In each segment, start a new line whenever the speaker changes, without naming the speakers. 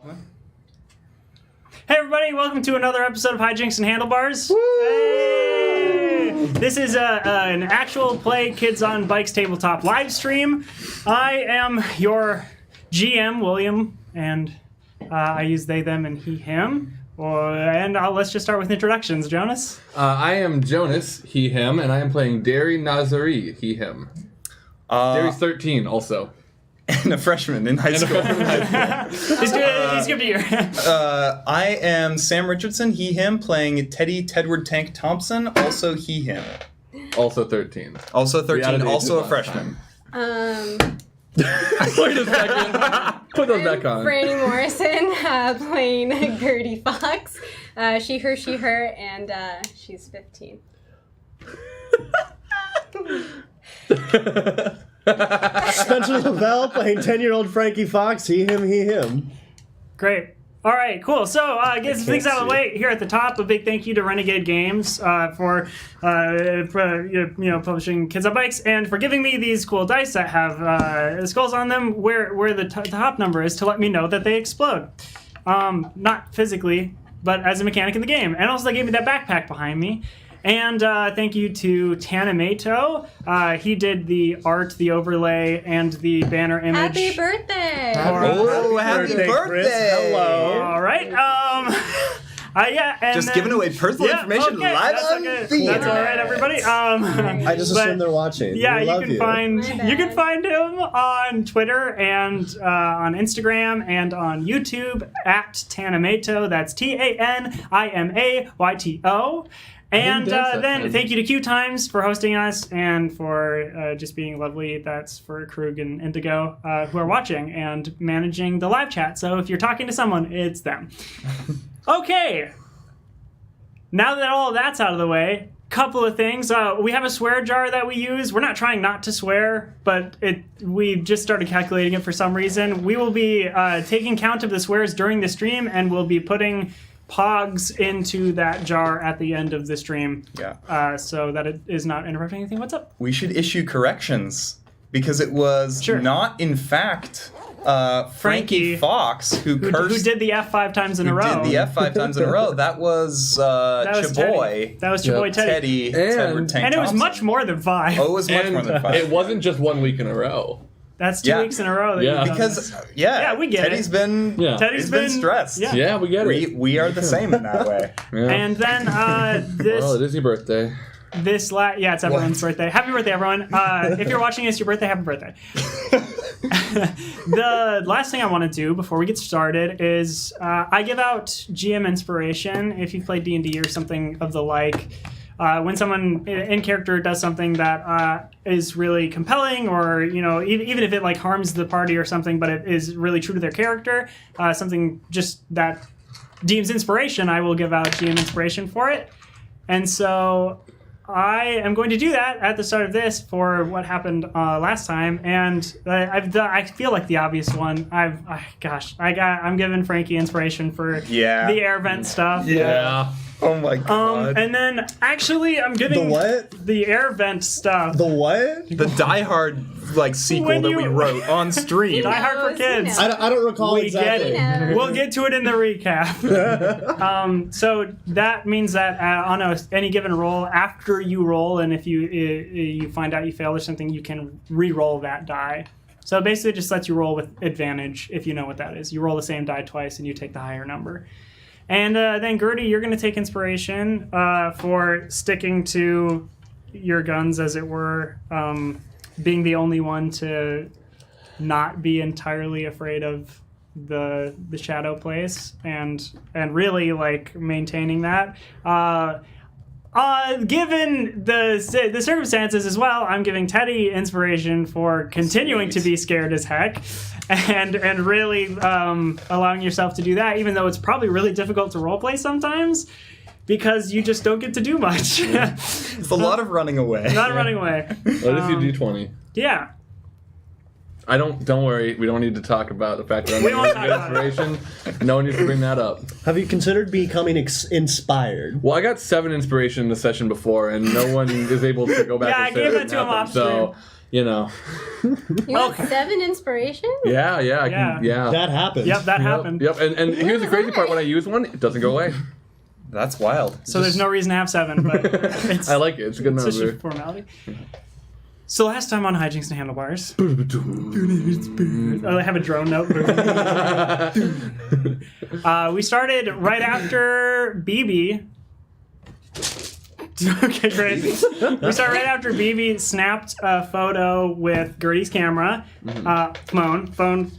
Hey everybody, welcome to another episode of Hijinks Handlebars. Hey! This is an actual play Kids on Bikes tabletop live stream. I am your GM, William, and I use they, them, and he, him. Let's just start with introductions. Jonas?
I am Jonas, he, him, and I am playing Derry Nazari, he, him. Derry's 13 also.
And a freshman in high school.
He's good to hear.
I am Sam Richardson, he, him, playing Teddy Tedward Tank Thompson, also he, him.
Also 13.
Also 13, also a freshman.
Wait a second. Put those back on.
Franny Morrison, playing Gertie Fox. She, her, and she's 15.
Spencer Lavelle playing 10-year-old Frankie Fox, he, him.
Great. All right, cool. So, get some things out of the way here at the top. A big thank you to Renegade Games for publishing Kids on Bikes and for giving me these cool dice that have skulls on them where the top number is to let me know that they explode. Not physically, but as a mechanic in the game. And also they gave me that backpack behind me. And thank you to Tanamato. He did the art, the overlay, and the banner image.
Happy birthday!
Happy birthday!
Hello.
All right. Yeah. And
Just
then,
giving away personal information
okay,
live
that's
on
okay.
the
That's all right, everybody.
I just assume they're watching.
Yeah,
we love
you can
My
find him on Twitter and on Instagram and on YouTube at Tanamato. That's TANIMAYTO. And then thank you to QueueTimes for hosting us and for just being lovely. That's for Krug and Indigo who are watching and managing the live chat. So if you're talking to someone, it's them. Okay. Now that all of that's out of the way, couple of things. We have a swear jar that we use. We're not trying not to swear, but we just started calculating it for some reason. We will be taking count of the swears during the stream, and we'll be putting pogs into that jar at the end of the stream.
Yeah.
So that it is not interrupting anything. What's up?
We should issue corrections because it was not, in fact, Frankie Fox who cursed.
Who did the F 5 times in a row.
Did the F 5 times in a row. That was Chaboy.
That was Chaboy Teddy.
Tedward Tank
And it was
Thompson.
much more than 5.
Oh, it was much more than 5.
It wasn't just 1 week in a row.
That's 2 weeks in a row. That
Yeah.
you've done
Because,
this.
yeah,
we get
Teddy's
it.
been
Teddy's
been stressed.
Yeah.
Yeah, we get it.
We are the same in that way.
Yeah.
And then this.
Well, it is your birthday.
It's everyone's birthday. Happy birthday, everyone. If you're watching this, your birthday, happy birthday. The last thing I want to do before we get started is I give out GM inspiration if you've played D&D or something of the like. When someone in character does something that is really compelling, or even if it like harms the party or something, but it is really true to their character, something just that deems inspiration, I will give out GM inspiration for it. And so I am going to do that at the start of this for what happened last time, and I feel like the obvious one. I'm giving Frankie inspiration for the air vent stuff.
Yeah.
Oh my god.
And then actually I'm giving
The what?
the air vent stuff.
The what?
The Die Hard sequel
When
that
you-
we wroght on stream.
Die Hard for Kids.
I don't recall
We
exactly.
get it. We'll get to it in the recap. So that means that on any given roll, after you roll, and if you find out you failed or something, you can re-roll that die. So basically, it just lets you roll with advantage if you know what that is. You roll the same die twice, and you take the higher number. And then Gertie, you're going to take inspiration for sticking to your guns, as it were, being the only one to not be entirely afraid of the shadow place, and really like maintaining that. Given the circumstances as well, I'm giving Teddy inspiration for continuing to be scared as heck, and really allowing yourself to do that, even though it's probably really difficult to roleplay sometimes, because you just don't get to do much.
It's a lot of running away.
Not running away.
What if you do 20?
Yeah.
Don't worry, we don't need to talk about the fact that I'm
We won't
giving
talk about
inspiration. No one needs to bring that up.
Have you considered becoming inspired?
Well, I got 7 inspiration in the session before, and no one is able to go back
Yeah,
and
I
say
gave
that
that to him
happened.
off
So, You know.
You got 7 inspirations?
Yeah.
That happened.
Yep, that happened.
Yep, and here's the crazy part. When I use one, it doesn't go away.
That's wild.
So there's no reaon to have 7, but it's,
I like it. It's a good
it's just a
number.
formality. So last time on Hijinks and Handlebars, I have a drone note. We started right after BB. Okay, great. We start right after BB snapped a photo with Gertie's camera, camera mode,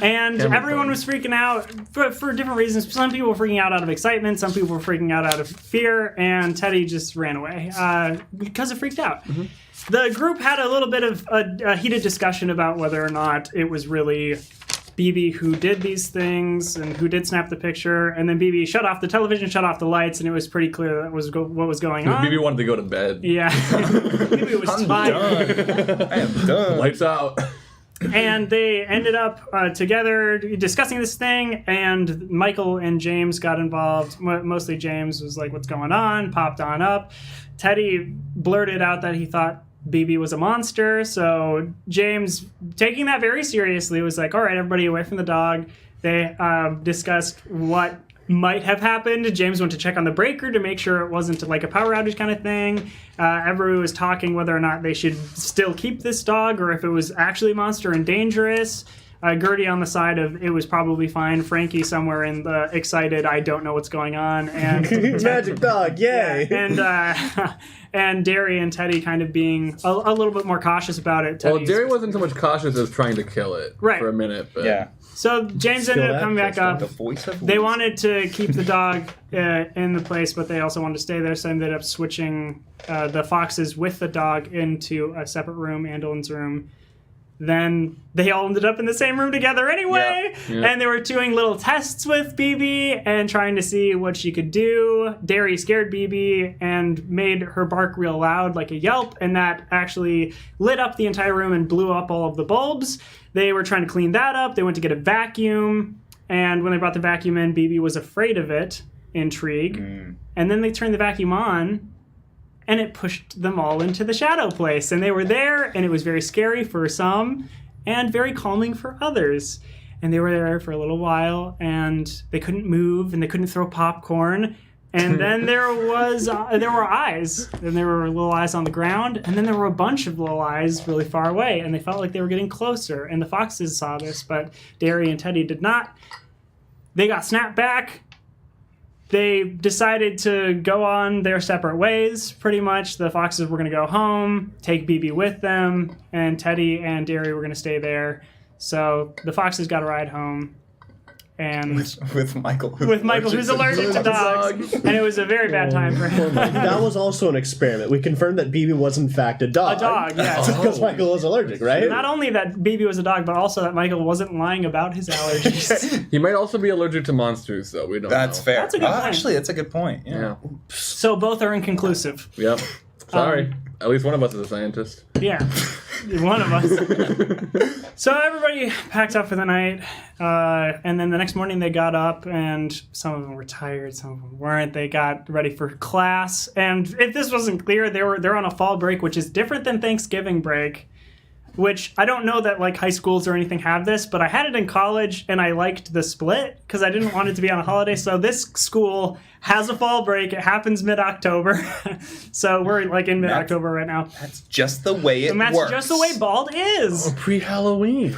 and everyone was freaking out for different reasons. Some people were freaking out of excitement, some people were freaking out of fear, and Teddy just ran away because it freaked out. The group had a little bit of a heated discussion about whether or not it was really BB who did these things and who did snap the picture, and then BB shut off the television, shut off the lights, and it was pretty clear that was what was going on.
BB wanted to go to bed.
Yeah. BB was tired.
I am done.
Lights out.
And they ended up together discussing this thing, and Michael and James got involved. Mostly James was like, what's going on? Popped on up. Teddy blurted out that he thought BB was a monster, so James, taking that very seriously, was like, all right, everybody away from the dog. They discussed what might have happened. James went to check on the breaker to make sure it wasn't like a power outage kind of thing. Everybody was talking whether or not they should still keep this dog or if it was actually a monster and dangerous. Gertie on the side of it was probably fine. Frankie somewhere in the excited, I don't know what's going on. And
Magic dog, yay!
Yeah, and Derry and Teddy kind of being a little bit more cautious about it.
Well, Derry wasn't so much cautious as trying to kill it for a minute. But.
Yeah.
So James ended up coming back up.
The voice of
They wanted to keep the dog in the place, but they also wanted to stay there, so they ended up switching the foxes with the dog into a separate room, Andolin's room. Then they all ended up in the same room together anyway, and they were doing little tests with BB and trying to see what she could do. Derry scared BB and made her bark real loud like a yelp, and that actually lit up the entire room and blew up all of the bulbs. They were trying to clean that up. They went to get a vacuum, and when they brought the vacuum in, BB was afraid of it, intrigue, and then they turned the vacuum on, and it pushed them all into the shadow place. And they were there, and it was very scary for some, and very calming for others. And they were there for a little while, and they couldn't move, and they couldn't throw popcorn. And then there were eyes, and there were little eyes on the ground, and then there were a bunch of little eyes really far away, and they felt like they were getting closer. And the foxes saw this, but Derry and Teddy did not. They got snapped back. They decided to go on their separate ways, pretty much. The foxes were going to go home, take BB with them, and Teddy and Derry were going to stay there. So the foxes got a ride home. And
with Michael,
who's allergic to dogs, and it was a very bad time for him.
That was also an experiment. We confirmed that BB was in fact a dog.
A dog, yes.
Because Michael was allergic, right?
Not only that BB was a dog, but also that Michael wasn't lying about his allergies.
He might also be allergic to monsters, though. We don't know.
That's fair.
That's a good point.
Actually, that's a good point. Yeah.
So both are inconclusive.
Yep. Sorry. At least one of us is a scientist.
Yeah. One of us. So everybody packed up for the night, and then the next morning they got up, and some of them were tired, some of them weren't. They got ready for class, and if this wasn't clear, they're on a fall break, which is different than Thanksgiving break, which I don't know that like high schools or anything have this, but I had it in college, and I liked the split because I didn't want it to be on a holiday. So this school has a fall break. It happens mid-October, so we're like in mid-October right now.
That's just the way it works.
And that's just the way bald is.
Oh, pre-Halloween.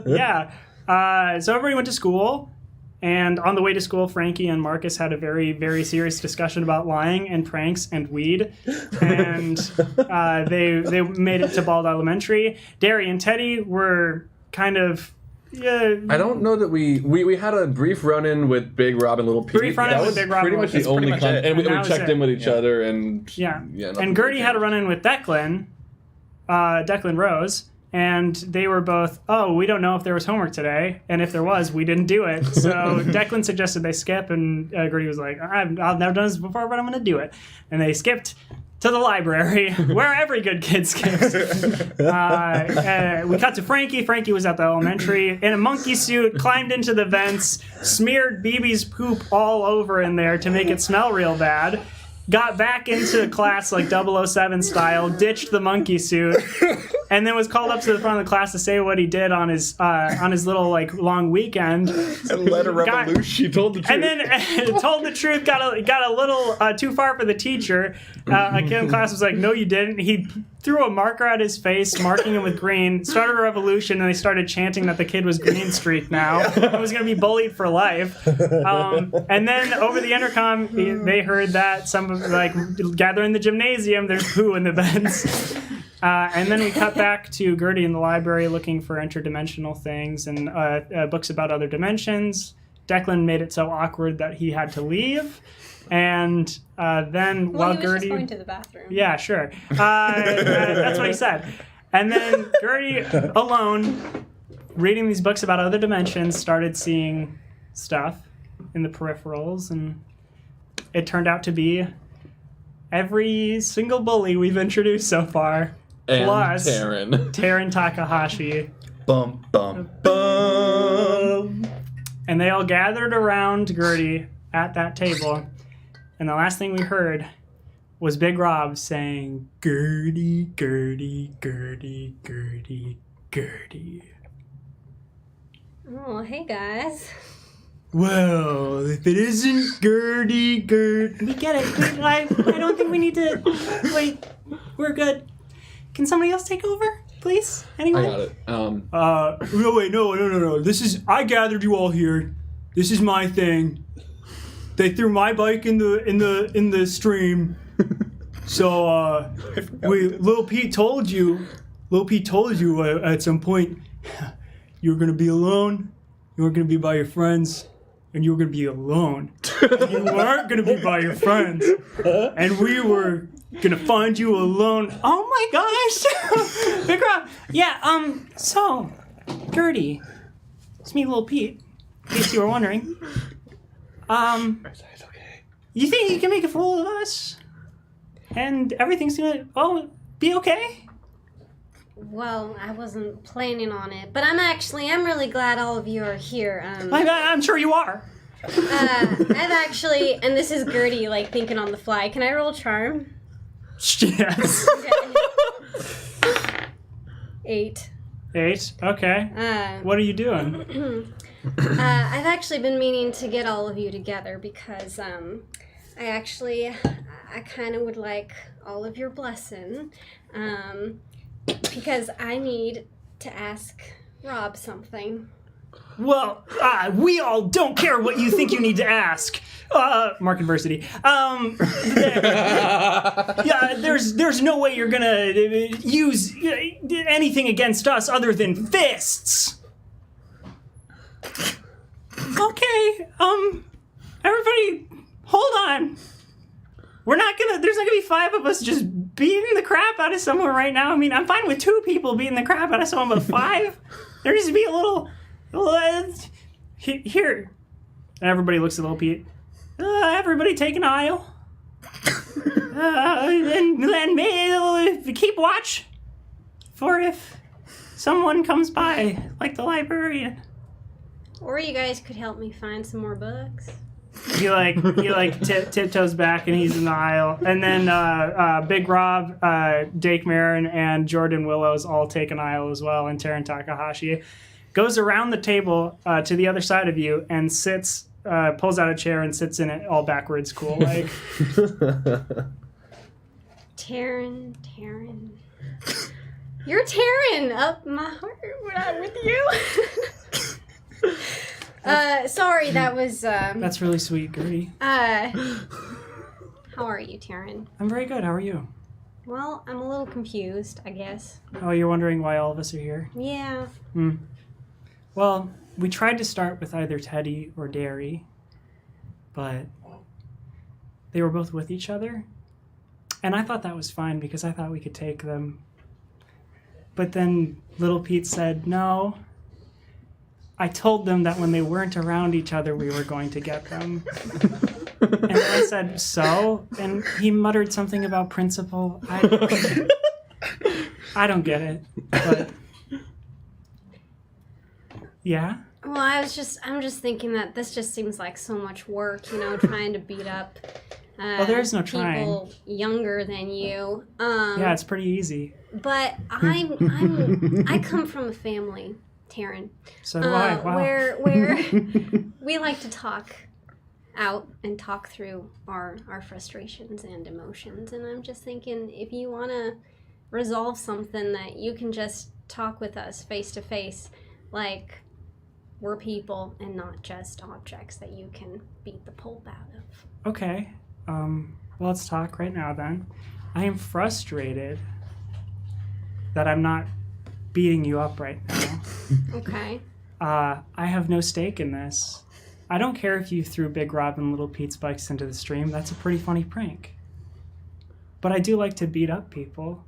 Yeah. So everybody went to school, and on the way to school, Frankie and Marcus had a very, very serious discussion about lying and pranks and weed, and they made it to Bald Elementary. Derry and Teddy were kind of...
I don't know that we had a brief run-in with Big Rob and Little Pete.
Brief run-in with Big Rob.
Pretty much the only contact. And we checked in with each other, and...
Yeah. And Gertie had a run-in with Declan Rose, and they were both, we don't know if there was homework today, and if there was, we didn't do it. So Declan suggested they skip, and Gertie was like, I've never done this before, but I'm going to do it. And they skipped to the library, where every good kid skips. We cut to Frankie. Frankie was at the elementary in a monkey suit, climbed into the vents, smeared BB's poop all over in there to make it smell real bad. got back into class like 007 style, ditched the monkey suit, and then was called up to the front of the class to say what he did on his little like long weekend.
And led a revolution.
She told the truth.
And then told the truth, got a little too far for the teacher. A kid in class was like, "No, you didn't." He threw a marker at his face, marking him with green, started a revolution, and they started chanting that the kid was green streaked now. He was going to be bullied for life. And then over the intercom, they heard that gather in the gymnasium, there's poo in the beds. And then we cut back to Gertie in the library looking for interdimensional things and books about other dimensions. Declan made it so awkward that he had to leave. And then while
he was
Gertie...
just going to the bathroom.
Yeah, sure. That's what he said. And then Gertie, alone, reading these books about other dimensions, started seeing stuff in the peripherals, and it turned out to be every single bully we've introduced so far.
And
Plus
Taran
Takahashi.
Bum, bum, bum.
And they all gathered around Gertie at that table. And the last thing we heard was Big Rob saying, "Gertie, Gertie, Gertie, Gertie, Gertie."
Oh, hey guys.
Well, if it isn't Gertie, we get it. I don't think we need to. Wait, we're good. Can somebody else take over, please? Anyone?
I got it.
No. I gathered you all here. This is my thing. They threw my bike in the stream. So Lil Pete told you at some point you were gonna be alone. You weren't gonna be by your friends, and you were gonna be alone. You weren't gonna be by your friends, and we were gonna find you alone. Oh my gosh, Big Rob. Yeah. So, Gertie, it's me, Lil Pete. In case you were wondering. You think you can make a fool of us? And everything's gonna be okay?
Well, I wasn't planning on it, but I'm really glad all of you are here.
I'm sure you are.
I've actually, and this is Gertie, like, thinking on the fly. Can I roll charm?
Yes.
Okay. 8.
8. Okay. What are you doing?
I've actually been meaning to get all of you together because I kind of would like all of your blessing because I need to ask Rob something.
Well, we all don't care what you think you need to ask. Mark adversity. Yeah, there's no way you're gonna use anything against us other than fists. Okay, everybody, hold on. There's not gonna be 5 of us just beating the crap out of someone right now. I mean, I'm fine with 2 people beating the crap out of someone, but 5? There needs to be a little here. And everybody looks at Little Pete. Everybody take an aisle. And then keep watch for if someone comes by, like the librarian.
Or you guys could help me find some more books.
He tiptoes back and he's in the aisle. And then Big Rob, Dake Marin, and Jordan Willows all take an aisle as well. And Taran Takahashi goes around the table to the other side of you and sits, pulls out a chair and sits in it all backwards, cool like.
Taran. You're tearing up my heart when I'm with you. Sorry, that was,
That's really sweet, Gertie.
how are you, Taran?
I'm very good. How are you?
Well, I'm a little confused, I guess.
Oh, you're wondering why all of us are here?
Yeah.
Well, we tried to start with either Teddy or Derry, but they were both with each other. And I thought that was fine because I thought we could take them. But then Little Pete said, no. I told them that when they weren't around each other, we were going to get them. And I said, so? And he muttered something about principle. I don't get it. But yeah?
Well, I'm just thinking that this just seems like so much work, trying to beat up
there is no trying.
People younger than you.
Yeah, it's pretty easy.
But I come from a family, Taryn.
So do I. Wow.
Where we like to talk out and talk through our frustrations and emotions. And I'm just thinking, if you want to resolve something, that you can just talk with us face to face, like we're people and not just objects that you can beat the pulp out of.
Okay. Well, let's talk right now then. I am frustrated that I'm not beating you up right now.
Okay.
I have no stake in this. I don't care if you threw Big Rob and Little Pete's bikes into the stream. That's a pretty funny prank. But I do like to beat up people.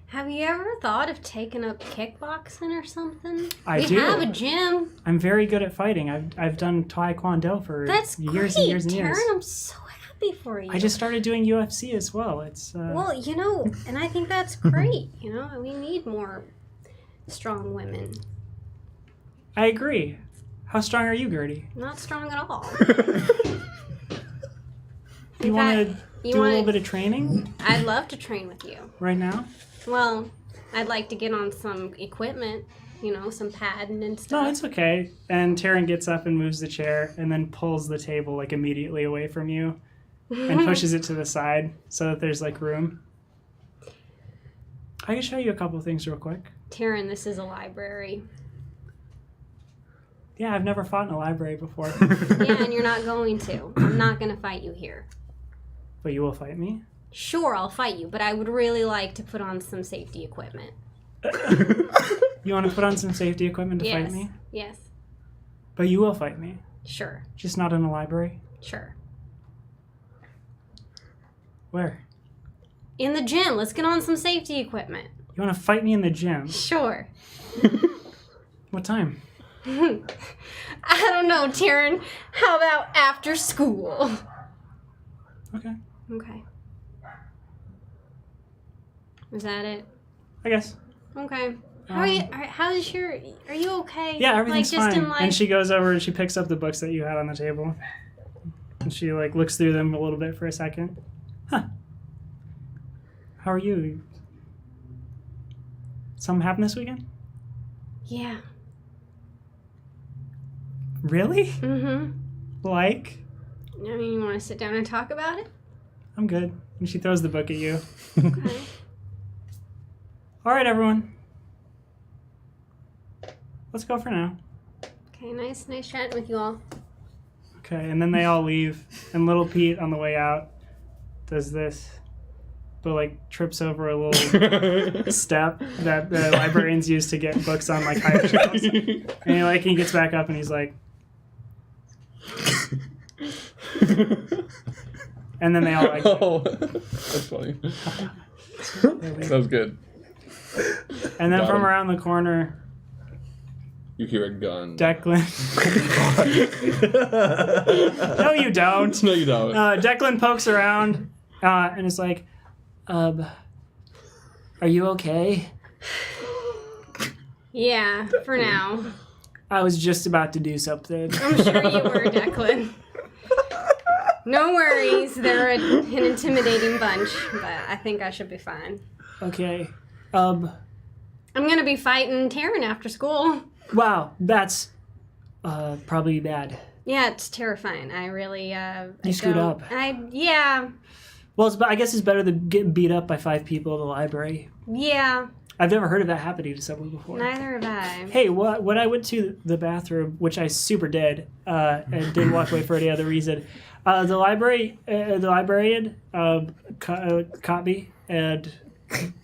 Have you ever thought of taking up kickboxing or something?
We
do. We have a gym.
I'm very good at fighting. I've done Taekwondo for years and years and years.
Taryn, I'm so happy for you.
I just started doing UFC as well. It's
well, and I think that's great. We need more strong women.
I agree. How strong are you, Gertie?
Not strong at all.
You want to do a little bit of training?
I'd love to train with you.
Right now?
Well, I'd like to get on some equipment, some padding and stuff.
No, it's okay. And Taryn gets up and moves the chair and then pulls the table immediately away from you and pushes it to the side so that there's room. I can show you a couple things real quick.
Taryn, this is a library.
Yeah, I've never fought in a library before.
Yeah, and you're not going to. I'm not going to fight you here.
But you will fight me?
Sure, I'll fight you, but I would really like to put on some safety equipment.
You want to put on some safety equipment to fight me?
Yes.
But you will fight me?
Sure.
Just not in a library?
Sure.
Where?
In the gym. Let's get on some safety equipment.
You want to fight me in the gym?
Sure.
What time?
I don't know, Taryn. How about after school?
Okay.
Okay. Is that it?
I guess.
Okay. Are you okay?
Yeah, everything's fine.
In life?
And she goes over and she picks up the books that you had on the table. And she looks through them a little bit for a second. Huh. How are you? Something happened this weekend?
Yeah.
Really?
Mm-hmm.
Like?
You want to sit down and talk about it?
I'm good. And she throws the book at you.
Okay.
All right, everyone. Let's go for now.
Okay, nice chatting with you all.
Okay, and then they all leave. And Little Pete, on the way out, does this. But, trips over a little step that the librarians use to get books on, higher shelves. And, he gets back up and he's like... And then they all
Oh, that's funny. That was good.
And then
Got
from
him.
around the corner,
You hear a gun.
Declan. No, you don't.
No, you don't.
Declan pokes around and is like, are you okay?
Yeah, for now.
I was just about to do something.
I'm sure you were, Declan. No worries, they're an intimidating bunch, but I think I should be fine.
Okay.
I'm gonna be fighting Taryn after school.
Wow, that's probably bad.
Yeah, it's terrifying. I really,
You screwed up.
Yeah.
Well, I guess it's better than getting beat up by 5 people in the library.
Yeah.
I've never heard of that happening to someone before.
Neither have I.
Hey, when I went to the bathroom, which I super did, and didn't walk away for any other reason, the librarian caught me, and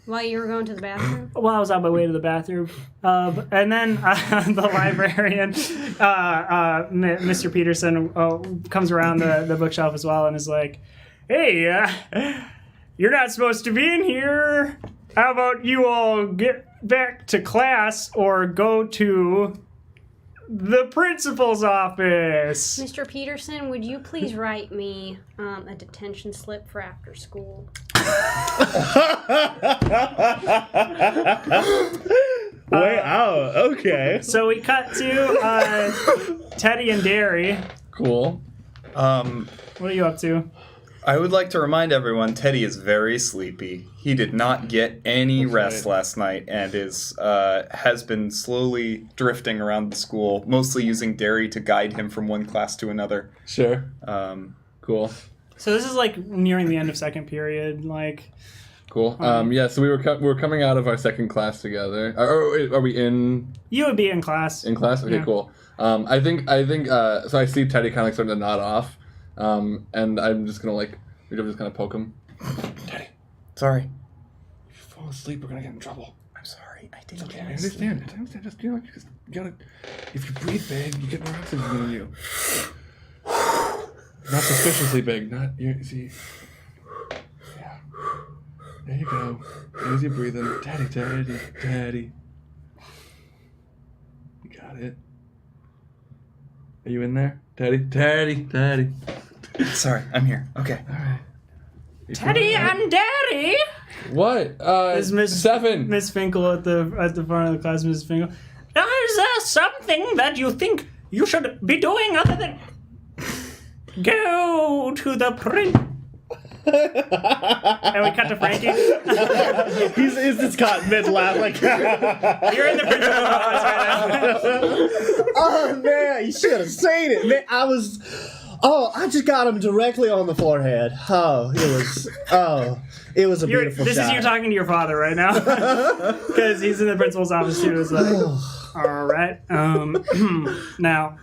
While you were going to the bathroom?
while I was on my way to the bathroom, and then the librarian, Mr. Peterson, comes around the bookshelf as well and is like, "Hey, you're not supposed to be in here. How about you all get back to class or go to the principal's office?"
Mr. Peterson, would you please write me a detention slip for after school?
Oh, okay.
So we cut to Teddy and Derry.
Cool.
What are you up to?
I would like to remind everyone, Teddy is very sleepy. He did not get any rest last night and has been slowly drifting around the school, mostly using Derry to guide him from one class to another.
Sure. Cool.
So this is like nearing the end of second period, like.
Cool. Yeah. So we were coming out of our second class together. Are we in?
You would be in class.
In class. Okay. Yeah. Cool. I think. So I see Teddy kind of like starting to nod off, and I'm just gonna poke him. Teddy.
Sorry.
If you fall asleep, we're gonna get in trouble.
I'm sorry. I didn't.
Okay. I understand. Just you gotta. If you breathe big, you get more oxygen in you. Not suspiciously big. Not you. See. Yeah. There you go. Easy breathing. Teddy. You got it. Are you in there? Teddy.
Sorry, I'm here. Okay.
All right.
Teddy and Derry.
What?
Is Miss
Seven.
Miss Finkel at the front of the class, Miss Finkel. Is there something that you think you should be doing other than go to the print? And we cut to Frankie.
He's just caught mid-laugh like
You're in the principal's office right now.
Oh man, you should have seen it. Man, I just got him directly on the forehead. It was a beautiful
This
shot.
is you talking to your father right now. Because he's in the principal's office too. It's like, all right. Now,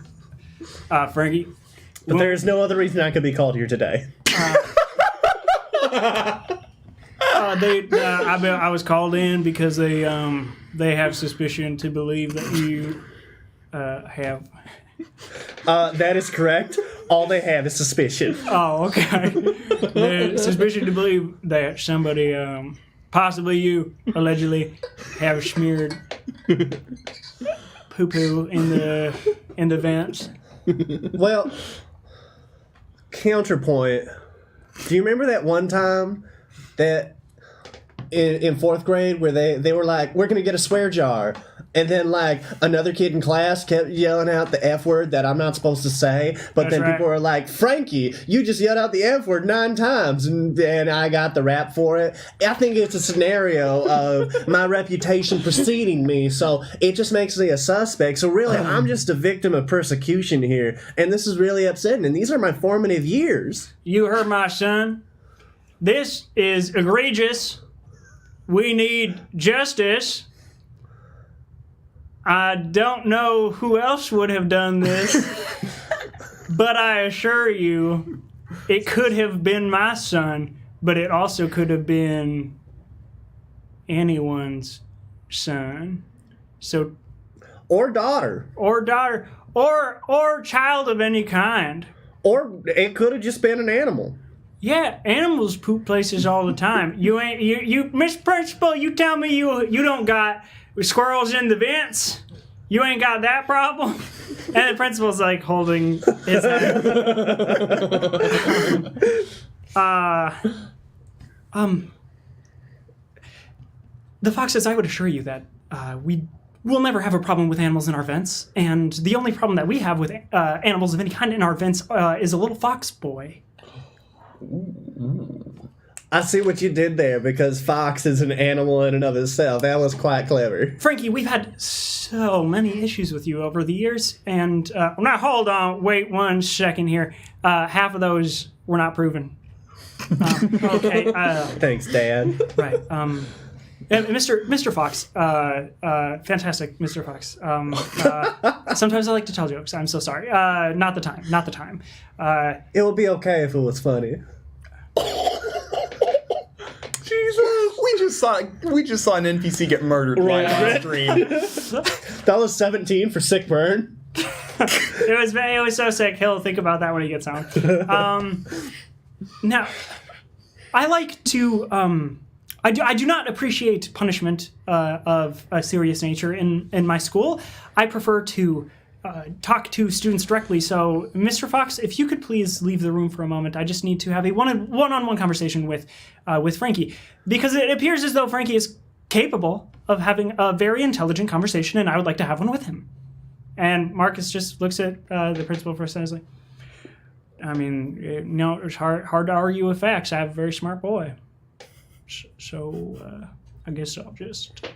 Frankie.
But there's no other reason I could be called here today.
I was called in because they have suspicion to believe that you have.
That is correct. All they have is suspicion.
Oh, okay. There's suspicion to believe that somebody, possibly you, allegedly have smeared poo-poo in the vents.
Well, counterpoint. Do you remember that one time that in fourth grade where they were like, we're going to get a swear jar? And then, like, another kid in class kept yelling out the F word that I'm not supposed to say. But
That's
then
right.
people were like, Frankie, you just yelled out the F word 9 times. And I got the rap for it. I think it's a scenario of my reputation preceding me. So it just makes me a suspect. So really, I'm just a victim of persecution here. And this is really upsetting. And these are my formative years.
You heard my son. This is egregious. We need justice. I don't know who else would have done this, but I assure you, it could have been my son, but it also could have been anyone's son. So,
Or daughter.
or child of any kind.
Or it could have just been an animal.
Yeah, animals poop places all the time. You Miss Principal, you tell me you don't got squirrels in the vents. You ain't got that problem. And the principal's like holding his head. The fox says, I would assure you that we will never have a problem with animals in our vents, and the only problem that we have with animals of any kind in our vents is a little fox boy.
I see what you did there, because fox is an animal in and of itself. That was quite clever.
Frankie, we've had so many issues with you over the years, and now hold on, wait 1 second here. Half of those were not proven. Okay.
Thanks, Dad.
Right. Mr. Fox, fantastic, Mr. Fox. Sometimes I like to tell jokes. I'm so sorry. Not the time.
It would be okay if it was funny.
Jesus, we just saw an NPC get murdered right on stream.
That was 17 for sick burn.
It was so sick. He'll think about that when he gets home. Now, I like to. I do not appreciate punishment of a serious nature in my school. I prefer to talk to students directly. So, Mr. Fox, if you could please leave the room for a moment, I just need to have a one-on-one conversation with Frankie, because it appears as though Frankie is capable of having a very intelligent conversation, and I would like to have one with him. And Marcus just looks at the principal for a second and is like, I mean, no, it's hard to argue with facts. I have a very smart boy. So I guess I'll just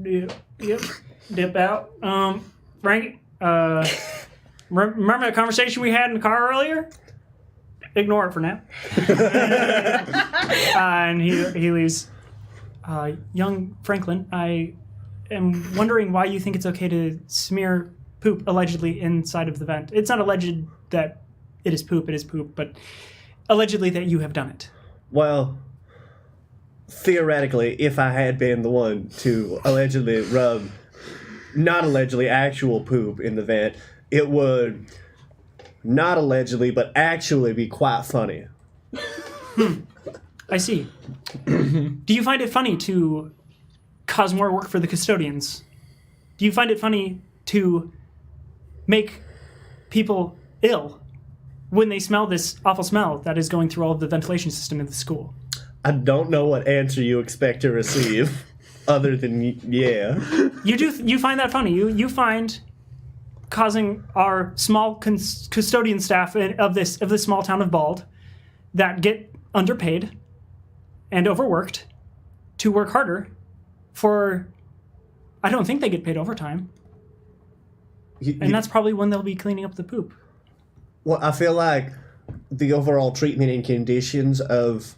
dip out. Frankie, remember that conversation we had in the car earlier? Ignore it for now. And he leaves. Young Franklin, I am wondering why you think it's okay to smear poop allegedly inside of the vent. It's not alleged that it is poop, but allegedly that you have done it.
Well, theoretically, if I had been the one to allegedly rub, not allegedly, actual poop in the vent, it would not allegedly, but actually be quite funny.
I see. Do you find it funny to cause more work for the custodians? Do you find it funny to make people ill when they smell this awful smell that is going through all of the ventilation system in the school?
I don't know what answer you expect to receive, other than yeah.
You find that funny. You find causing our small custodian staff of this small town of Bald that get underpaid and overworked to work harder for, I don't think they get paid overtime. And that's probably when they'll be cleaning up the poop.
Well, I feel like the overall treatment and conditions of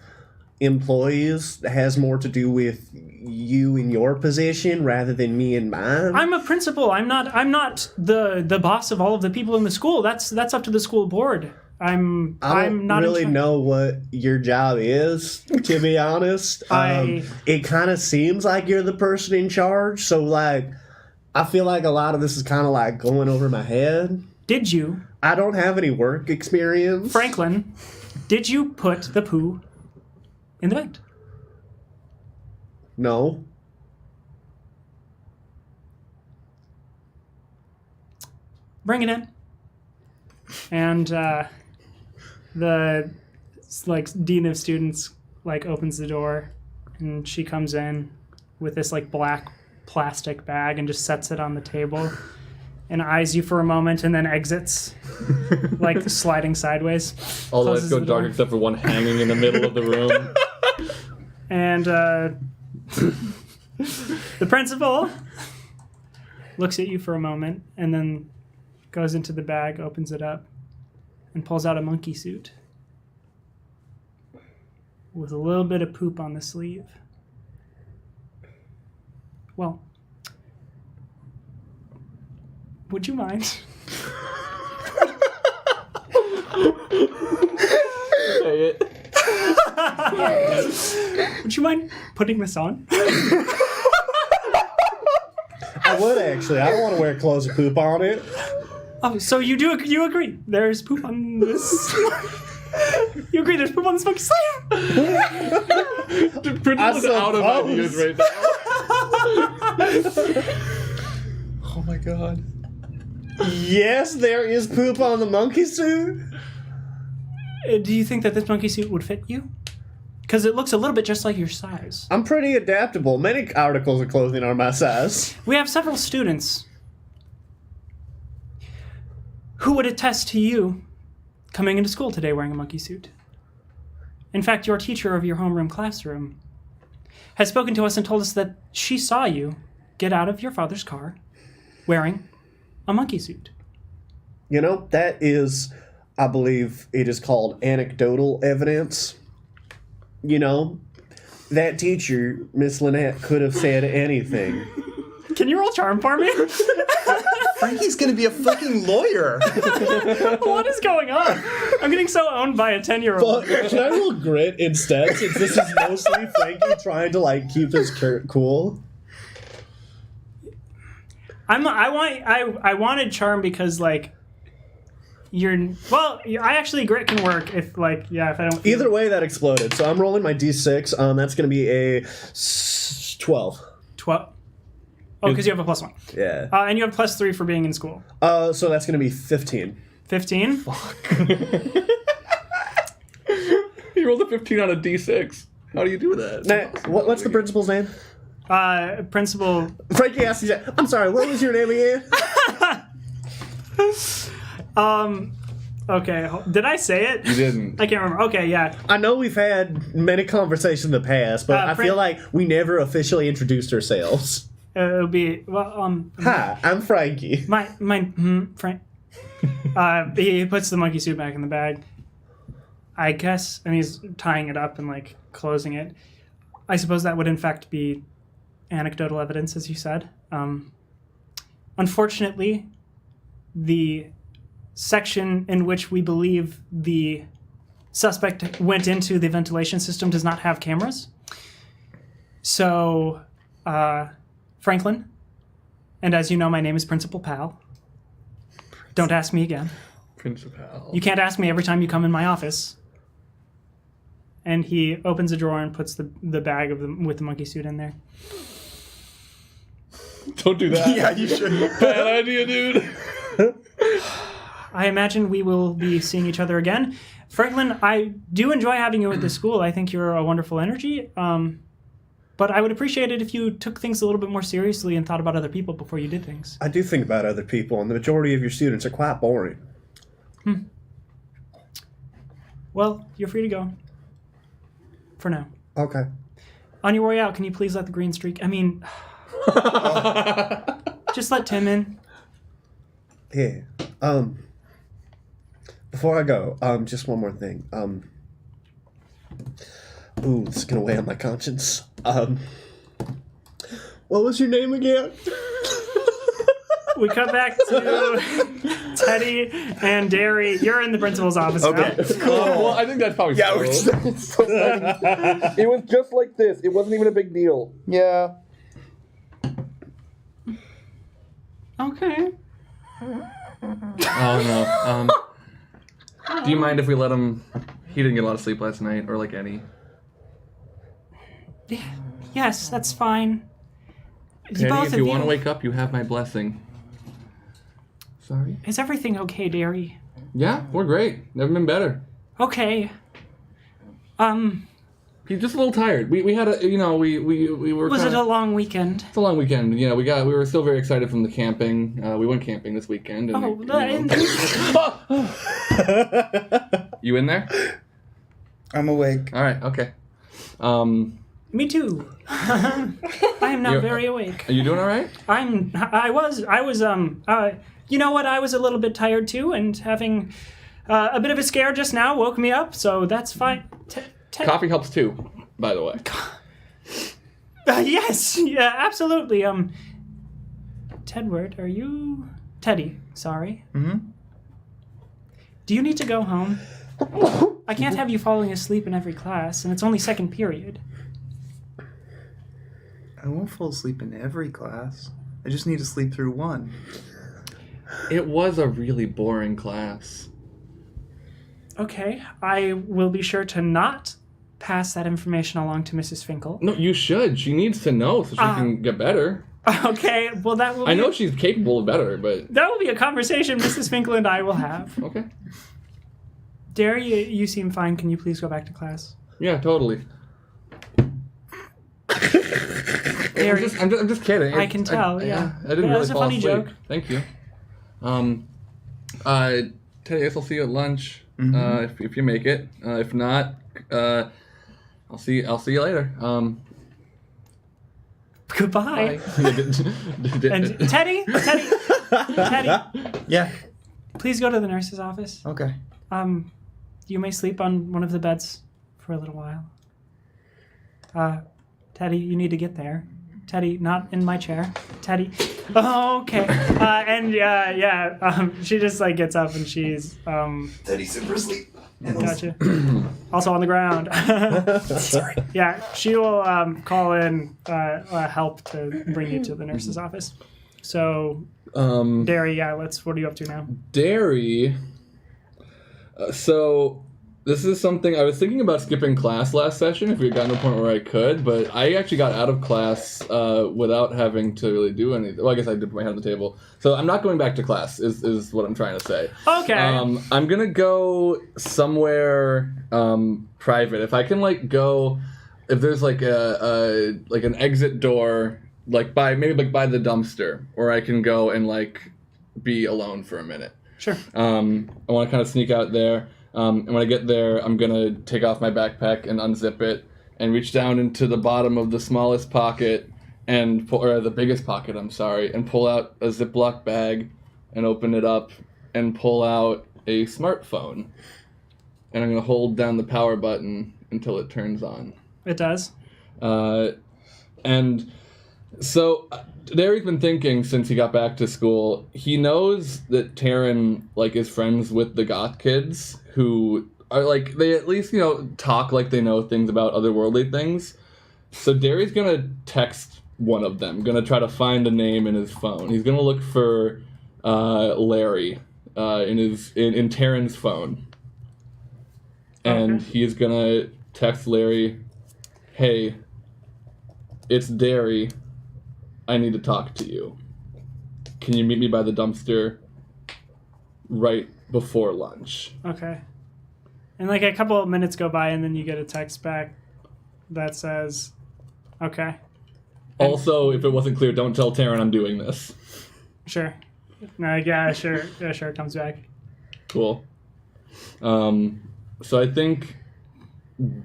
employees has more to do with you in your position rather than me and mine.
I'm a principal. I'm not the boss of all of the people in the school. That's up to the school board.
I don't really know what your job is, to be honest. It kind of seems like you're the person in charge, so like I feel like a lot of this is kind of like going over my head.
Did you?
I don't have any work experience.
Franklin, did you put the poo in the vent?
No.
Bring it in. And the dean of students opens the door, and she comes in with this black plastic bag and just sets it on the table and eyes you for a moment and then exits sliding sideways.
All the lights go dark except for one hanging in the middle of the room.
And the principal looks at you for a moment and then goes into the bag, opens it up, and pulls out a monkey suit with a little bit of poop on the sleeve. Well, would you mind?
Say it.
Would you mind putting this on?
I would actually. I don't want to wear clothes with poop on it.
Oh, so you agree? There's poop on this. You agree? There's poop on this monkey sleeve.
The principal's out of ideas right now. Oh my god.
Yes, there is poop on the monkey suit.
Do you think that this monkey suit would fit you? Because it looks a little bit just like your size.
I'm pretty adaptable. Many articles of clothing are my size.
We have several students who would attest to you coming into school today wearing a monkey suit. In fact, your teacher of your homeroom classroom has spoken to us and told us that she saw you get out of your father's car wearing a monkey suit.
You know, that is, I believe it is called anecdotal evidence. You know, that teacher, Miss Lynette, could have said anything.
Can you roll charm for me?
Frankie's gonna be a fucking lawyer.
What is going on? I'm getting so owned by a 10-year-old.
But can I roll grit instead, since this is mostly Frankie trying to keep his cool?
I wanted charm because I actually grit can work if if I don't.
Either way, that exploded. So I'm rolling my d6. That's gonna be a 12.
12. Oh, because you have a +1.
Yeah.
And you have +3 for being in school.
So that's gonna be 15.
15.
Fuck. He rolled a 15 on a d6. How do you do that?
What's the principal's name?
Principal.
Frankie asked you. I'm sorry. What was your name again?
Okay, did I say it?
You didn't.
I can't remember. Okay, yeah.
I know we've had many conversations in the past, but I feel like we never officially introduced ourselves.
It'll be
Hi, I'm Frankie.
Frank. He puts the monkey suit back in the bag. I guess, and he's tying it up and like closing it. I suppose that would in fact be anecdotal evidence, as you said. Unfortunately, the section in which we believe the suspect went into the ventilation system does not have cameras. So, Franklin, and as you know, my name is Principal Pal. Don't ask me again.
Principal.
You can't ask me every time you come in my office. And he opens a drawer and puts the bag with the monkey suit in there.
Don't do that.
Yeah, you shouldn't.
Bad idea, dude.
I imagine we will be seeing each other again. Franklin, I do enjoy having you at the school. I think you're a wonderful energy. But I would appreciate it if you took things a little bit more seriously and thought about other people before you did things.
I do think about other people, and the majority of your students are quite boring.
Well, you're free to go. For now.
Okay.
On your way out, can you please let the green streak... just let Tim in.
Yeah. Before I go, just one more thing. Ooh, this is gonna weigh on my conscience. What was your name again?
We cut back to Teddy and Derry. You're in the principal's office now.
Well, I think that's probably
Yeah,
true. It was just like this. It wasn't even a big deal. Yeah.
Okay.
Oh no. Do you mind if we let him? He didn't get a lot of sleep last night, or like any.
Yes, that's fine.
Penny, if you want to wake up, you have my blessing. Sorry.
Is everything okay, Derry?
Yeah, we're great. Never been better.
Okay.
He's just a little tired. We had a, we were.
Was it a long weekend?
It's a long weekend. Yeah, we were still very excited from the camping. We went camping this weekend. And, you in there?
I'm awake.
All right. Okay.
Me too. I am not very awake.
Are you doing all right?
I was, you know what? I was a little bit tired too, and having a bit of a scare just now woke me up, so that's fine.
Coffee helps too, by the way.
Yes, yeah, absolutely. Tedward, are you... Teddy, sorry.
Mm-hmm.
Do you need to go home? I can't have you falling asleep in every class, and it's only second period.
I won't fall asleep in every class. I just need to sleep through one.
It was a really boring class.
Okay, I will be sure to not pass that information along to Mrs. Finkel.
No, you should. She needs to know so she can get better.
Okay, well that will be...
I know she's capable of better, but...
That will be a conversation Mrs. Finkel and I will have.
Okay.
Derry, you seem fine. Can you please go back to class?
Yeah, totally.
Derry,
I'm just kidding.
I can tell, yeah.
I didn't
That
really
was a
fall
funny
asleep.
joke.
Thank you. Teddy, I guess I'll see you at lunch.
Mm-hmm.
If you make it. If not, I'll see you later.
Goodbye.
Bye.
And Teddy,
Yeah.
please go to the nurse's office.
Okay.
You may sleep on one of the beds for a little while. Teddy, you need to get there. Teddy, not in my chair. Teddy. Oh, okay. She just like gets up and she's
Teddy's super asleep.
Gotcha. Also on the ground. Sorry. Yeah, she will call in help to bring you to the nurse's office. So, Derry, what are you up to now?
Derry. So this is something I was thinking about skipping class last session if we had gotten to a point where I could, but I actually got out of class without having to really do anything. Well, I guess I did put my hand on the table. So I'm not going back to class is what I'm trying to say.
Okay.
I'm gonna go somewhere private. If I can go, if there's like an exit door by the dumpster, or I can go and be alone for a minute.
Sure.
I want to kind of sneak out there. And when I get there, I'm going to take off my backpack and unzip it and reach down into the bottom of the smallest pocket or the biggest pocket, and pull out a Ziploc bag and open it up and pull out a smartphone. And I'm going to hold down the power button until it turns on.
It does.
And so Derry's been thinking since he got back to school, he knows that Taryn, like, is friends with the goth kids who are, like, they at least, talk like they know things about otherworldly things. So Derry's gonna text one of them, gonna try to find a name in his phone. He's gonna look for Larry in Taryn's phone. And he's gonna text Larry, "Hey, it's Derry. I need to talk to you. Can you meet me by the dumpster right before lunch?"
Okay. And like a couple of minutes go by, and then you get a text back that says, "Okay."
Also, if it wasn't clear, don't tell Taryn I'm doing this.
Sure. No, yeah, sure. Yeah, sure. It comes back.
Cool. So I think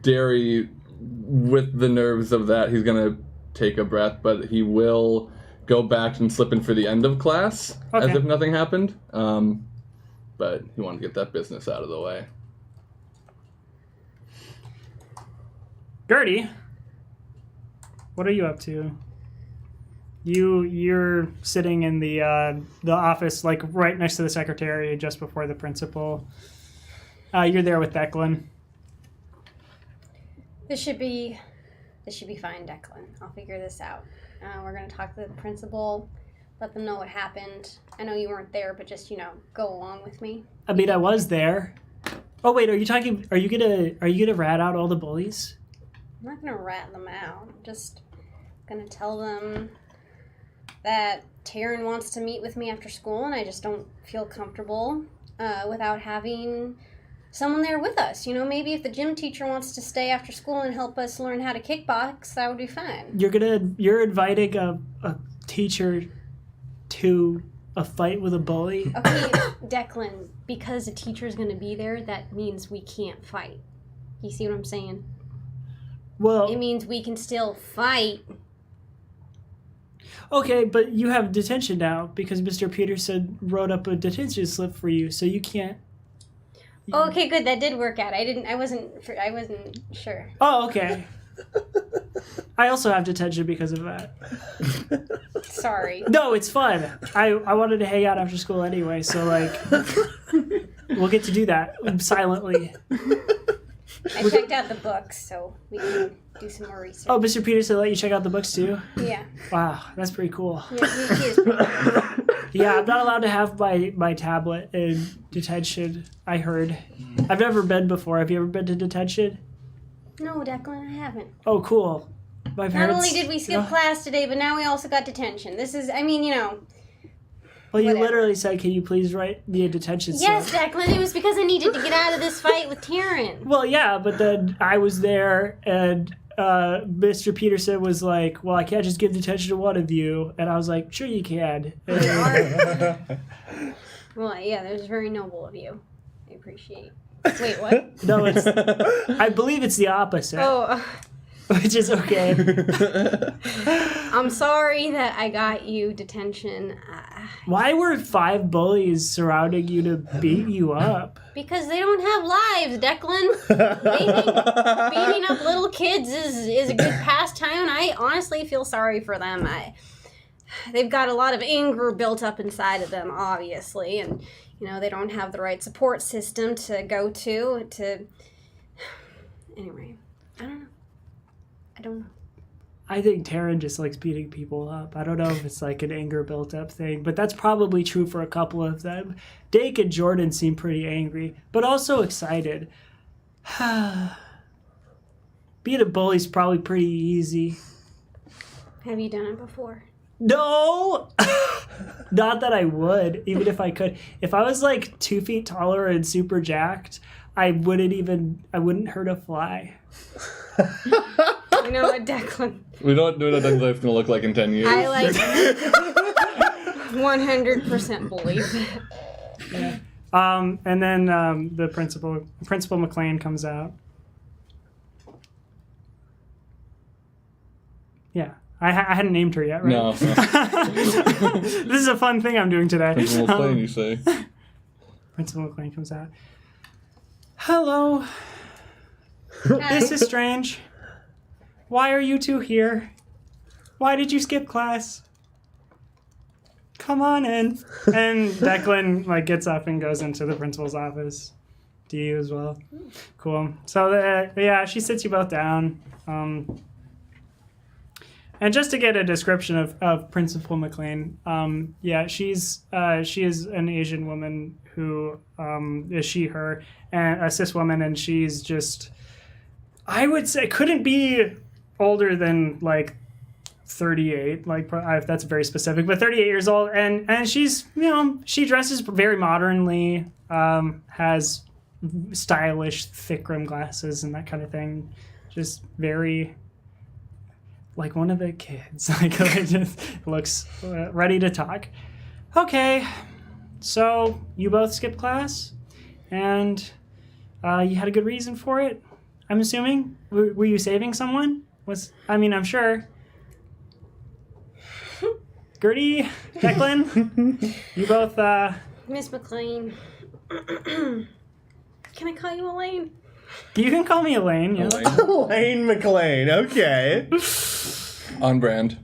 Derry, with the nerves of that, he's gonna take a breath, but he will go back and slip in for the end of class as if nothing happened. But he wanted to get that business out of the way.
Gertie, what are you up to? You're sitting in the office, like right next to the secretary, just before the principal. You're there with Declan.
This should be fine, Declan. I'll figure this out. We're going to talk to the principal, let them know what happened. I know you weren't there, but just, go along with me.
I mean, I was there. Oh, wait, are you gonna rat out all the bullies?
I'm not going to rat them out. I'm just going to tell them that Taryn wants to meet with me after school, and I just don't feel comfortable without having someone there with us. Maybe if the gym teacher wants to stay after school and help us learn how to kickbox, that would be fine.
You're inviting a teacher to a fight with a bully?
Okay, Declan, because a teacher's going to be there, that means we can't fight. You see what I'm saying?
Well,
it means we can still fight.
Okay, but you have detention now because Mr. Peterson wrote up a detention slip for you, so you can't.
Okay, good. That did work out. I wasn't sure.
Oh, okay. I also have detention because of that.
Sorry.
No, it's fun. I wanted to hang out after school anyway, so we'll get to do that silently.
I checked out the books, so we can do some more research.
Oh, Mr. Peterson let you check out the books too?
Yeah.
Wow, that's pretty cool.
Yeah, he is pretty cool.
Yeah, I'm not allowed to have my tablet in detention, I heard. I've never been before. Have you ever been to detention?
No, Declan, I haven't.
Oh, cool. My parents.
Not only did we skip class today, but now we also got detention. This is,
Well, you
whatever.
literally said, "Can you please write me a detention slip?"
Yes, Declan, it was because I needed to get out of this fight with Taryn.
Well, yeah, but then I was there, and Mr. Peterson was like, "Well, I can't just give detention to one of you," and I was like, "Sure, you can."
Well, yeah, that was very noble of you. I appreciate. Wait, what?
No, I believe it's the opposite.
Oh.
Which is okay.
I'm sorry that I got you detention.
Why were 5 bullies surrounding you to beat you up?
Because they don't have lives, Declan. They think beating up little kids is a good pastime, and I honestly feel sorry for them. They've got a lot of anger built up inside of them, obviously, and they don't have the right support system to go to. Anyway, I don't know.
I think Taryn just likes beating people up. I don't know if it's like an anger built up thing, but that's probably true for a couple of them. Dake and Jordan seem pretty angry, but also excited. Being a bully's probably pretty easy.
Have you done it before?
No! Not that I would, even if I could. If I was like 2 feet taller and super jacked, I wouldn't hurt a fly.
You know what, Declan?
We don't know what Declan's life's gonna look like in 10 years.
I 100% believe that.
Yeah. And then the Principal McLean comes out. Yeah. I hadn't named her yet, right?
No.
This is a fun thing I'm doing today.
Principal McLean, you say?
Principal McLean comes out. Hello. This is strange. Why are you two here? Why did you skip class? Come on in. And Declan gets up and goes into the principal's office. Do you as well? Cool. So she sits you both down. And just to get a description of Principal McLean, she is an Asian woman who is she, her, and a cis woman, and she's just, I would say, couldn't be older than 38, if that's very specific, but 38 years old, and she's, she dresses very modernly, has stylish, thick rim glasses and that kind of thing, just very... like one of the kids. Just looks ready to talk. Okay, so you both skipped class, and you had a good reason for it, I'm assuming? Were you saving someone? I'm sure. Gertie, Declan, you both...
Miss McLean. Can I call you Elaine?
You can call me Elaine, yeah.
Elaine McLean, okay.
On brand.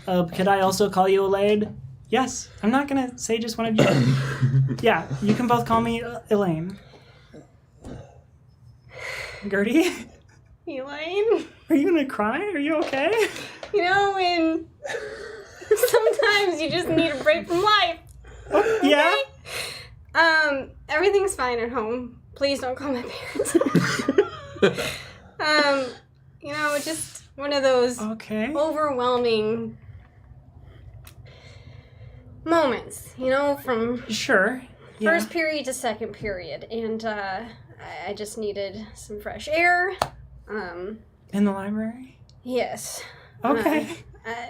Could I also call you Elaine? Yes. I'm not going to say just one of you. Yeah, you can both call me Elaine. Gertie?
Elaine?
Are you going to cry? Are you okay?
When sometimes you just need a break from life.
Yeah?
Okay? Everything's fine at home. Please don't call my parents. Just one of those overwhelming moments, from
Sure. Yeah.
first period to second period. And I just needed some fresh air.
In the library?
Yes.
Okay.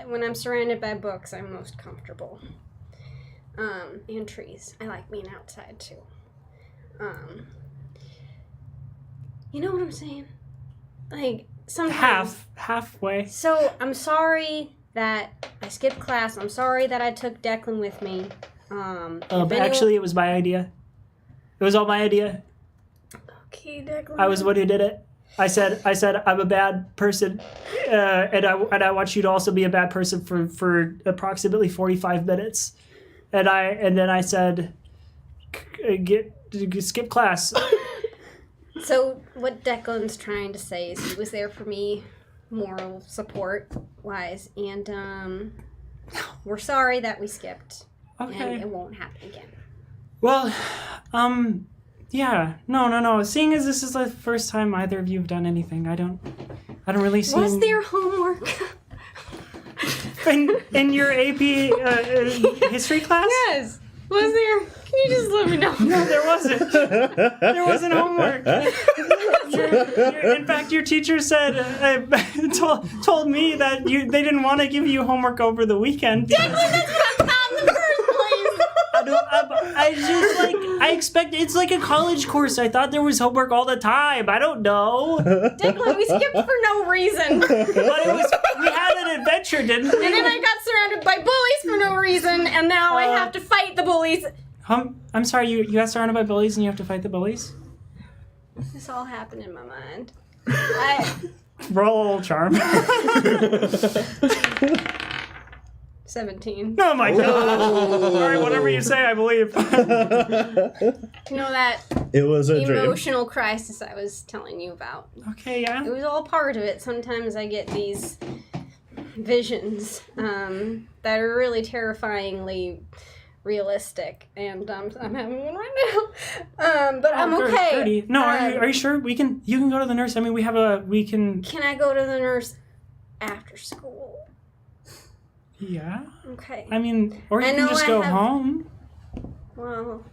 When I'm surrounded by books, I'm most comfortable. And trees. I like being outside, too. You know what I'm saying? Sometimes...
Halfway.
So, I'm sorry that I skipped class. I'm sorry that I took Declan with me.
But actually, it was my idea. It was all my idea.
Okay, Declan.
I was the one who did it. I said I'm a bad person, and I want you to also be a bad person for approximately 45 minutes. And then I said, skip class.
So what Declan's trying to say is he was there for me, moral support wise, and we're sorry that we skipped.
Okay.
And it won't happen again.
Well, yeah, no. Seeing as this is the first time either of you have done anything, I don't really see.
Was there homework?
in your AP history class?
Yes. Was there? Can you just let me know?
No, there wasn't. There wasn't homework. In fact, your teacher said, told me that they didn't want to give you homework over the weekend.
Declan, that's not in the first place.
I expect it's like a college course. I thought there was homework all the time. I don't know.
Declan, we skipped for no reason.
But we had an adventure, didn't we?
And then I got surrounded by bullies for no reason, and now I have to fight the bullies.
I'm sorry, you got surrounded by bullies and you have to fight the bullies?
This all happened in my mind.
Roll charm.
17.
Oh my god. All right, whatever you say, I believe.
You know that
It was a dream.
emotional crisis I was telling you about.
Okay, yeah.
It was all part of it. Sometimes I get these visions that are really terrifyingly realistic, and I'm having one right now. But I'm okay.
Gertie. No, are you sure? You can go to the nurse. I mean,
Can I go to the nurse after school?
Yeah.
Okay.
I mean, or you can just go home.
Well,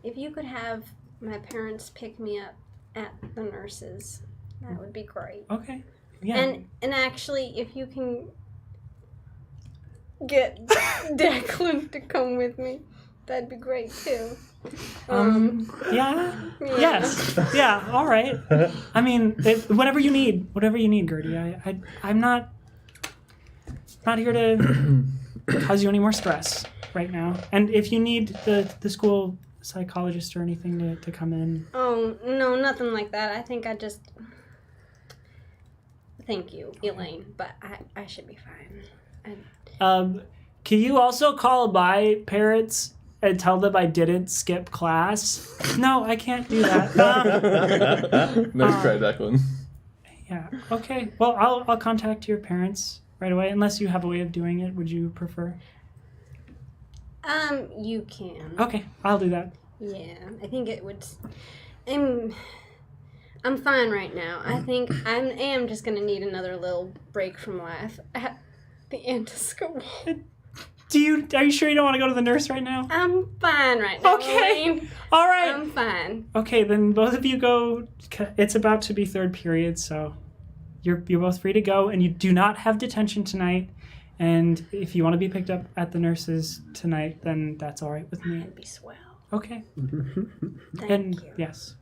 if you could have my parents pick me up at the nurse's, that would be great.
Okay. Yeah.
And actually, if you can get Declan to come with me, that'd be great too.
Yeah.
Yeah.
Yes. Yeah. All right. I mean, whatever you need, Gertie. I'm not here to cause you any more stress right now. And if you need the school psychologist or anything to come in.
Oh no, nothing like that. I think I just. Thank you, Elaine, but I should be fine.
Can you also call by parents and tell them I didn't skip class? No, I can't do that.
Nice try, Declan.
Yeah. Okay. Well, I'll contact your parents right away. Unless you have a way of doing it, would you prefer?
You can.
Okay, I'll do that.
Yeah, I think it would. I'm fine right now. I think I am just gonna need another little break from life at the end of school.
Are you sure you don't want to go to the nurse right now?
I'm fine right now.
Okay.
Elaine.
All right.
I'm fine.
Okay, then both of you go. It's about to be third period, so you're both free to go, and you do not have detention tonight. And if you want to be picked up at the nurse's tonight, then that's all right with me.
That'd be swell.
Okay.
Thank you.
Yes.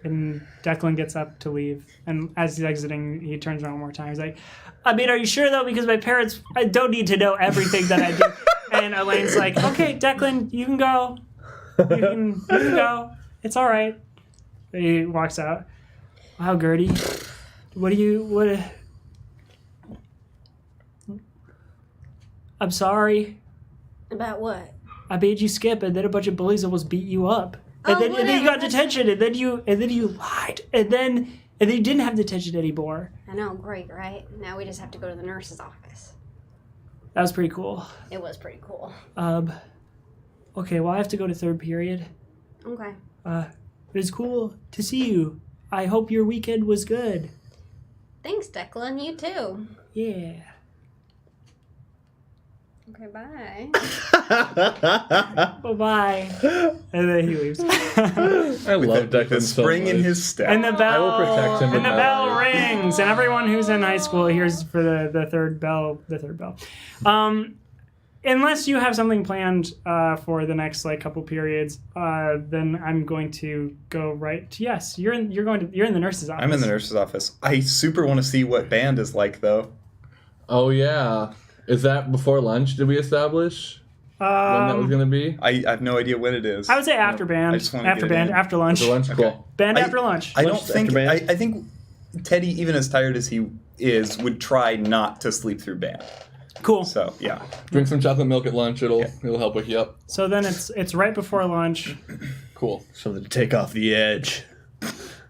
And Declan gets up to leave, and as he's exiting, he turns around one more time. He's like, I mean, are you sure, though? Because my parents, I don't need to know everything that I do. And Elaine's like, okay, Declan, you can go. You can go. It's all right. And he walks out. Wow, Gertie. What I'm sorry.
About what?
I made you skip, and then a bunch of bullies almost beat you up. And then you got detention, and then you lied, and then you didn't have detention anymore.
I know, great, right? Now we just have to go to the nurse's office.
That was pretty cool.
It was pretty cool.
Okay, well I have to go to third period.
Okay.
It was cool to see you. I hope your weekend was good.
Thanks, Declan. You too.
Yeah.
Okay, bye.
Bye-bye. And then he leaves.
I love
The
Declan so
spring in
much.
his step.
And the bell.
I will protect him
And
in
the
my
bell
life.
rings, and everyone who's in high school hears for the third bell. Unless you have something planned for the next couple periods, then I'm going to go right to yes. You're in the nurse's office.
I'm in the nurse's office. I super want to see what band is like, though.
Oh, yeah. Is that before lunch? Did we establish when that was going to be?
I have no idea when it is.
I would say after band.
I just wanna
After
get it
band.
in.
After lunch.
After lunch?
Okay.
Cool.
Band
I-
after lunch.
I don't
Lunch
think.
after band?
I think Teddy, even as tired as he is, would try not to sleep through band.
Cool.
So yeah.
Drink some chocolate milk at lunch. It'll help wake you up.
So then it's right before lunch.
Cool.
Something to take off the edge.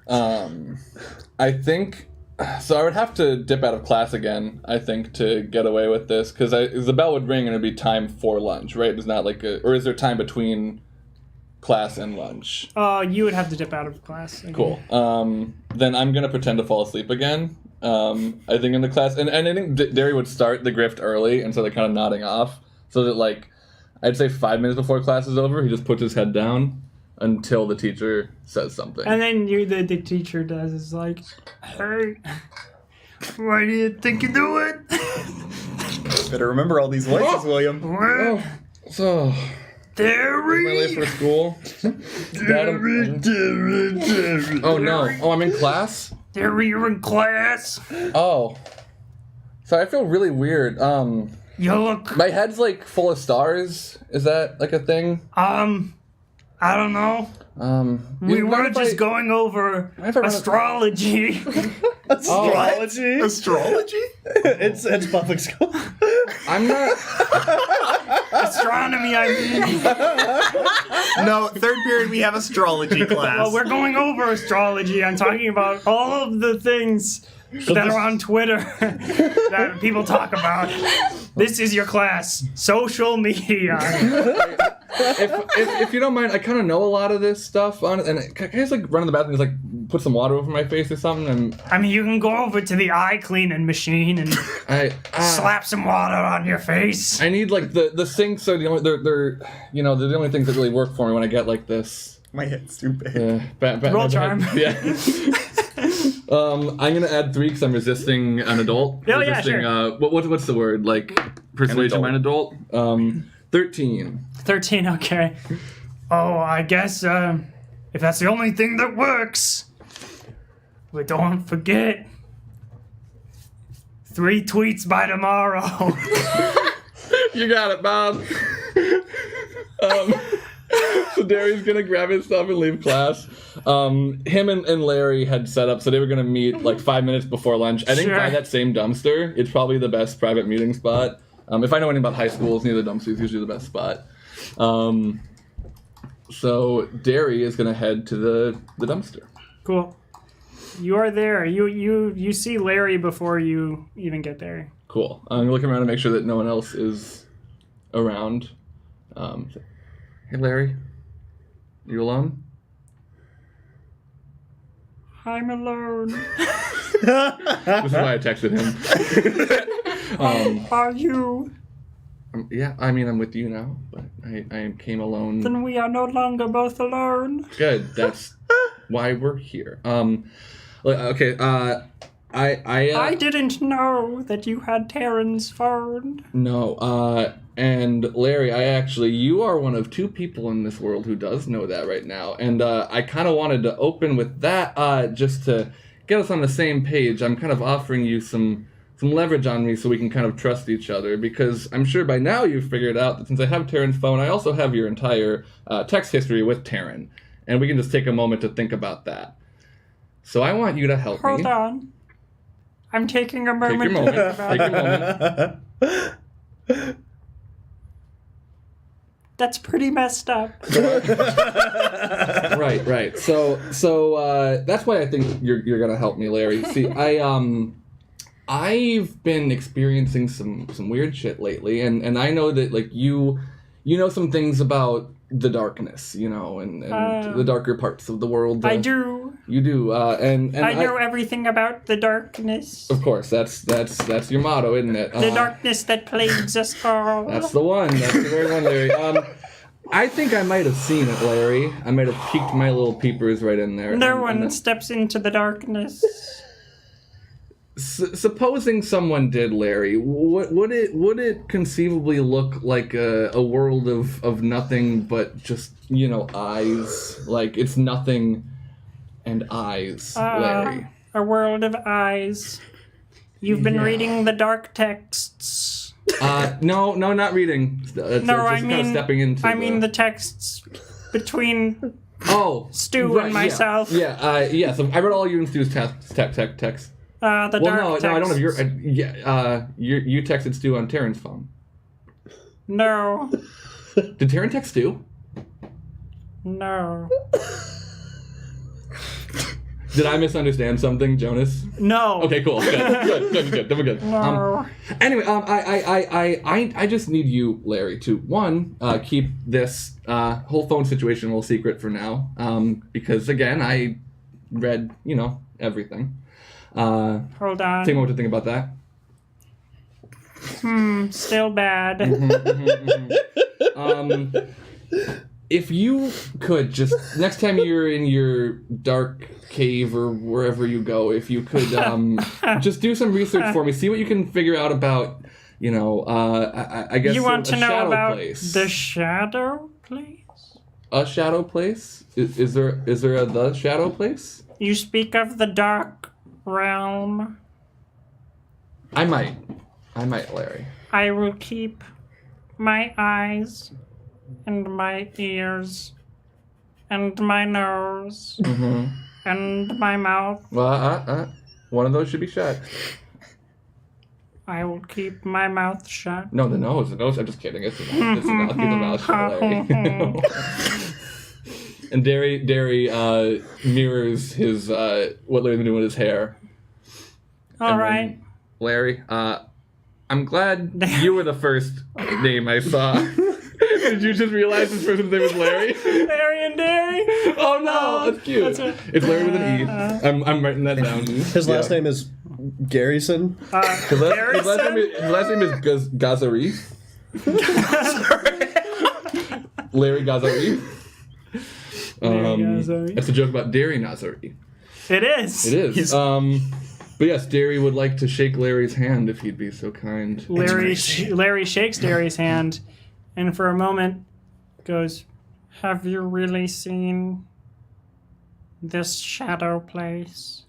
I think so. I would have to dip out of class again. I think to get away with this because the bell would ring and it'd be time for lunch, right? It's not or is there time between class and lunch?
You would have to dip out of class. Again.
Cool. Then I'm gonna pretend to fall asleep again. I think in the class, and I think Derry would start the grift early, and so they're kind of nodding off, so that I'd say 5 minutes before class is over, he just puts his head down until the teacher says something.
And then the teacher does is like, hey, what do you think you're doing?
Better remember all these voices, William.
Oh, so am I late for school? Dad, oh no! Oh, I'm in class.
Derry, you're in class.
Oh, sorry. I feel really weird.
You look.
My head's full of stars. Is that a thing?
I don't know. We were just going over
Mind if I run
astrology.
Astrology?
Astrology?
It's public school.
I'm not.
Astronomy, I mean.
No, third period we have astrology class.
Well, we're going over astrology. I'm talking about all of the things that are on Twitter that people talk about. This is your class. Social media.
If you don't mind, I kind of know a lot of this stuff on it, and can I just run in the bathroom and just put some water over my face or something? And
I mean, you can go over to the eye cleaning machine and slap some water on your face.
I need the sinks are the only they're the only things that really work for me when I get this.
My head's too big.
Roll
charm.
Yeah. I'm gonna add 3 because I'm resisting an adult.
Oh, yeah,
resisting,
sure.
What's the word? Like persuasion by an adult. 13.
13, okay. Oh, I guess if that's the only thing that works. But don't forget, 3 tweets by tomorrow.
You got it, Bob. So Derry's gonna grab his stuff and leave class. Him and Larry had set up, so they were gonna meet like 5 minutes before lunch. I think
Sure.
by that same dumpster, it's probably the best private meeting spot. If I know anything about high schools, near the dumpster is usually the best spot. So Derry is gonna head to the dumpster.
Cool. You are there. You see Larry before you even get there.
Cool. I'm looking around to make sure that no one else is around. Hey, Larry. You alone?
I'm alone.
This is why I texted him.
Are you?
Yeah, I mean, I'm with you now, but I came alone.
Then we are no longer both alone.
Good. That's why we're here. Okay. I
didn't know that you had Taryn's phone.
No. And Larry, you are one of 2 people in this world who does know that right now, and I kind of wanted to open with that just to get us on the same page. I'm kind of offering you some leverage on me so we can kind of trust each other, because I'm sure by now you've figured out that since I have Taryn's phone, I also have your entire text history with Taryn, and we can just take a moment to think about that. So I want you to help me.
Hold on. I'm taking a
Take
moment
your
to
moment.
think about
Take your moment.
That's pretty messed up.
Right. So that's why I think you're gonna help me, Larry. See, I've been experiencing some weird shit lately, and I know that like you know some things about the darkness, and the darker parts of the world.
I do.
You do, and
I know everything about the darkness.
Of course, that's your motto, isn't it?
The darkness that plagues us all.
That's the one. That's the very one, Larry. I think I might have seen it, Larry. I might have peeked my little peepers right in there.
No one steps into the darkness.
Supposing someone did, Larry, would it conceivably look like a world of nothing but just eyes? Like it's nothing and eyes, Larry.
A world of eyes. You've been reading the dark texts.
No, not reading. It's
No, I
just
mean,
kind of stepping into.
the texts between Stu
right,
and myself.
Yeah. So I read all you and Stu's texts.
The dark text.
No, I don't have your. You texted Stu on Taryn's phone.
No.
Did Taryn text Stu?
No.
Did I misunderstand something, Jonas?
No.
Okay, cool. Good. Then we're good.
No.
Anyway, I just need you, Larry, to one keep this whole phone situation a little secret for now, because again, I read everything.
Hold on.
Take a moment to think about that.
Still bad.
If you could just next time you're in your dark cave or wherever you go, if you could just do some research for me, see what you can figure out about, I guess
you want to know about
place.
the shadow place?
A shadow place? Is there a the shadow place?
You speak of the dark realm.
I might, Larry.
I will keep my eyes and my ears and my nose and my mouth.
Well, one of those should be shut.
I will keep my mouth shut.
No, the nose. I'm just kidding. It's the mouth. Keep the mouth shut, Larry. And Derry mirrors his what Larry's been doing with his hair.
All right.
Larry, I'm glad you were the first name I saw. Did you just realize this person's name was Larry?
Larry and Derry.
Oh no, that's cute. It's Larry with an E. I'm writing that down.
His last name is Garrison.
His last name is Gazari. Larry Gazari. It's a joke about Derry Nazari.
It is.
It is. But yes, Derry would like to shake Larry's hand if he'd be so kind.
Larry shakes Derry's hand, and for a moment goes, "Have you really seen this shadow place?"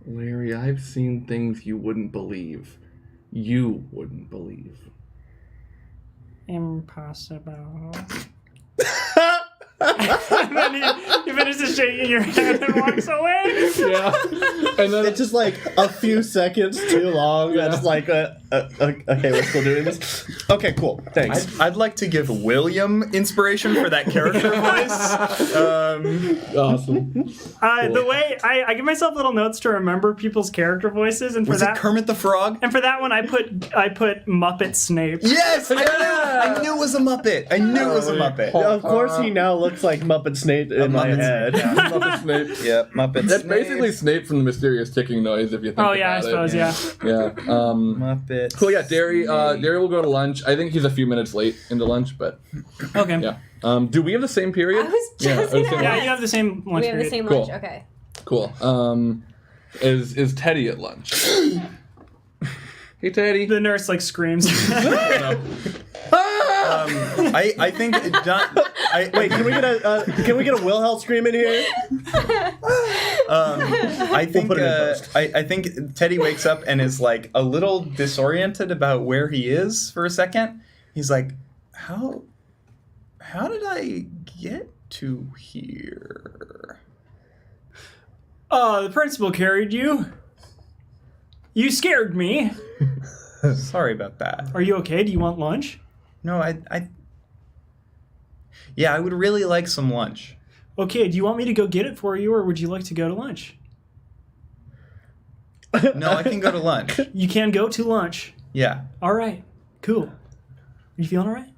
Larry, I've seen things you wouldn't believe. You wouldn't believe.
Impossible. And then he finishes shaking your hand and walks away.
Yeah. And then
It's just like a few seconds too long.
Yeah.
That's like, okay, we're still doing this. Okay, cool. Thanks.
I'd like to give William inspiration for that character voice.
awesome.
The way I give myself little notes to remember people's character voices, and for
Was it
that
Kermit the Frog?
and for that one I put Muppet Snape.
Yes! I knew it was a Muppet. I knew it was a Muppet.
Of course, he now looks like Muppet Snape in my
Muppet
head.
Muppet Snape.
Yep, Muppet
That's
Snape.
basically Snape from the mysterious ticking noise, if you think
Oh
about it.
yeah, I suppose yeah.
Yeah.
Muppet.
Cool, yeah, Derry will go to lunch. I think he's a few minutes late into lunch, but
Okay.
yeah. Do we have the same period?
I was just
Yeah,
gonna
or the same
ask.
Yeah, you have the same lunch
We have the
period.
same
Cool.
lunch. Okay.
Cool. Is Teddy at lunch? Hey, Teddy.
The nurse like screams.
I think John.
Wait, can we get a Wilhelm scream in here?
I think
put it in post.
I think Teddy wakes up and is like a little disoriented about where he is for a second. He's like, how did I get to here?
The principal carried you. You scared me.
Sorry about that.
Are you okay? Do you want lunch?
No, I would really like some lunch.
Okay, do you want me to go get it for you, or would you like to go to lunch?
No, I can go to lunch.
You can go to lunch.
Yeah.
All right. Cool. Are you feeling all right?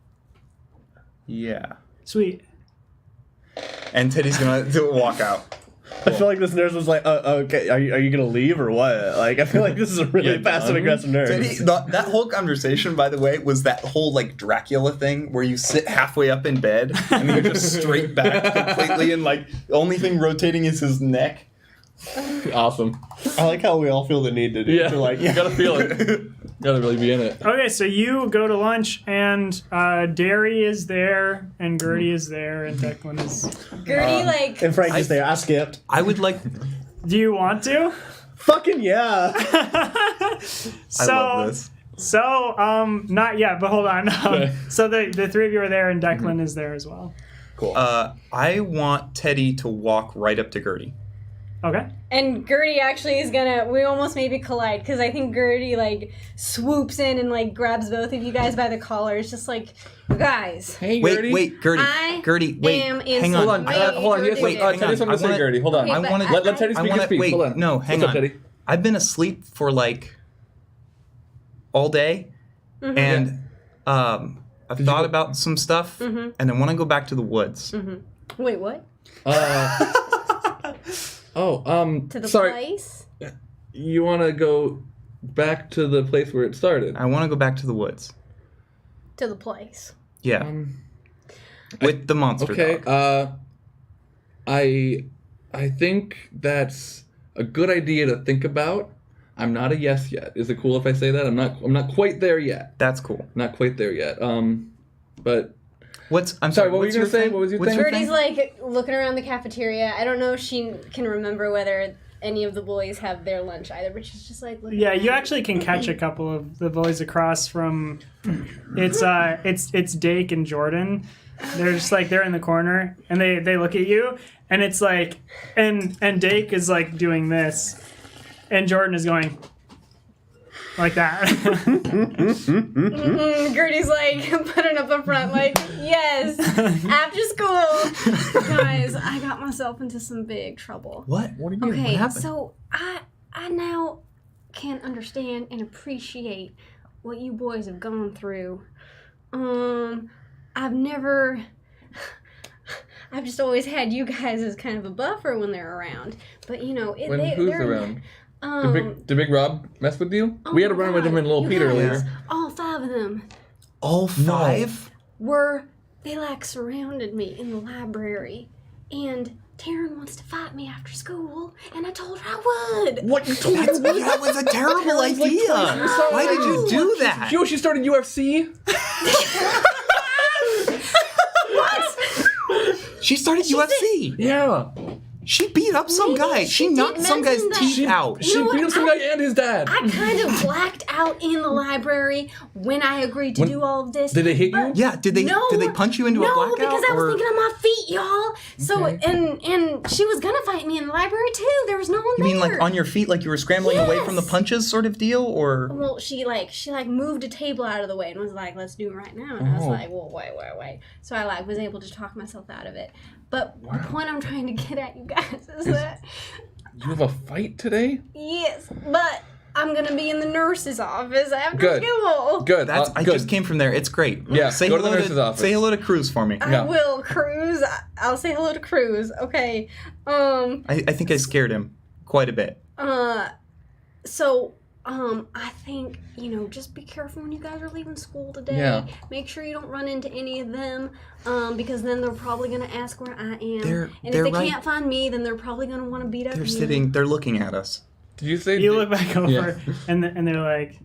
Yeah.
Sweet.
And Teddy's gonna walk out.
I feel like this nurse was like, okay, are you gonna leave or what? Like, I feel like this is a really passive aggressive nurse.
Teddy, that whole conversation, by the way, was that whole like Dracula thing where you sit halfway up in bed and then you're just straight back completely, and like the only thing rotating is his neck.
Awesome.
I like how we all feel the need to
Yeah.
to like,
You gotta feel it. Gotta really be in it.
Okay, so you go to lunch, and Derry is there, and Gertie is there, and Declan is...
Gertie, like,
and Frankie's there. I skipped.
I would like.
Do you want to?
Fucking yeah.
So,
I love this.
So, not yet, but hold on.
Okay.
So the three of you are there, and Declan is there as well.
Cool.
I want Teddy to walk right up to Gertie.
Okay.
and Gertie actually is gonna, we almost maybe collide, because I think Gertie, like, swoops in and, like, grabs both of you guys by the collars, just like, you guys.
Hey,
Wait,
Gertie.
wait, Gertie.
I
Gertie, wait.
am in
Hang
Hold
on.
on.
Wait,
Hold on. He has
Gertie,
something,
wait,
Teddy has something to
I
say,
wanna-
Gertie. Hold on.
Okay,
I
but
want to
Let Teddy speak his piece.
Wait,
Hold on.
no, hang
What's
on.
up, Teddy?
I've been asleep for like all day,
Mm-hmm.
and I've thought about some stuff,
Mm-hmm.
and I want to go back to the woods.
Wait, what? To the
sorry.
place?
You want to go back to the place where it started?
I want to go back to the woods.
To the place.
Yeah, with the monster
Okay.
dog.
I think that's a good idea to think about. I'm not a yes yet. Is it cool if I say that? I'm not quite there yet.
That's cool.
Not quite there yet. But
I'm
sorry.
sorry.
What were you gonna say? What was your thing?
Gertie's like looking around the cafeteria. I don't know if she can remember whether any of the bullies have their lunch either, but she's just like looking
Yeah, you
around.
actually can catch a couple of the boys across from. It's Dake and Jordan. They're just like they're in the corner and they look at you and it's like and Dake is like doing this and Jordan is going like that.
Gertie's like putting up a front like, yes, after school. Guys, I got myself into some big trouble.
What? What do you mean?
Okay,
What happened?
so I now can understand and appreciate what you boys have gone through. I've just always had you guys as kind of a buffer when they're around. But you know,
who's
they're
around?
Um,
Did Big Rob mess with you?
oh
We had to
my
run with
God,
him and Little
you
Pete
guys,
earlier.
all 5 of them
All 5?
they like surrounded me in the library, and Taryn wants to fight me after school, and I told her I would.
What you told her?
That was a terrible idea. Why did you do that?
You know she started UFC?
She started UFC.
Yeah.
She beat up some
Maybe
guy.
she
She knocked
did
some guy's
mention that.
teeth out.
She beat up some guy and his dad.
I kind of blacked out in the library when I agreed to do all of this.
Did they hit you?
Yeah, did they punch you into a blackout?
No, because I was
or-
thinking on my feet, y'all. So
Okay.
and she was gonna fight me in the library too. There was no one
You
there.
mean like on your feet, like you were scrambling away from the punches, sort of deal, or?
Well, she moved a table out of the way and was like, "Let's do it right now." And I was
Oh.
like, "Well, wait." So I was able to talk myself out of it. But the point I'm trying to get at, you guys, is that
You have a fight today?
yes, but I'm gonna be in the nurse's office after
Good.
school.
Good.
I
good.
just came from there. It's great.
Yeah,
say
go to the
hello
nurse's office.
Say hello to Cruz for me.
Yeah.
I will, Cruz. I'll say hello to Cruz. Okay.
I think I scared him quite a bit.
So, I think, just be careful when you guys are leaving school today.
Yeah.
Make sure you don't run into any of them, because then they're probably going to ask where I am.
They're
and if they
right.
can't find me, then they're probably going to want to beat up you.
They're looking at us.
Did you say
You look back over,
Yeah.
and they're like,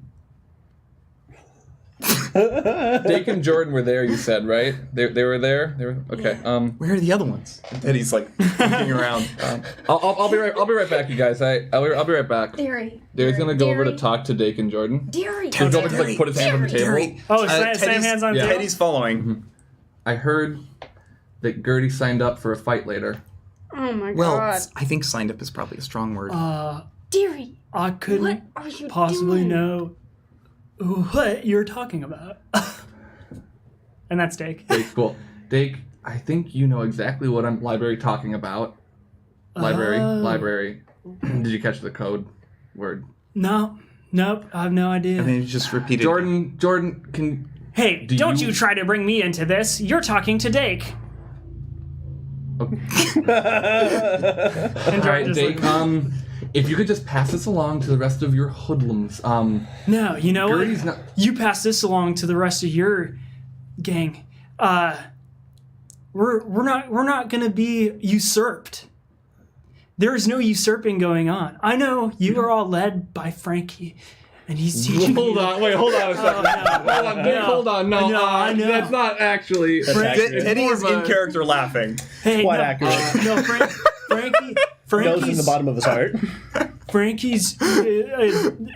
Dake and Jordan were there, you said, right? They were there? They were okay.
Where are the other ones?
Teddy's like looking around.
I'll be right back, you guys. I'll be right back.
Derry.
Derry's gonna go over to
Derry.
talk to Dake and Jordan.
Derry.
He's gonna like put his hand on the table.
Derry.
oh, same
Teddy's-
hands on
yeah.
the table?
Teddy's following.
I heard that Gertie signed up for a fight later.
Oh my
Well,
god.
I think signed up is probably a strong word.
Derry,
I
what
couldn't
are you
possibly
doing?
know what you're talking about. And that's Dake.
Dake's cool. Dake, I think you know exactly what I'm talking about. Library. Did you catch the code word?
No, nope, I have no idea.
and then you just repeated.
Jordan, can
Hey,
Do
don't
you-
you try to bring me into this. You're talking to Dake.
okay.
And
All right,
just
Dake.
like,
If you could just pass this along to the rest of your hoodlums.
no, you know
Gertie's
what?
not.
You pass this along to the rest of your gang. We're not gonna be usurped. There is no usurping going on. I know you are all led by Frankie, and he's teaching
Hold
you.
on, wait, hold on a second.
no.
Hold on, Dake,
No.
hold on. No,
No, I know.
that's not actually.
Teddy is in character laughing.
Hey,
Quite
no,
accurate.
no,
Knows in the bottom of his heart.
Frankie's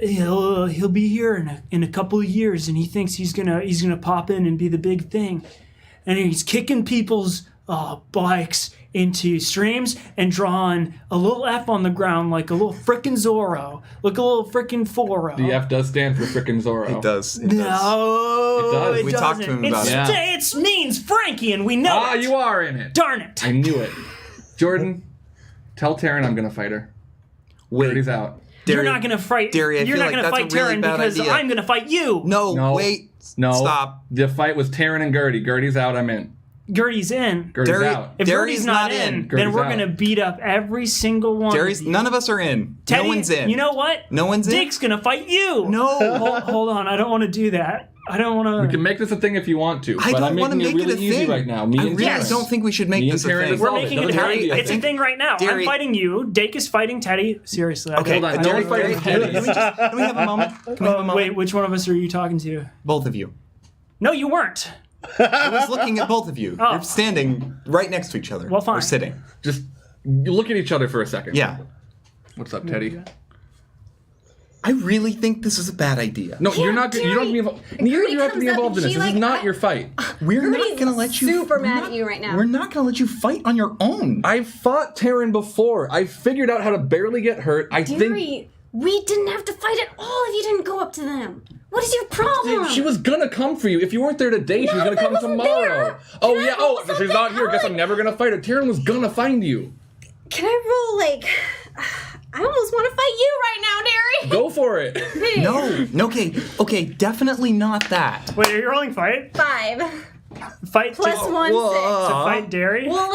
he'll be here in a couple of years, and he thinks he's gonna pop in and be the big thing, and he's kicking people's bikes into streams and drawing a little F on the ground like a little frickin' Zorro, like a little frickin' Foro.
The F does stand for frickin' Zorro.
It does.
No,
It does.
We talked to him
doesn't.
about
it.
It means Frankie, and we know
Ah,
it.
you are in it.
Darn it!
I knew it. Jordan, tell Taryn I'm gonna fight her.
Wait,
Gertie's out.
You're
Derry,
not gonna fight.
Derry, I
you're
feel
not
like
gonna
that's
fight
a really
Taryn
bad
because
idea.
I'm gonna fight you.
No, wait.
No.
Stop.
The fight was Taryn and Gertie. Gertie's out, I'm in.
Gertie's in.
Gertie's
Derry-
out.
If
Derry's
Gertie's not
not in.
in, then
Gertie's
we're
out.
gonna beat up every single one.
Derry's.
of you.
None of us are in.
Teddy,
no one's in.
You know what?
No one's in.
Dake's gonna fight you.
No.
Hold on. I don't want to do that. I don't want
We
to.
can make this a thing if you want to,
I
but I'm
don't want to
making
make
it
it
really
a
easy
thing
right now. Me
I
and
really
Taryn.
don't think we should make
Me and
this a
Taryn
thing.
is
We're
all
making
it.
it a
Doesn't
thing.
matter.
It's a thing right now.
Derry-
I'm fighting you. Dake is fighting Teddy. Seriously.
Okay,
Hold on.
Derry,
No fighting
Derry,
Teddy.
Can we have a moment? Can we have a moment?
Wait, which one of us are you talking to?
Both of you.
No, you weren't.
I was looking at both of you.
Oh.
You're standing right next to each other.
Well, fine.
Or sitting.
Just look at each other for a second.
Yeah.
What's up, Teddy?
I really think this is a bad idea.
No, you're not. You don't have to be involved. Neither of you have to be
comes up
involved in
and
this.
she,
This is
like,
not your fight.
We're not
Gertie's
going to let you.
super
we're
mad
not-
at you right now.
We're not going to let you fight on your own.
I've fought Taryn before. I figured out how to barely get hurt. I think
Derry, we didn't have to fight at all if you didn't go up to them. What is your problem?
she was gonna come for you. If you weren't there today, she was
No,
gonna
but I
come
wasn't
tomorrow.
there.
Oh
Can I
yeah.
roll
Oh, she's
something?
not here. Guess
How
I'm never gonna fight her. Taryn was gonna find you.
Can I roll like? I almost want to fight you right now, Derry.
Go for it.
Hey.
No. Okay. Definitely not that.
Wait, are you rolling fight?
5
Fight
plus
to,
1
to fight Derry?
Well,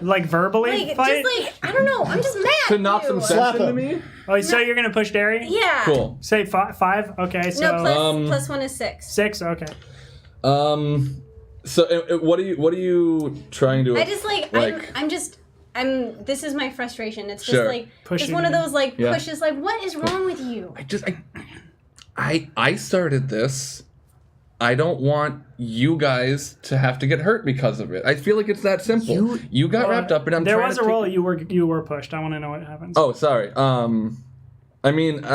Like verbally
like
fight?
just like I don't know. I'm just mad.
To
at
knock
you.
some sense
Slap
into
him.
me.
Oh, so you're gonna push Derry?
Yeah.
Cool.
Say five? Okay, so
No, plus 1 is 6.
6. Okay.
So what are you trying to?
I just like
like-
I'm just This is my frustration. It's just
Sure.
like
Pushing
just one of
you.
those like
Yeah.
pushes. Like, what is wrong with you?
I started this. I don't want you guys to have to get hurt because of it. I feel like it's that simple. You got wrapped up, and I'm
there
trying
was
to
a roll you were pushed. I want to know what happens.
Oh, sorry. I mean,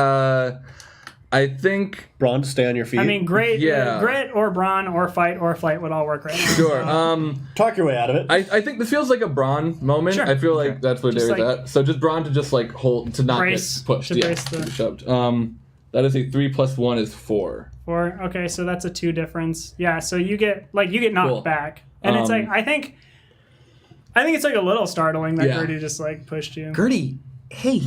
I think
Braun, to stay on your feet.
I mean, grit or brawn or fight or flight would all work right now.
sure.
talk your way out of it.
I think this feels like a brawn moment.
Sure.
I feel like that's where
Just
Derry's
like-
at. So just brawn to just like hold to not
Brace-
get pushed.
to
Yeah,
brace the-
to be shoved. That is a 3 + 1 is 4.
Okay, so that's a 2 difference. Yeah, so you get knocked
Cool.
back, and it's like I think it's like a little startling that
Yeah.
Gertie just like pushed you.
Gertie, hey,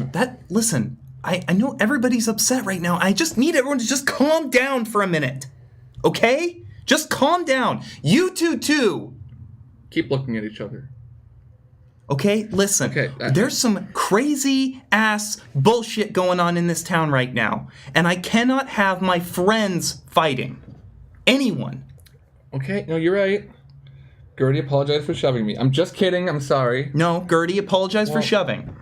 listen, I know everybody's upset right now. I just need everyone to just calm down for a minute. Okay? Just calm down. You two too.
Keep looking at each other.
Okay, listen.
Okay,
There's some crazy ass bullshit going on in this town right now, and I cannot have my friends fighting. Anyone.
Okay, no, you're right. Gertie, apologize for shoving me. I'm just kidding. I'm sorry.
No, Gertie, apologize for shoving.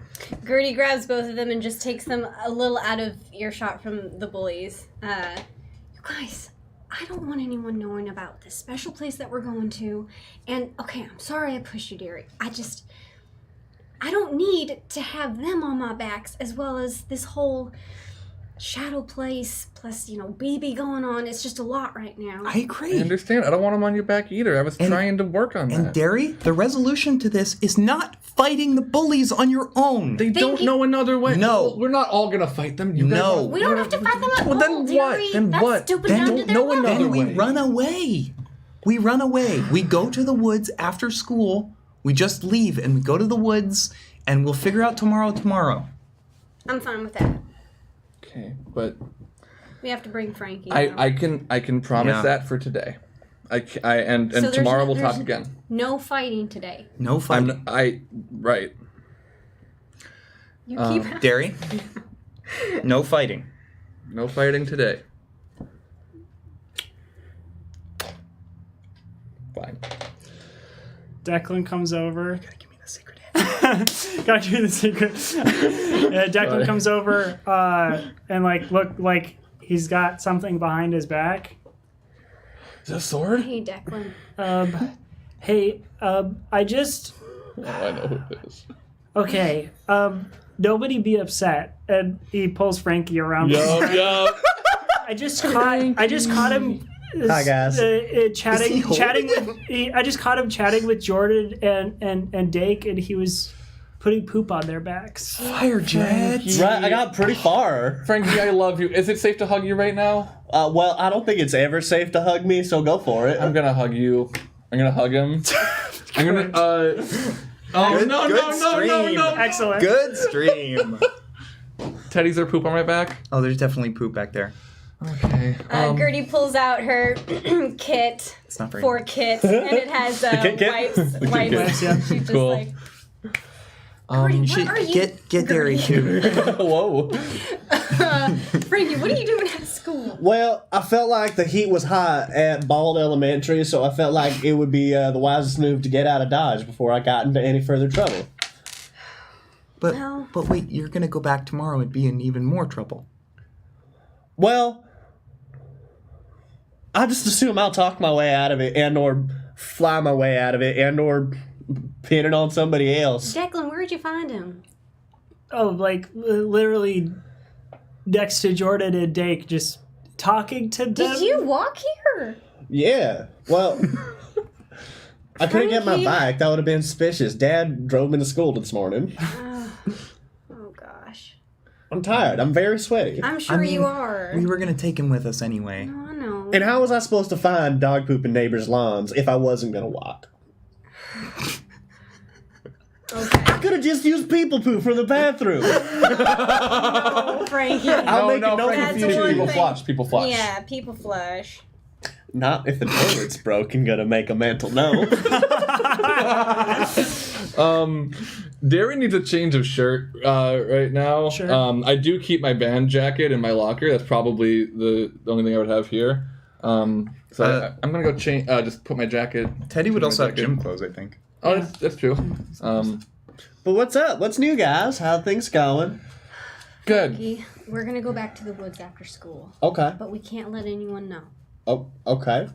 Gertie grabs both of them and just takes them a little out of earshot from the bullies. You guys, I don't want anyone knowing about this special place that we're going to. And, okay, I'm sorry I pushed you, Derry. I don't need to have them on my backs as well as this whole shadow place plus, BB going on. It's just a lot right now.
I agree.
I understand. I don't want him on your back either. I was trying to work on
And
that.
Derry, the resolution to this is not fighting the bullies on your own.
They don't know another way.
No.
We're not all gonna fight them. You
No.
guys
We don't have to fight them at
Well,
all,
then what?
Derry.
Then
That's
what?
Stooping
Then
down to
don't
their
know
level.
another
Then we
way.
run away. We run away. We go to the woods after school. We just leave and we go to the woods and we'll figure out tomorrow.
I'm fine with that.
Okay, but
We have to bring Frankie.
I can promise
Yeah.
that for today. And
So there's
tomorrow
no-
we'll talk
there's
again.
No fighting today.
No fighting.
Right.
You keep
Derry, no fighting.
No fighting today. Fine.
Declan comes over.
Give me the secret.
Gotta give you the secret. Declan
Sorry.
comes over and look like he's got something behind his back.
Is that a sword?
Hey, Declan.
Hey, I just
Oh, I know who it is.
okay. Nobody be upset. And he pulls Frankie around.
Yup.
I just caught him.
Hi, guys.
Chatting with. I just caught him chatting with Jordan and Dake, and he was putting poop on their backs.
Fire jets.
Right, I got pretty far.
Frankie, I love you. Is it safe to hug you right now?
Well, I don't think it's ever safe to hug me, so go for it.
I'm gonna hug you. I'm gonna hug him. I'm gonna. Oh
Good-
no
good
no no no
stream.
no!
Excellent.
Good stream.
Teddy's there poop on my back.
Oh, there's definitely poop back there.
Okay.
Gertie pulls out her kit
It's not very
for kits, and it has
kit?
wipes.
Wipes, yeah.
She's just
Cool.
like, Gertie, what are you?
Get Derry too.
Whoa.
Frankie, what are you doing at school?
Well, I felt like the heat was hot at Bald Elementary, so I felt like it would be the wisest move to get out of Dodge before I got into any further trouble.
But
Well-
but wait, you're gonna go back tomorrow and be in even more trouble.
Well, I just assume I'll talk my way out of it and or fly my way out of it and or pin it on somebody else.
Declan, where'd you find him?
Oh, literally next to Jordan and Dake, just talking to them.
Did you walk here?
Yeah, well, I couldn't get my
Frankie.
bike. That would have been suspicious. Dad drove me to school this morning.
Oh gosh,
I'm tired. I'm very sweaty.
I'm sure you are.
We were gonna take him with us anyway.
Oh, I know.
And how was I supposed to find dog poop in neighbors' lawns if I wasn't going to walk?
Okay.
I could have just used people poop from the bathroom.
Oh, Frankie.
I'll make
no,
it known
Frankie,
for
That's
future
one
people.
thing.
People flush.
Yeah, people flush.
Not if the toilet's broken, gonna make a mental note.
Derry needs a change of shirt right now.
Sure.
I do keep my band jacket in my locker. That's probably the only thing I would have here. I'm gonna go change. Just put my jacket.
Teddy would
change
also
my
have
jacket.
Gym clothes, I think.
Oh, that's true.
But what's up? What's new, guys? How things going?
Good.
Okay, we're gonna go back to the woods after school,
Okay.
but we can't let anyone know.
Oh, okay.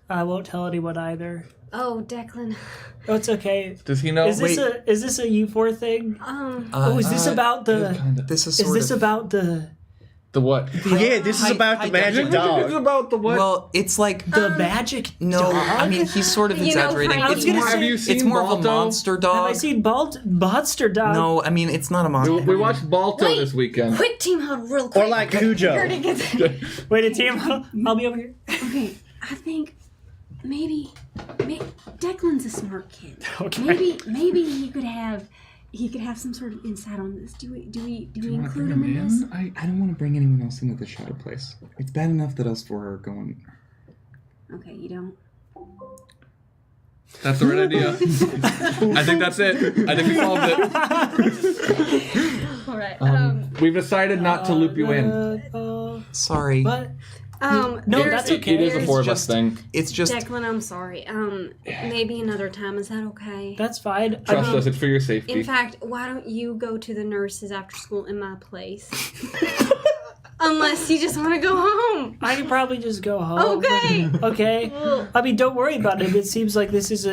I won't tell anyone either.
Oh, Declan.
Oh, it's okay.
Does he know?
Is this a U4 thing? Is this about the?
This is
Is
sort
this
of.
about the
the what?
Yeah, this is
Hi-
about
hi,
the magic
Declan.
dog.
This is about the what?
Well, it's like
the magic
no.
dog?
I mean, he's sort of
You know,
exaggerating.
Frank,
It's
I was
more.
gonna say-
Have you seen
It's more of a
Balto?
monster
Have
dog.
I seen Monster Dog?
No, I mean it's not a monster.
We watched Balto
Wait.
this weekend.
Quick team huddle real quick.
Or like Cujo.
Gertie gets-
Wait a team. I'll be over here.
Okay, I think maybe Declan's a smart kid.
Okay.
Maybe he could have some sort of insight on this. Do we include him in this?
I don't want to bring anyone else into the shadow place. It's bad enough that us four are going.
Okay, you don't.
That's the right idea. I think that's it. I think we solved it.
All right.
We've decided not to loop you in.
Sorry.
What? No,
there's-
that's okay.
It is a
There's
four of us
just-
thing.
It's just
Declan, I'm sorry. Maybe another time. Is that okay?
That's fine.
Trust us, it's for your safety.
In fact, why don't you go to the nurses after school in my place? Unless you just want to go home.
I could probably just go home.
Okay.
Okay. I mean, don't worry about it. It seems like this is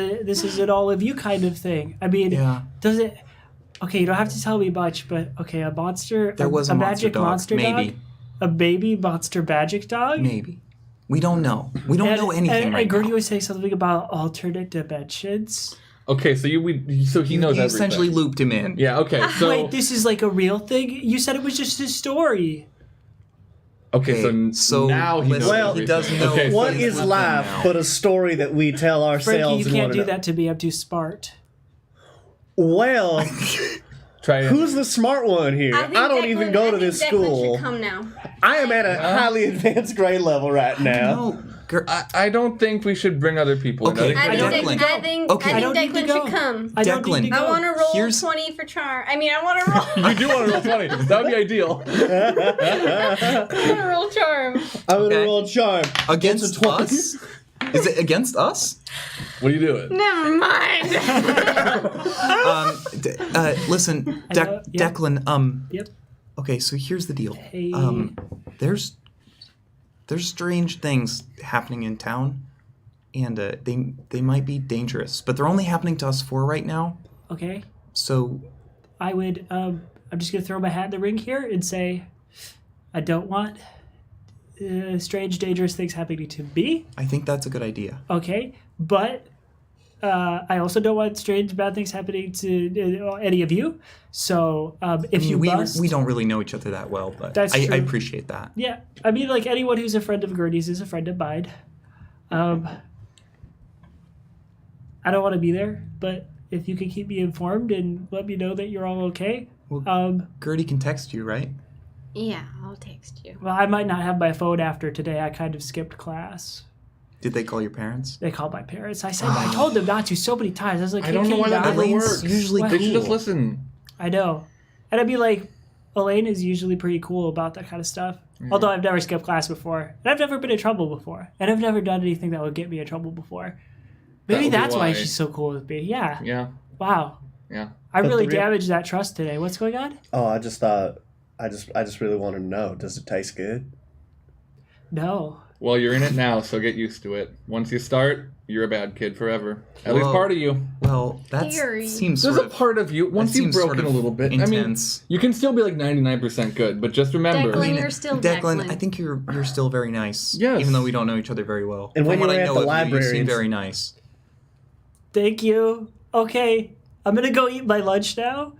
an all of you kind of thing. I mean,
yeah.
does it? Okay, you don't have to tell me much, but okay, a monster.
There was a monster
magic
dog.
monster
Maybe.
dog. A baby monster magic dog.
Maybe. We don't know. We don't know anything
and
right
Gertie
now.
was saying something about alternate dimensions.
Okay, so so he knows
You
everything.
essentially looped him in.
Yeah. Okay. So
Wait, this is like a real thing? You said it was just a story.
okay. So now he knows
listen,
Well,
he
everything.
does know.
Okay, so
What
he's
is
left
life
in now.
but a story that we tell
Frankie,
ourselves?
you can't
and
do
one
that to me. I'm too smart.
Well,
try it.
who's the smart one here? I,
think
don't
Declan-
even go
I
to
think
this
Declan
school.
should come now.
I am at a highly advanced grade level right now.
No,
I don't think we should bring other people
Okay.
in.
I
don't
think
need
Declan,
to
I think,
go. Okay.
I
I
think
don't need to
Declan
go.
should come.
I don't
Declan,
need to
I
go.
want to roll
Here's-
20 for charm. I mean, I want to roll.
You do want to roll 20. That would be ideal.
I want to roll charm.
I'm gonna
Okay.
roll charm
against
It's a 20.
us? Is it against us?
What are you doing?
Never mind.
Listen,
know, yeah.
Declan.
Yep.
Okay, so here's the deal.
Hey.
There's strange things happening in town, and they might be dangerous, but they're only happening to us four right now.
Okay.
So
I would. I'm just gonna throw my hat in the ring here and say, I don't want strange, dangerous things happening to me.
I think that's a good idea.
Okay, but I also don't want strange, bad things happening to any of you. So if you
we
must,
we don't really know each other that well, but
That's
I
true.
appreciate that.
Yeah, I mean, like anyone who's a friend of Gertie's is a friend of mine. I don't want to be there, but if you could keep me informed and let me know that you're all okay.
Gertie can text you, right?
Yeah, I'll text you.
Well, I might not have my phone after today. I kind of skipped class.
Did they call your parents?
They called my parents. I said I told them not to so many times. I was like,
I don't know
"Can
why
you
that
not?"
never
Elaine's
works.
usually
What?
They should just
cool.
listen.
I know. And I'd be like, Elaine is usually pretty cool about that kind of stuff. Although I've never skipped class before. And I've never been in trouble before. And I've never done anything that would get me in trouble before. Maybe
would be
that's why
why.
she's so cool with me. Yeah.
Yeah.
Wow.
Yeah.
I
But
really
the real-
damaged that trust today. What's going on?
Oh, I just thought. I just really wanted to know. Does it taste good?
No.
Well, you're in it now, so get used to it. Once you start, you're a bad kid forever. At least
Whoa.
part of you.
Well, that
Scary.
seems
There's
sort
a
of
part of you. Once you've
seems sort
broken a
of
little bit,
intense.
I mean, you can still be like 99% good, but just remember.
Declan, you're still Declan.
I think you're still very nice.
Yes.
Even though we don't know each other very well.
And when
From what
you were
I
at
know
the
of you, you
library,
seem
it's-
very nice.
Thank you. Okay. I'm going to go eat my lunch now.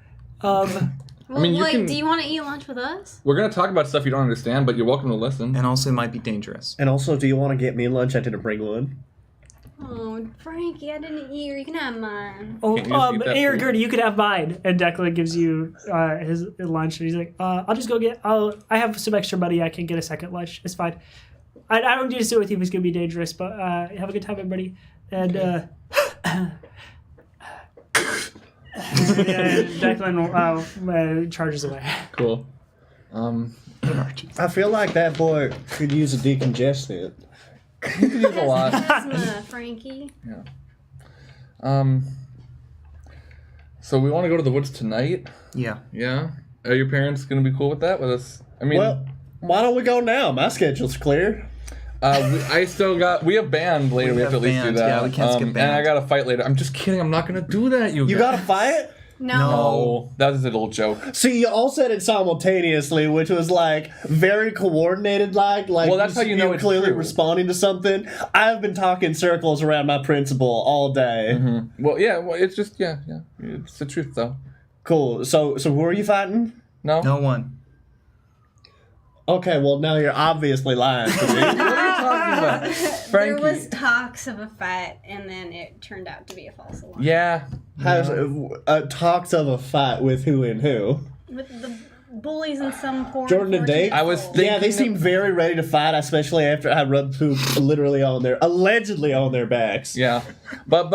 Well,
I mean, you
wait,
can-
do you want to eat lunch with us?
We're going to talk about stuff you don't understand, but you're welcome to listen.
And also it might be dangerous.
And also, do you want to get me lunch? I didn't bring one.
Oh, Frankie, I didn't eat. You can have mine.
Oh,
Can't you just eat that
here,
food?
Gertie, you could have mine. And Declan gives you his lunch, and he's like, "I'll just go get. I have some extra money. I can get a second lunch. It's fine. I don't need to sit with you if it's gonna be dangerous. But have a good time, everybody." And Declan charges away.
Cool.
I feel like that boy could use a decongestant.
You can use a lot.
Asthma, Frankie.
So we want to go to the woods tonight?
Yeah.
Yeah? Are your parents going to be cool with that? With us? I mean...
Well, why don't we go now? My schedule's clear.
We have band later. We have to at least do
band,
that.
yeah, we can't skip
And
band.
I got to fight later. I'm just kidding. I'm not going to do that, you
You
guys.
got to fight?
No.
No, that was a little joke.
See, you all said it simultaneously, which was like very coordinated. Like
Well, that's how you know
were
it's
clearly
true.
responding to something. I've been talking circles around my principal all day.
Well, yeah. Well, it's just yeah. It's the truth, though.
Cool. So who are you fighting?
No.
No one.
Okay, well now you're obviously lying to me.
What are you talking about,
There
Frankie?
was talks of a fight, and then it turned out to be a false alarm.
Yeah.
How's talks of a fight with who and who?
With the bullies and some poor
Jordan and Dave?
I was
unfortunate
Yeah, they
Thinking
seemed very ready to fight, especially after I rubbed poop allegedly on their backs.
Yeah. But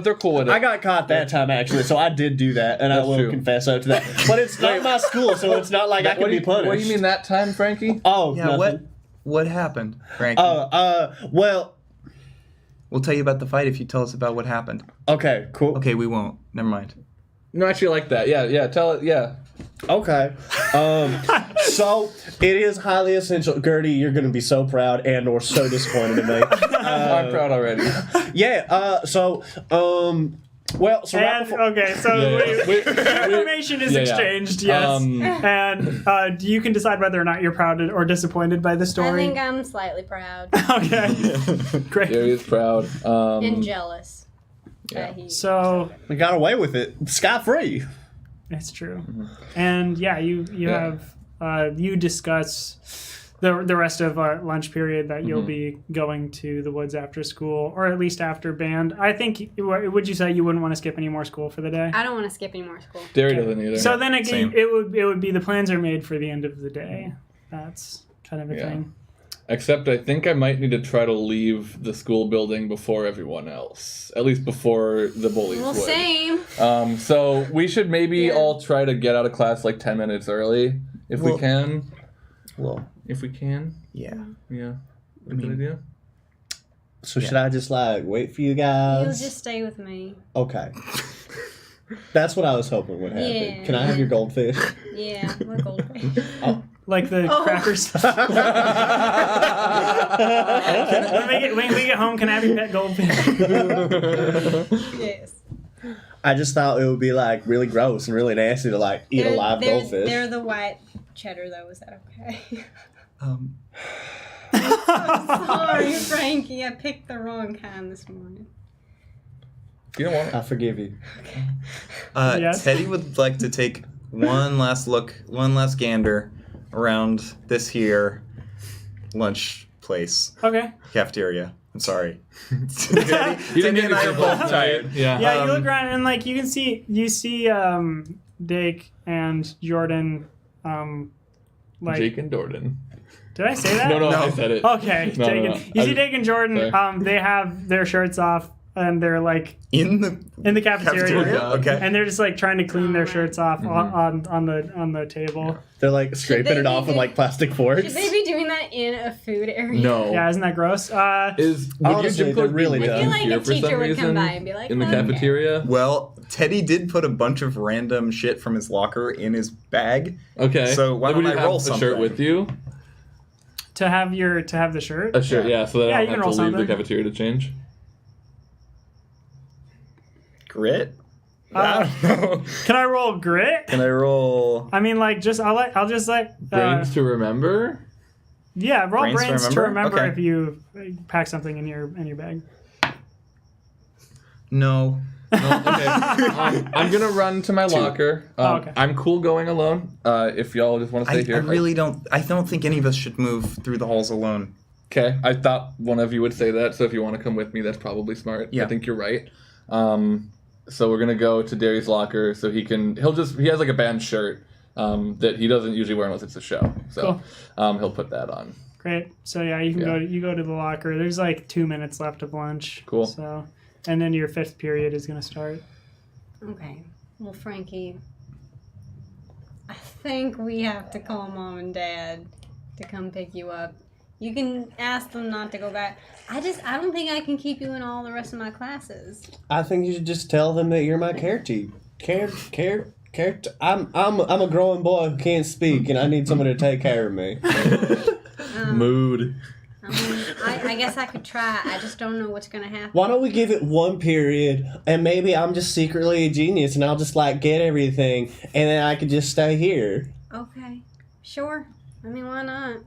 they're cool with it.
I got caught that time actually, so I did do that, and I
That's
will
true.
confess up to that. But it's not my school, so it's not like I can be punished.
What do you mean that time, Frankie?
Oh,
Yeah,
nothing.
what happened, Frankie?
Well,
We'll tell you about the fight if you tell us about what happened.
okay, cool.
Okay, we won't. Never mind.
No, actually, I like that. Yeah. Tell it. Yeah.
Okay. So it is highly essential. Gertie, you're going to be so proud and or so disappointed in me.
I'm proud already.
Yeah. So right
And
before.
okay, so information is exchanged, yes, and you can decide whether or not you're proud or disappointed by the
I
story.
think I'm slightly proud
Okay, great.
Derry is proud.
and jealous.
yeah.
That he
So
We got away with it, scot free.
it's true, and yeah, you have you discuss the rest of lunch period that you'll be going to the woods after school, or at least after band. I think, would you say you wouldn't want to skip any more school for the day?
I don't want to skip any more school.
Derry doesn't either.
So then
Same.
it would be the plans are made for the end of the day. That's kind of a
Yeah.
thing.
Except I think I might need to try to leave the school building before everyone else. At least before the bullies
Well,
would.
same.
So we should maybe
Yeah.
all try to get out of class like 10 minutes early if we
Well-
can.
Well,
If we can.
yeah.
Yeah. A good idea.
So should I just wait for you guys?
You'll just stay with me.
Okay. That's what I was hoping would happen.
Yeah.
Can I have your goldfish?
Yeah, we're goldfish.
Like the crackers. when we get home, can I have your pet goldfish?
Yes.
I just thought it would be really gross and really nasty to eat a live goldfish.
They're the white cheddar, though. Is that okay? Sorry, Frankie. I picked the wrong kind this morning.
You don't want it.
I forgive you.
Yes.
Teddy would like to take one last gander around this here lunch place,
Okay.
cafeteria. I'm sorry.
You
Teddy
didn't
and I are both tired.
Yeah.
Yeah, you look around and you see Dake and Jordan
Jake and Jordan.
Did I say that?
No, I said it.
Okay,
No,
Dake
no.
and, you see Dake and Jordan.
Sorry.
They have their shirts off and they're
In the
in the cafeteria.
Okay.
And they're just trying to clean their shirts off on the table.
They're scraping
they
it off with
be-
plastic forks.
Should they be doing that in a food area?
No.
Yeah, isn't that gross?
Would
Honestly,
your gym
they're
clothes
really
be with
dumb. I
you
feel
like
here
a
for some
teacher would come
reason
by and be like,
in the
"Okay."
cafeteria?
Well, Teddy did put a bunch of random shit from his locker in his bag.
Okay.
So why
Would
don't
you
I
have
roll
a
something?
shirt with you?
To have the shirt.
A shirt, yeah. So that
Yeah,
I
you
don't
can
have to
roll
leave the
something.
cafeteria to change.
Grit?
Uh,
I don't know.
Can I roll grit?
Can I roll?
I mean, I'll just
Brains to remember.
yeah, roll
Brains to
brains to remember
Okay.
if you pack something in your bag.
No.
No, okay. I'm gonna run to my locker.
Okay.
I'm cool going alone. If y'all just want to stay
I
here,
really don't. I don't think any of us should move through the halls alone.
Okay, I thought one of you would say that, so if you want to come with me, that's probably smart.
Yeah.
I think you're right. So we're gonna go to Derry's locker, so he has a band shirt that he doesn't usually wear unless it's a show. So he'll put that on.
Great. So yeah, you can go to the locker. There's 2 minutes left of lunch.
Cool.
So, and then your 5th period is gonna start.
Okay. Well, Frankie, I think we have to call Mom and Dad to come pick you up. You can ask them not to go back. I don't think I can keep you in all the rest of my classes.
I think you should just tell them that you're my care team. I'm a growing boy who can't speak, and I need someone to take care of me.
Mood.
I guess I could try. I just don't know what's gonna happen.
Why don't we give it one period, and maybe I'm just secretly a genius, and I'll just like get everything, and then I could just stay here.
Okay, sure. I mean, why not?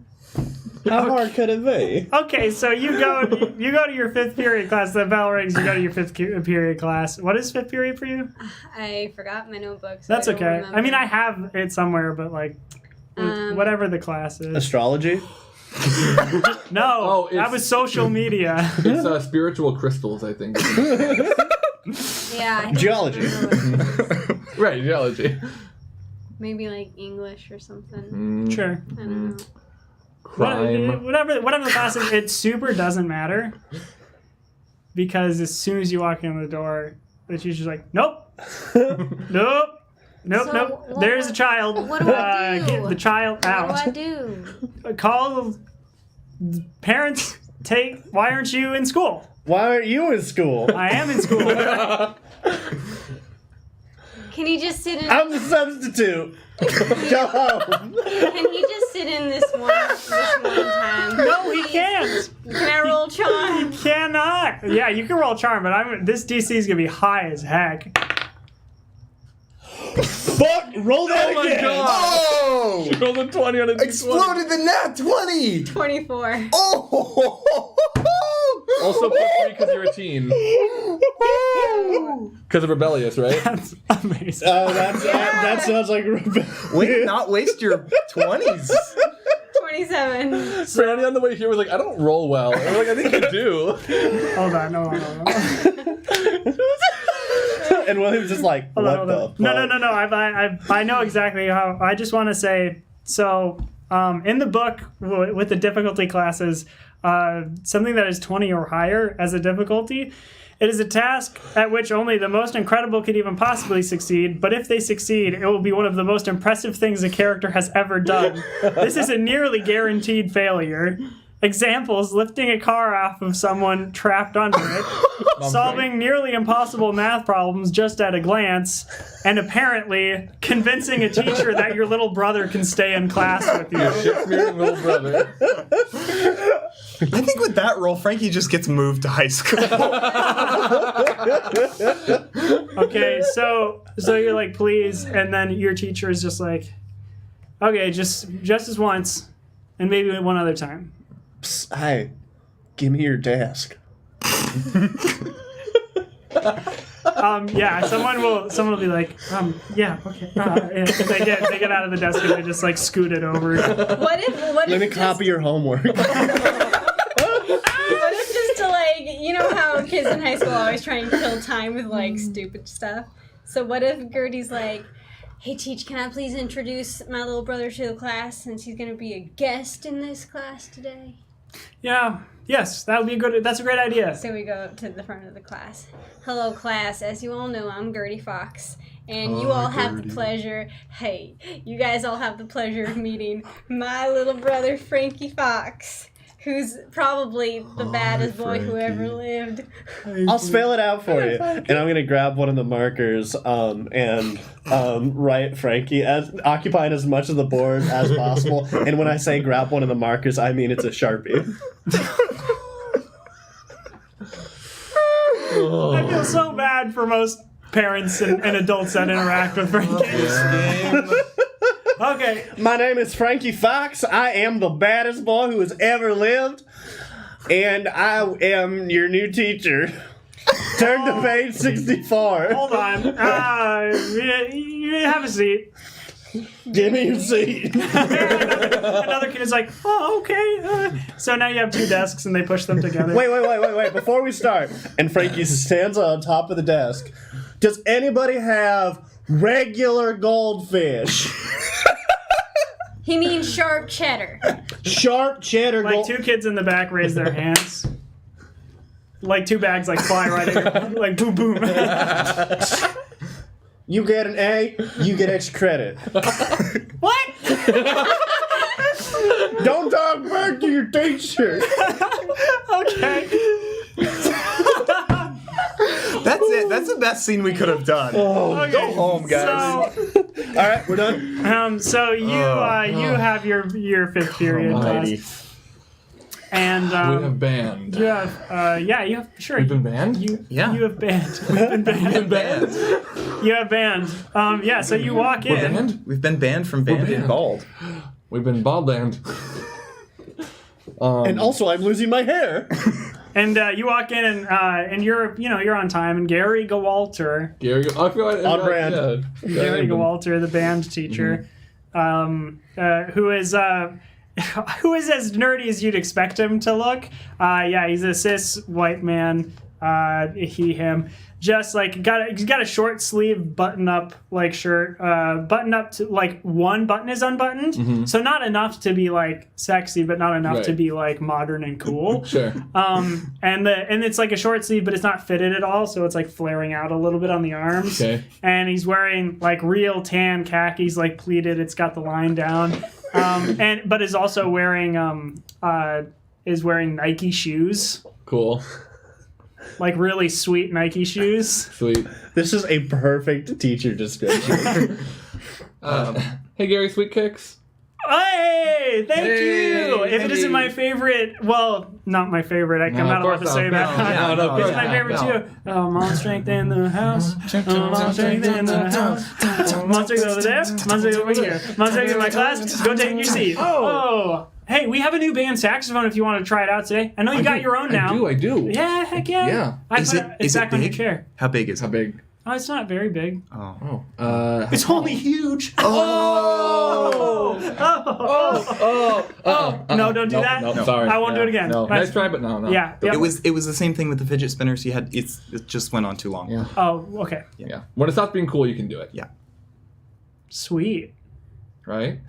How hard could it be?
Okay, so you go to your 5th period class. The bell rings. You go to your 5th period class. What is 5th period for you?
I forgot my notebook. So
That's
I don't
okay.
remember.
I mean, I have it somewhere, but like, whatever the class is.
Astrology?
No, that
it's-
was social media.
It's spiritual crystals, I think.
Yeah. I don't
Geology.
remember what it is.
Right, geology.
Maybe like English or something.
Sure.
I don't know.
Crime.
Whatever the class is, it super doesn't matter. Because as soon as you walk in the door, the teacher's like, nope. Nope. Nope,
So,
nope.
what-
There's a child.
what do I do?
Get the child out.
What do I do?
Call the parents. Why aren't you in school?
Why aren't you in school?
I am in school.
Can he just sit in?
I'm the substitute. Go home.
Can he just sit in this one time?
No, he can't.
Can I roll charm?
Cannot. Yeah, you can roll charm, but this DC is gonna be high as heck.
Fuck! Roll that
Oh my
again.
god!
Oh!
Roll a 20 on a D20.
Exploded the nat 20!
24.
Oh!
Also plus 3 because you're a teen. Because of rebellious, right?
That's amazing.
That sounds like
Way to not waste your 20s.
27.
Franny on the way here was like, I don't roll well. And we're like, I think you do.
Hold on, hold on.
And William's just like, what
Hold
the
on.
fuck?
No. I know exactly how. I just want to say, so in the book with the difficulty classes, something that is 20 or higher as a difficulty, it is a task at which only the most incredible could even possibly succeed, but if they succeed, it will be one of the most impressive things a character has ever done. This is a nearly guaranteed failure. Examples: lifting a car off of someone trapped under it, solving nearly impossible math problems just at a glance, and apparently convincing a teacher that your little brother can stay in class with you.
Shit-smeared little brother.
I think with that roll, Frankie just gets moved to high school.
Okay, so you're like, please, and then your teacher is just like, okay, just this once, and maybe one other time.
Psst, hey, give me your desk.
Yeah, someone will be like, yeah, okay. And they get out of the desk and they just like scoot it over.
What if
Let me
just,
copy your homework.
What if just to like, you know how kids in high school always try and kill time with like stupid stuff? So what if Gertie's like, hey Teach, can I please introduce my little brother to the class since he's gonna be a guest in this class today?
Yeah, yes, that would be that's a great idea.
So we go up to the front of the class. Hello class, as you all know, I'm Gertie Fox. And you all have the pleasure, you guys all have the pleasure of meeting my little brother Frankie Fox, who's probably the baddest boy who ever lived.
I'll spell it out for you. And I'm going to grab one of the markers and write Frankie, occupying as much of the board as possible. And when I say grab one of the markers, I mean it's a Sharpie.
I feel so bad for most parents and adults that interact with Frankie. Okay.
My name is Frankie Fox. I am the baddest boy who has ever lived. And I am your new teacher. Turn to page 64.
Hold on. You have a seat.
Give me your seat.
Another kid is like, oh, okay. So now you have two desks and they push them together.
Wait. Before we start, and Frankie stands on top of the desk. Does anybody have regular goldfish?
He means sharp cheddar.
Sharp cheddar
Like
gold.
two kids in the back raise their hands. Like two bags like fly right at your like boom boom.
You get an A, you get extra credit.
What?
Don't talk back to your teacher.
Okay.
That's it. That's the best scene we could have done.
Okay,
Go home, guys.
So,
All right, we're done.
so you have your fifth period
Almighty.
class. And
we have band.
you have sure.
We've been banned?
You
Yeah.
have band. We've been banned.
Banned?
You have band. So you walk in.
We're banned?
We've been banned from band and
banned.
bald.
We've been bald banned.
And also, I'm losing my hair.
And you walk in and you're on time. And Gary Gowalter,
Gary, I feel like
On brand.
Yeah.
Gary Gowalter, the band teacher, who is as nerdy as you'd expect him to look. He's a cis white man. Him. Just like he's got a short sleeve button up like shirt, button up to like one button is unbuttoned, so not enough to be like sexy, but not enough to
Right.
be like modern and cool.
Sure.
And it's like a short sleeve, but it's not fitted at all, so it's like flaring out a little bit on the arms.
Okay.
And he's wearing like real tan khakis, like pleated. It's got the line down, but is also wearing Nike shoes.
Cool.
Like really sweet Nike shoes.
Sweet.
This is a perfect teacher description.
Hey, Gary, Sweet Kicks.
Hey, thank you. If it
hey.
isn't my favorite, well, not my favorite. I'm
No,
not
of
allowed
course
to
not.
say that.
No,
It's
of
my
course
favorite
not.
too. Oh, Mom Strength in the house. Oh, Mom Strength in the house. Mom Strength over there. Mom Strength over here. Mom Strength in my class. Go take your seat. Oh. Hey, we have a new band saxophone if you want to try it out today. I know you got your own now.
I do.
Yeah, heck yeah.
Yeah.
It's back on your chair.
How big is
How
it?
big?
Oh, it's not very big.
Oh.
Oh.
It's only huge. No, don't do that.
No, sorry.
I won't do it again.
No.
Nice.
Nice try, but no.
Yeah. Yep.
It was the same thing with the fidget spinners. It just went on too long.
Yeah.
Oh, okay.
Yeah. When it stops being cool, you can do it.
Yeah.
Sweet.
Right?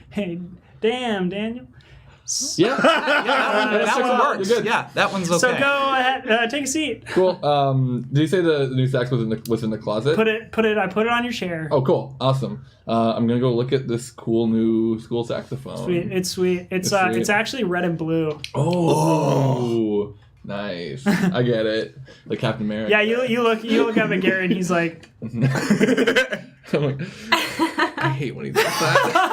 Hey, damn, Daniel.
Yeah.
That one works.
You're good.
Yeah, that one's okay.
So go ahead, take a seat.
Cool. Did you say the new sax was in the closet?
I put it on your chair.
Oh, cool. Awesome. I'm gonna go look at this cool new school saxophone.
Sweet. It's sweet. It's
sweet.
it's actually red and blue.
Oh. Nice. I get it. Like Captain America.
Yeah, you look up at Gary and he's like,
I'm like, I hate when he does that.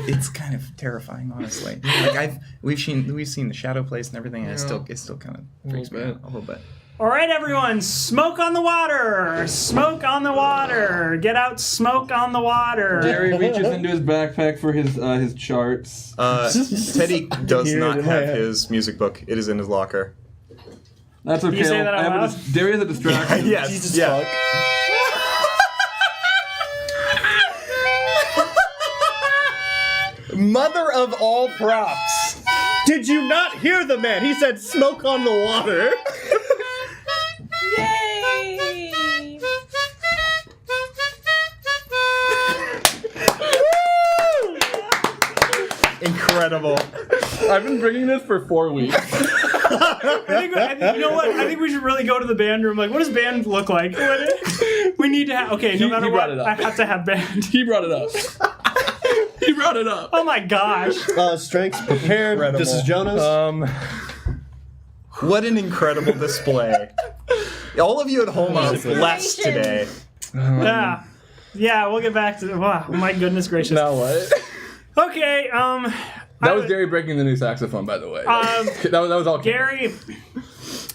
It's kind of terrifying, honestly. Like we've seen the Shadow Place and everything, and it still kind of freaks me out a little bit.
all right, everyone, smoke on the water. Smoke on the water. Get out, smoke on the water.
Gary reaches into his backpack for his charts.
Teddy does
Hear it
not
in my
have
head.
his music book. It is in his locker.
That's okay.
You say that out
I have
loud?
Derry is a distraction.
Yes.
Jesus
yeah.
fuck.
Mother of all props.
Did you not hear the man? He said smoke on the water.
Yay!
Incredible.
I've been bringing this for 4 weeks.
I think you know what? I think we should really go to the band room. Like, what does band look like? We need to have. Okay, no matter
he
what,
brought it up.
I have to have band.
He brought it up. He brought it up.
Oh my gosh!
Strengths prepared.
Incredible.
This is Jonas.
What an incredible display. All of you at home are blessed today.
Yeah. We'll get back to. Wow, my goodness gracious.
Now what?
Okay.
That was Gary breaking the new saxophone, by the way. that was all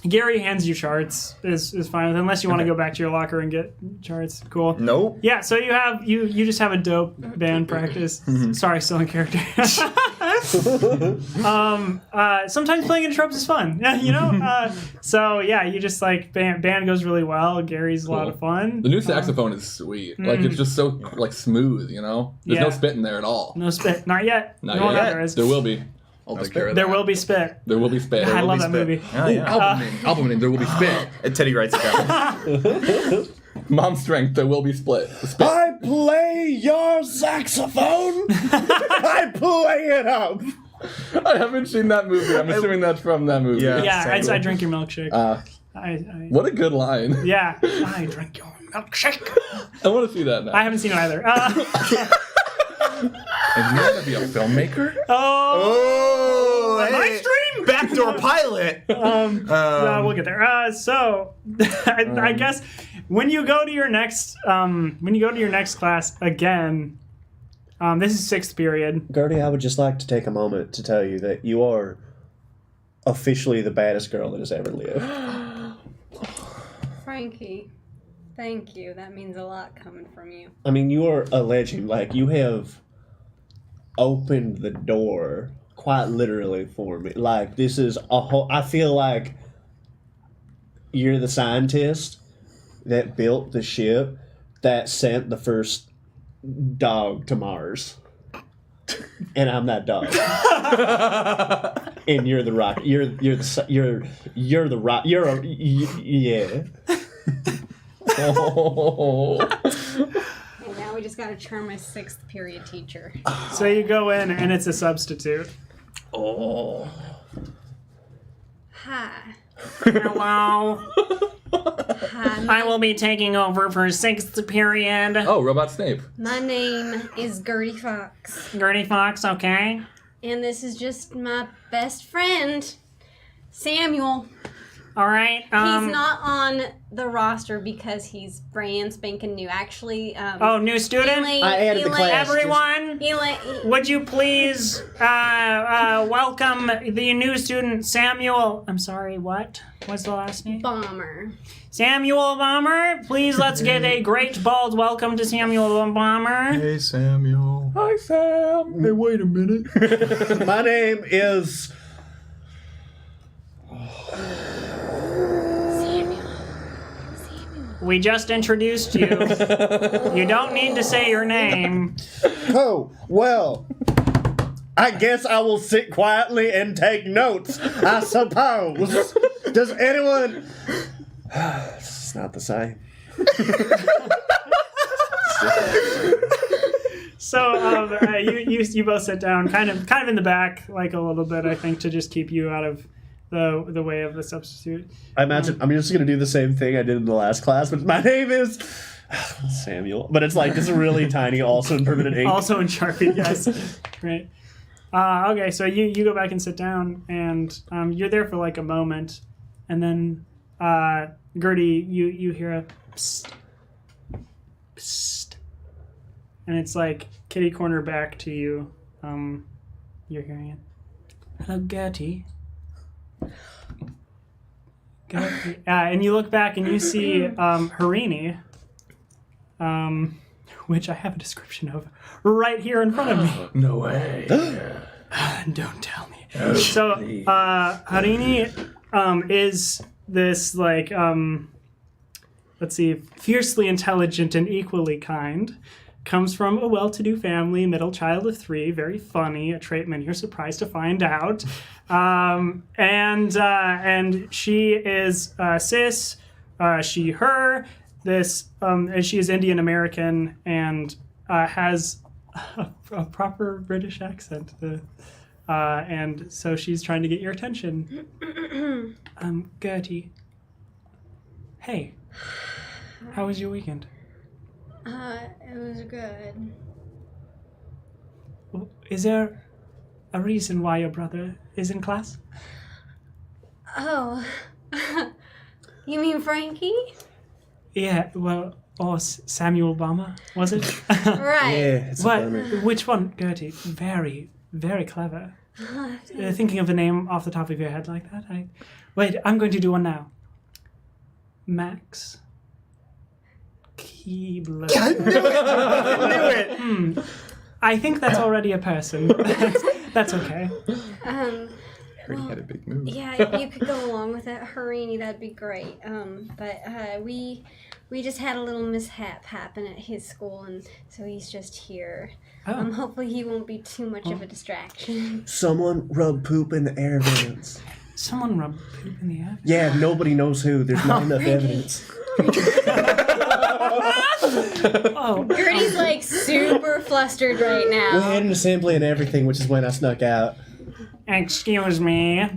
Gary hands you charts is fine with it, unless you want to go back to your locker and get charts. Cool.
Nope.
Yeah, so you just have a dope band practice. Sorry, still in character. Sometimes playing in tropes is fun. You know? So yeah, you just like band goes really well. Gary's a lot of fun.
The new saxophone is sweet. Like it's just so like smooth, you know? There's no
Yeah.
spit in there at all.
No spit. Not yet.
Not
No,
yet.
there is.
There will be. I'll take care of
There
that.
will be spit.
There will be spit.
I
There will
love
be
that
spit.
movie.
Oh, yeah.
Album name. There will be spit.
And Teddy writes it down.
Mom strength. There will be spit. Spit.
I play your saxophone. I play it up.
I haven't seen that movie. I'm assuming that's from that movie.
Yeah.
Yeah, I drink your milkshake.
What a good line.
Yeah, I drink your milkshake.
I want to see that now.
I haven't seen it either.
And you're gonna be a filmmaker?
Oh,
Oh,
my
hey.
stream.
Backdoor pilot.
No, we'll get there. So, I guess when you go to your next class again, this is 6th period.
Gertie, I would just like to take a moment to tell you that you are officially the baddest girl that has ever lived.
Frankie, thank you. That means a lot coming from you.
I mean, you are a legend. Like, you have opened the door quite literally for me. Like, this is a whole... I feel like you're the scientist that built the ship that sent the first dog to Mars. And I'm that dog. And you're the rocket. You're the rock. Yeah. Oh.
And now we just gotta charm my 6th period teacher.
So you go in and it's a substitute.
Oh.
Hi.
Hello.
Hi.
I will be taking over for 6th period.
Oh, Robot Snape.
My name is Gertie Fox.
Gertie Fox, okay.
And this is just my best friend, Samuel.
All right.
He's not on the roster because he's brand spanking new. Actually,
New student?
I added the class.
Everyone, would you please welcome the new student, Samuel. I'm sorry, what? What's the last name?
Bomber.
Samuel Bomber. Please let's give a great bald welcome to Samuel Bomber.
Hey, Samuel.
Hi, Sam.
Hey, wait a minute.
My name is...
We just introduced you. You don't need to say your name.
Oh, well, I guess I will sit quietly and take notes, I suppose. Does anyone... It's not the same.
So you both sit down, kind of in the back, like a little bit, I think, to just keep you out of the way of the substitute.
I imagine I'm just gonna do the same thing I did in the last class, but my name is Samuel. But it's like this really tiny, also in permanent ink.
Also in Sharpie, yes. Right. Okay, so you go back and sit down, and you're there for like a moment, and then Gertie, you hear a psst, psst, and it's like kitty corner back to you. You're hearing it. Hello, Gertie. And you look back and you see Harini, which I have a description of right here in front of me.
No way.
Don't tell me. So Harini is this like let's see, fiercely intelligent and equally kind. Comes from a well-to-do family, middle child of 3, very funny, a trait many are surprised to find out. And she is cis, she, her, this, she is Indian American and has a proper British accent. And so she's trying to get your attention. Gertie. Hey, how was your weekend?
It was good.
Is there a reason why your brother is in class?
Oh, you mean Frankie?
Yeah, well, or Samuel Bomber, was it?
Right.
Yeah, it's a
What?
bummer.
Which one, Gertie? Very, very clever. Thinking of a name off the top of your head like that? Wait, I'm going to do one now. Max Keebler.
I knew it.
I think that's already a person. That's okay.
Gertie had a big move.
Yeah, if you could go along with that, Harini, that'd be great. But we just had a little mishap happen at his school, and so he's just here.
Oh.
Hopefully he won't be too much of a distraction.
Someone rubbed poop in the air vents.
Someone rubbed poop in the air.
Yeah, nobody knows who. There's not enough evidence.
Oh,
Gertie's like super flustered right
We
now.
had an assembly and everything, which is when I snuck out.
excuse me.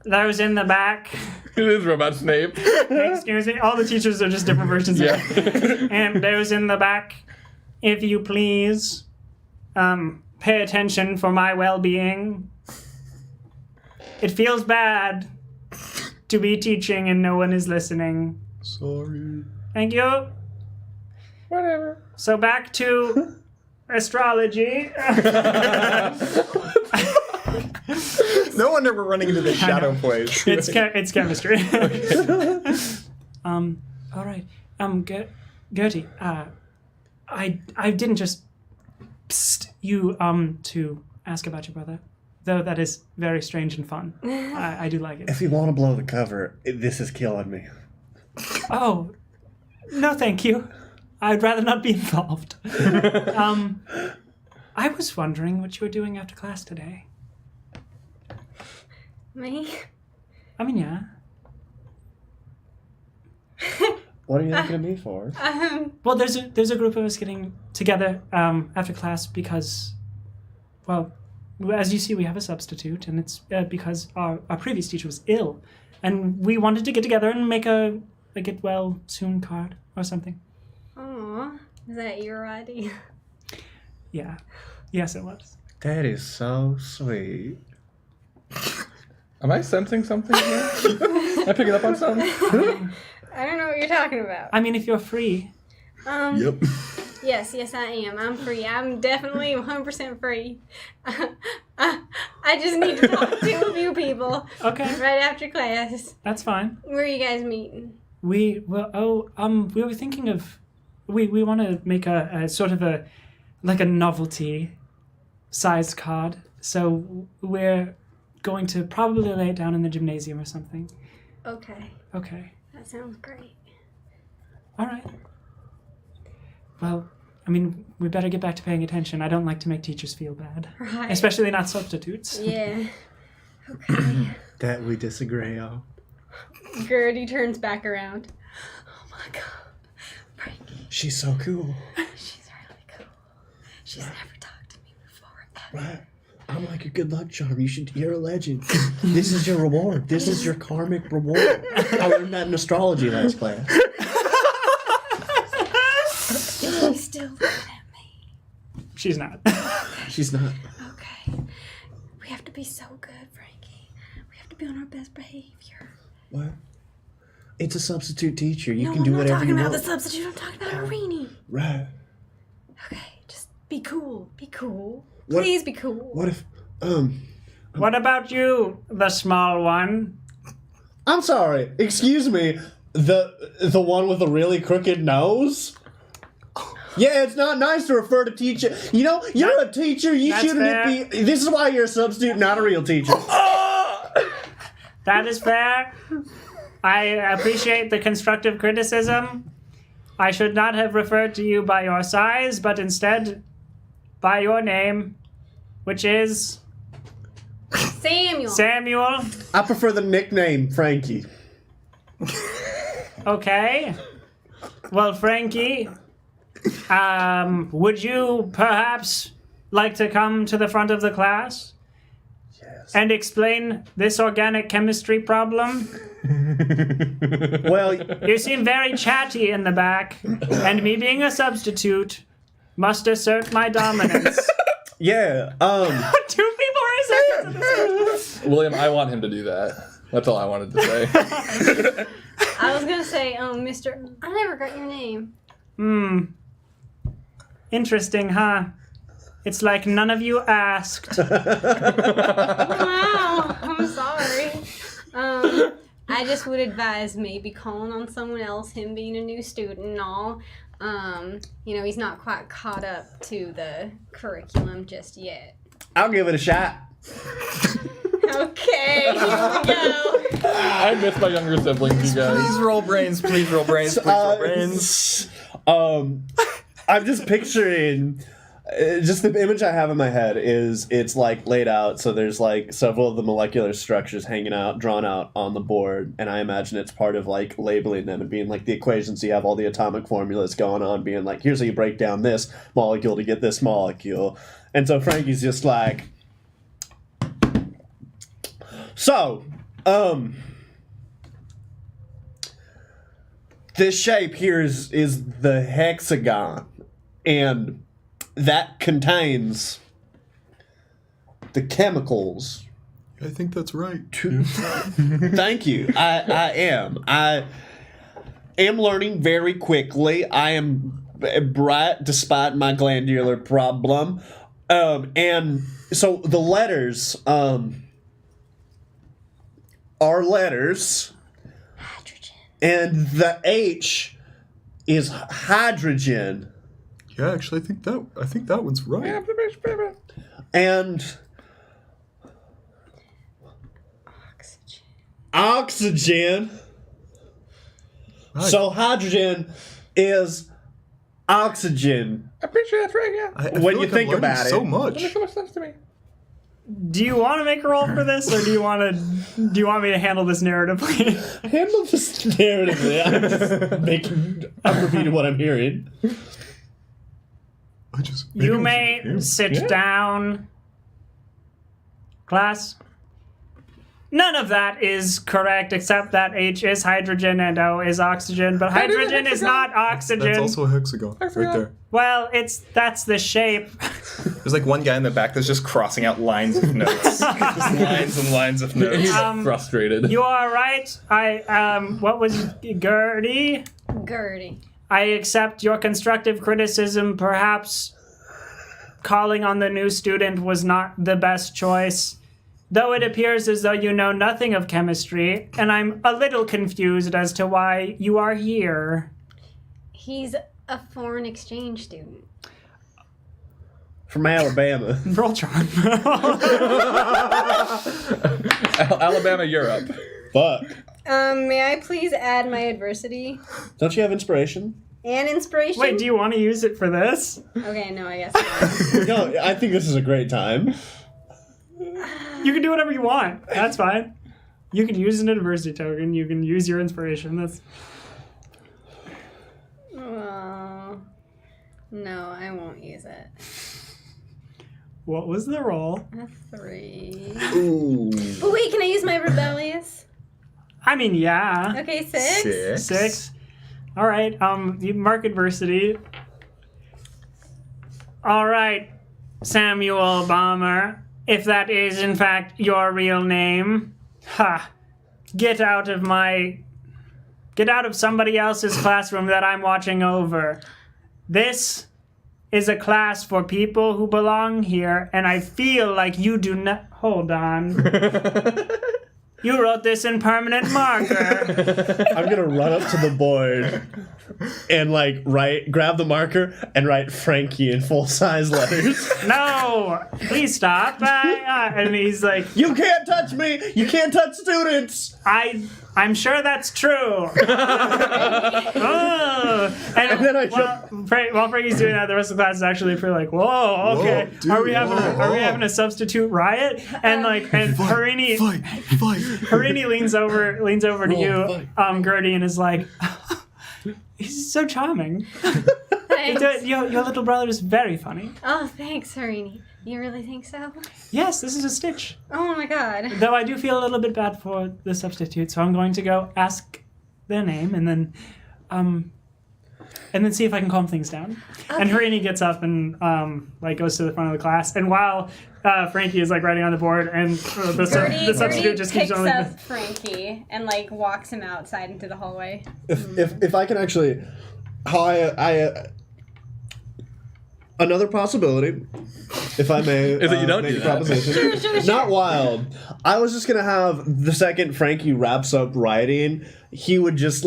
Those in the back.
It is Robot Snape.
Excuse me. All the teachers are just different versions of it. And those in the back, if you please, pay attention for my well-being. It feels bad to be teaching and no one is listening.
Sorry.
Thank you.
Whatever.
So back to astrology.
No wonder we're running into the shadow place.
It's chemistry. All right. Gertie, I didn't just psst you to ask about your brother, though that is very strange and fun. I do like it.
If you want to blow the cover, this is killing me.
Oh, no, thank you. I'd rather not be involved. I was wondering what you were doing after class today.
Me?
I mean, yeah.
What are you looking at me for?
Well, there's a group of us getting together after class because, well, as you see, we have a substitute, and it's because our previous teacher was ill, and we wanted to get together and make a get well soon card or something.
Aw, is that your idea?
Yeah. Yes, it was.
That is so sweet.
Am I sensing something here? Am I picking up on something?
I don't know what you're talking about.
I mean, if you're free.
Yep.
Yes, I am. I'm free. I'm definitely 100% free. I just need to talk to a few people.
Okay.
Right after class.
That's fine.
Where are you guys meeting?
We were thinking of, we want to make a sort of a novelty sized card. So we're going to probably lay it down in the gymnasium or something.
Okay.
Okay.
That sounds great.
All right. Well, I mean, we better get back to paying attention. I don't like to make teachers feel bad.
Right.
Especially not substitutes.
Yeah. Okay.
That we disagree on.
Gertie turns back around. Oh my god. Frankie.
She's so cool.
She's really cool. She's never talked to me before, ever.
Right. I'm like your good luck charm. You're a legend. This is your reward. This is your karmic reward. I learned that in astrology last class.
She's still looking at me.
She's not.
She's not.
Okay. We have to be so good, Frankie. We have to be on our best behavior.
What? It's a substitute teacher. You
No,
can do
I'm not
whatever
talking
you
about
want.
the substitute. I'm talking about Irene.
Right.
Okay, just be cool. Be cool.
What-
Please be cool.
What if
What about you, the small one?
I'm sorry. Excuse me. The one with the really crooked nose? Yeah, it's not nice to refer to teacher. You know, you're a teacher. You
That's
shouldn't
fair.
be. This is why you're a substitute, not a real teacher.
That is fair. I appreciate the constructive criticism. I should not have referred to you by your size, but instead by your name, which is
Samuel.
Samuel.
I prefer the nickname Frankie.
Okay. Well, Frankie, would you perhaps like to come to the front of the class?
Yes.
And explain this organic chemistry problem?
Well,
You seem very chatty in the back, and me being a substitute must assert my dominance.
yeah.
2 people raised their hands.
William, I want him to do that. That's all I wanted to say.
I was gonna say, Mr. I never got your name.
Interesting, huh? It's like none of you asked.
Wow, I'm sorry. I just would advise maybe calling on someone else, him being a new student and all. He's not quite caught up to the curriculum just yet.
I'll give it a shot.
Okay, here we go.
I miss my younger siblings, you guys.
Please roll brains. Please roll brains. Please roll brains.
I'm just picturing. Just the image I have in my head is it's like laid out, so there's like several of the molecular structures hanging out, drawn out on the board, and I imagine it's part of like labeling them and being like the equations. You have all the atomic formulas going on, being like, here's how you break down this molecule to get this molecule, and so Frankie's just like, so, this shape here is the hexagon, and that contains the chemicals
I think that's right.
Thank you. I am. I am learning very quickly. I am bright despite my glandular problem. And so the letters are letters.
Hydrogen.
And the H is hydrogen.
Yeah, actually, I think that one's right.
And oxygen.
Right.
So hydrogen is oxygen.
I'm pretty sure that's right, yeah.
I
When
feel
you
like
think
I'm learning
about it.
so much.
That makes so much sense to me.
Do you want to make a roll for this, or do you want me to handle this narratively?
Handle this narratively. I'm repeating what I'm hearing.
You may sit down. Class. None of that is correct, except that H is hydrogen and O is oxygen, but hydrogen is not oxygen.
That's also a hexagon, right there.
Well, that's the shape.
There's like one guy in the back that's just crossing out lines of notes. Just lines and lines of notes.
He's frustrated.
You are right. What was Gertie?
Gertie.
I accept your constructive criticism. Perhaps calling on the new student was not the best choice. Though it appears as though you know nothing of chemistry, and I'm a little confused as to why you are here.
He's a foreign exchange student.
From Alabama.
Voltron.
Alabama, Europe.
Fuck.
May I please add my adversity
Don't you have inspiration?
and inspiration?
Wait, do you want to use it for this?
Okay, no, I guess not.
No, I think this is a great time.
You can do whatever you want. That's fine. You can use an adversity token. You can use your inspiration. That's
Oh, no, I won't use it.
what was the roll?
A 3.
Ooh.
Oh, wait, can I use my rebellious?
I mean, yeah.
Okay, 6.
6. All right. You mark adversity. All right, Samuel Bomber. If that is in fact your real name, get out of somebody else's classroom that I'm watching over. This is a class for people who belong here, and I feel like you do not. Hold on. You wrote this in permanent marker.
I'm gonna run up to the board and grab the marker and write Frankie in full-size letters.
No, please stop. And he's like,
You can't touch me! You can't touch students!
I'm sure that's true. And
then I
while Frankie's doing that, the rest of the class is actually pretty like, whoa, okay.
Whoa, dude,
are we having a substitute riot? And Harini leans over to you, Gertie, and is like, he's so charming.
Thanks.
Your little brother is very funny.
Oh, thanks, Harini. You really think so?
Yes, this is a stitch.
Oh my god.
Though I do feel a little bit bad for the substitute, so I'm going to go ask their name and then see if I can calm things down. Okay. And Harini gets up and goes to the front of the class. And while Frankie is writing on the board, and the substitute just keeps on.
Gertie picks up Frankie and walks him outside into the hallway.
If I can actually, another possibility, if I may,
Is that you don't
make
do
a
that.
proposition.
Sure.
Not wild. I was just gonna have the second Frankie wraps up writing, he would just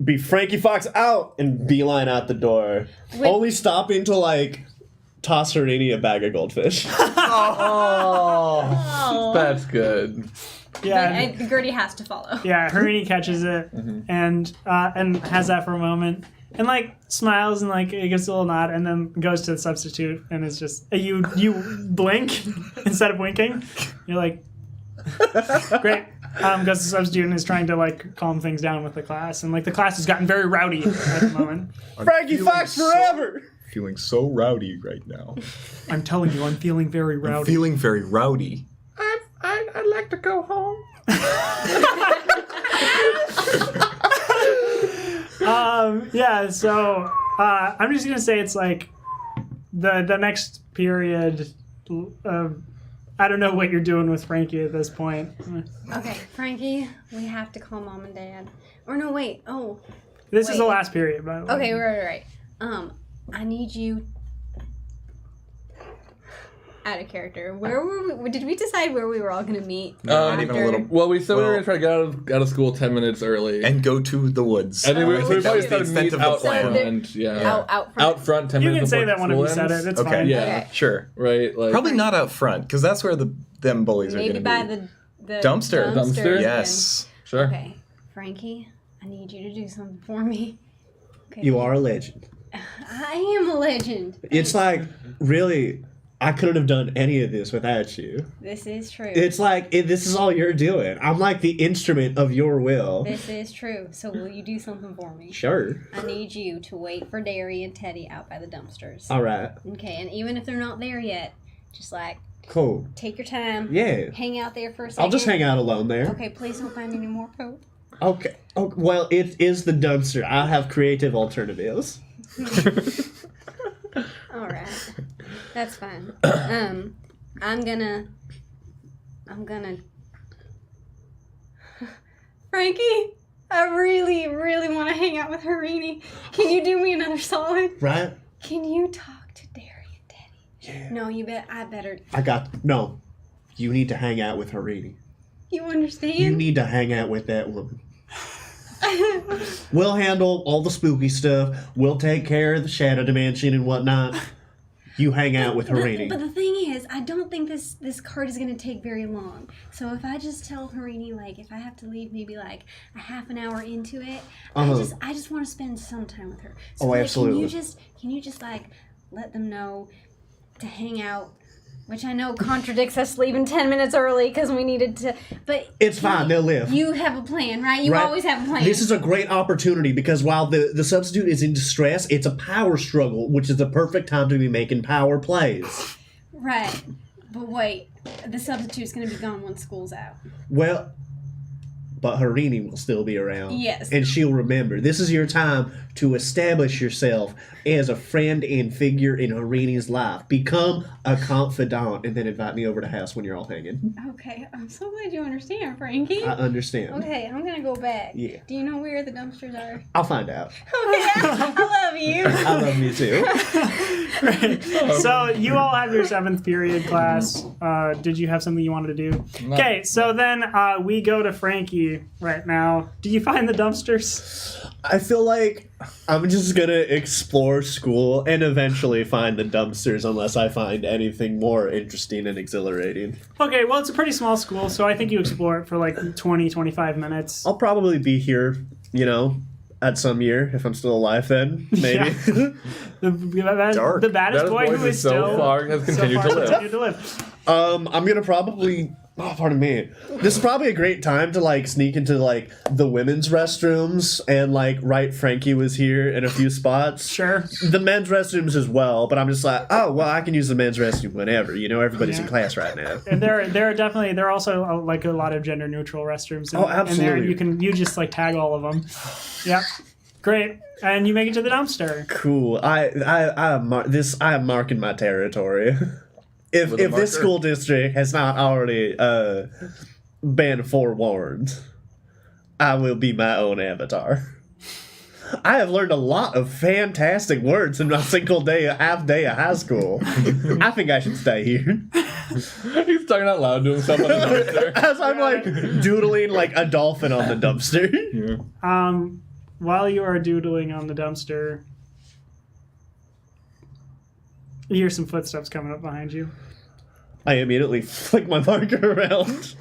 be Frankie Fox out and beeline out the door, only stopping to toss Harini a bag of goldfish.
Oh, that's good.
Yeah,
But Gertie has to follow.
yeah. Harini catches it and has that for a moment. And smiles and it gives a little nod and then goes to the substitute and is just you blink instead of winking. You're like, great. Goes to the substitute and is trying to calm things down with the class, and the class has gotten very rowdy at the moment.
Frankie Fox forever.
Feeling so rowdy right now.
I'm telling you, I'm feeling very rowdy.
I'm feeling very rowdy.
I'd like to go home.
So I'm just gonna say it's the next period I don't know what you're doing with Frankie at this point.
Okay, Frankie, we have to call Mom and Dad. Or no, wait. Oh.
This is the
Wait.
last period, by the way.
Okay, right. I need you. Out of character. Where were we? Did we decide where we were all gonna meet?
Not even a little.
Well, we said we were
Well-
going to try to get out of school 10 minutes early.
And go to the woods.
And then we
I
probably
think that was
started
the
to meet
extent of the
out
plan.
front. Yeah.
Out front.
Out front 10
You
minutes
can say
before
that one if
school
you said
ends.
it. It's
Okay.
fine.
Yeah.
Okay.
Sure.
Right? Like,
Probably not out front, because that's where them bullies are
Maybe
going to
by
be.
the
Dumpster.
Dumpster?
and-
Yes.
Sure.
Okay, Frankie, I need you to do something for me. Okay.
You are a legend.
I am a legend.
It's like, really, I couldn't have done any of this without you.
This is true.
It's like, this is all you're doing. I'm like the instrument of your will.
This is true. So will you do something for me?
Sure.
I need you to wait for Derry and Teddy out by the dumpsters.
All right.
Okay, and even if they're not there yet, just like
Cool.
take your time.
Yeah.
Hang out there for a second.
I'll just hang out alone there.
Okay, please don't find any more poop.
Okay. Oh, well, it is the dumpster. I have creative alternatives.
All right, that's fine. I'm gonna. Frankie, I really, really want to hang out with Harini. Can you do me another solid?
Right?
Can you talk to Derry and Teddy?
Yeah.
No, I better.
No. You need to hang out with Harini.
You understand?
You need to hang out with that woman. We'll handle all the spooky stuff. We'll take care of the shadow dimension and whatnot. You hang out with Harini.
But the thing is, I don't think this card is going to take very long. So if I just tell Harini, like, if I have to leave maybe like a half an hour into it, I just want to spend some time with her. So
Oh,
like,
absolutely.
Can you just like let them know to hang out? Which I know contradicts us leaving 10 minutes early because we needed to, but...
It's fine, they'll live.
You have a plan, right? You
Right?
always have a plan.
This is a great opportunity because while the substitute is in distress, it's a power struggle, which is the perfect time to be making power plays.
Right. But wait, the substitute's going to be gone when school's out.
Well, but Harini will still be around.
Yes.
And she'll remember. This is your time to establish yourself as a friend and figure in Harini's life. Become a confidant and then invite me over to house when you're all hanging.
Okay, I'm so glad you understand, Frankie.
I understand.
Okay, I'm going to go back.
Yeah.
Do you know where the dumpsters are?
I'll find out.
Okay, I love you.
I love you too.
Right. So you all have your 7th period class. Did you have something you wanted to do?
No.
Okay, so then we go to Frankie right now. Do you find the dumpsters?
I feel like I'm just gonna explore school and eventually find the dumpsters unless I find anything more interesting and exhilarating.
Okay, well, it's a pretty small school, so I think you explore it for like 20, 25 minutes.
I'll probably be here, at some year if I'm still alive then, maybe.
Dark.
The baddest boy who is
so
still
far has continued to live.
continued to live.
I'm gonna probably... Oh, pardon me. This is probably a great time to, sneak into, the women's restrooms and, write Frankie was here in a few spots.
Sure.
The men's restrooms as well, but I'm just like, oh, well, I can use the men's restroom whenever. Everybody's in
Yeah.
class right now.
And there are also a lot of gender neutral restrooms.
Oh, absolutely.
In there, you just tag all of them. Yep. Great. And you make it to the dumpster.
Cool. I'm marking my territory. If
With a
this
marker?
school district has not already been forewarned, I will be my own avatar. I have learned a lot of fantastic words in my half day of high school. I think I should stay here.
He's talking out loud to himself on the dumpster.
As I'm doodling like a dolphin on the dumpster.
Yeah.
While you are doodling on the dumpster, you hear some footsteps coming up behind you.
I immediately flick my marker around.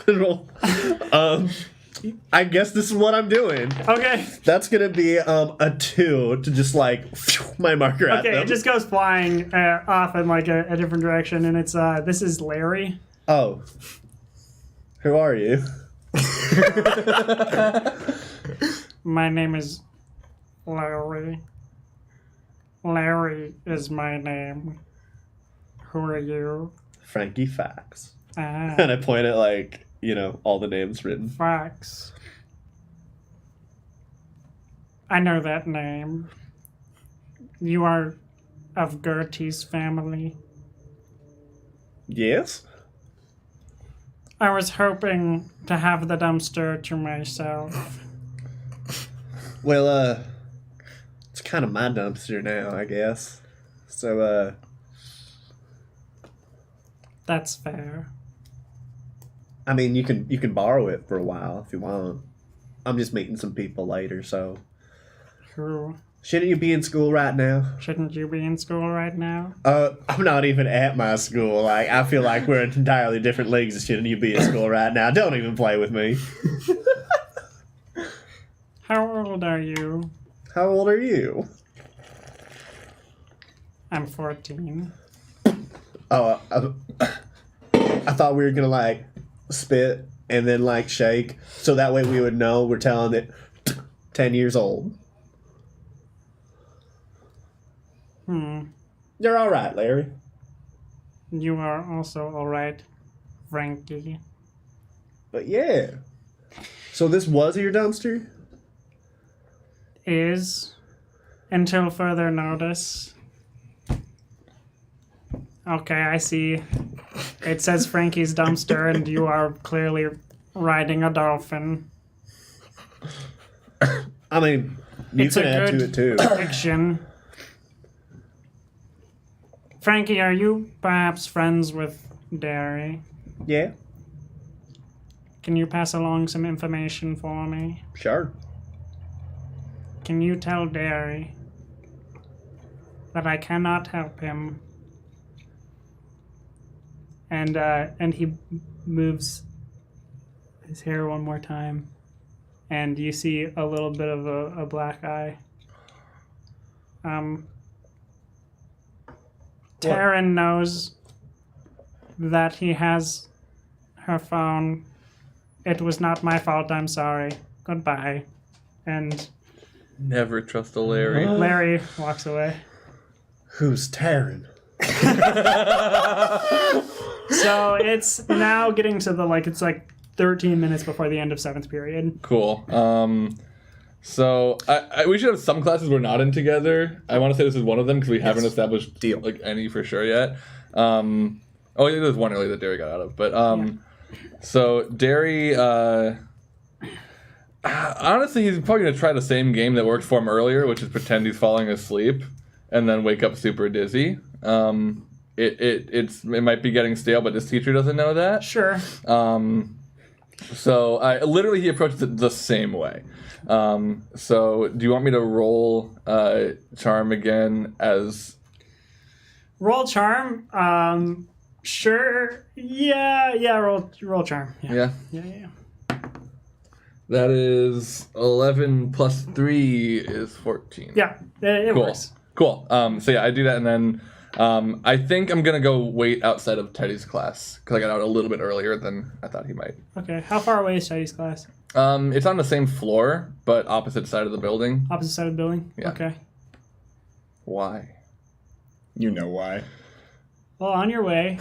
I guess this is what I'm doing.
Okay.
That's gonna be a 2 to just my marker at
Okay,
them.
it just goes flying off in a different direction, and it's this is Larry.
Oh. Who are you?
My name is Larry. Larry is my name. Who are you?
Frankie Fax.
Ah,
And I point at all the names written.
Fox. I know that name. You are of Gertie's family.
Yes?
I was hoping to have the dumpster to myself.
Well, it's kind of my dumpster now, I guess. So,
That's fair.
I mean, you can borrow it for a while if you want. I'm just meeting some people later, so.
True.
Shouldn't you be in school right now?
Shouldn't you be in school right now?
I'm not even at my school. Like, I feel like we're in entirely different leagues. Shouldn't you be in school right now? Don't even play with me.
How old are you?
How old are you?
I'm 14.
Oh, I thought we were gonna like spit and then like shake, so that way we would know we're telling it 10 years old. You're all right, Larry.
You are also alright, Frankie.
But yeah. So this was your dumpster?
Is, until further notice. Okay, I see. It says Frankie's dumpster, and you are clearly riding a dolphin.
I mean, you
It's
can
a
add to
good
it too.
fiction. Frankie, are you perhaps friends with Derry?
Yeah,
Can you pass along some information for me?
sure.
Can you tell Derry that I cannot help him? And he moves his hair one more time, and you see a little bit of a black eye. Taryn knows that he has her phone. It was not my fault, I'm sorry. Goodbye. And
Never trust a Larry.
Larry walks away.
Who's Taryn?
So it's now getting to it's like 13 minutes before the end of 7th period.
Cool. So we should have some classes we're not in together. I want to say this is one of them because we haven't established like any for sure yet. Oh, yeah, there was one earlier that Derry got out of. But so Derry, honestly, he's probably gonna try the same game that worked for him earlier, which is pretend he's falling asleep and then wake up super dizzy. It might be getting stale, but his teacher doesn't know that.
Sure.
So literally he approaches it the same way. So do you want me to roll charm again as
Roll charm. Sure. Yeah. Roll charm.
yeah?
Yeah.
That is 11 plus 3 is 14.
Yeah. It
Cool.
works.
Cool. So yeah, I do that, and then I think I'm gonna go wait outside of Teddy's class because I got out a little bit earlier than I thought he might.
Okay. How far away is Teddy's class?
It's on the same floor, but opposite side of the building.
Opposite side of the building?
Yeah.
Okay.
Why?
You know why.
Well, on your way.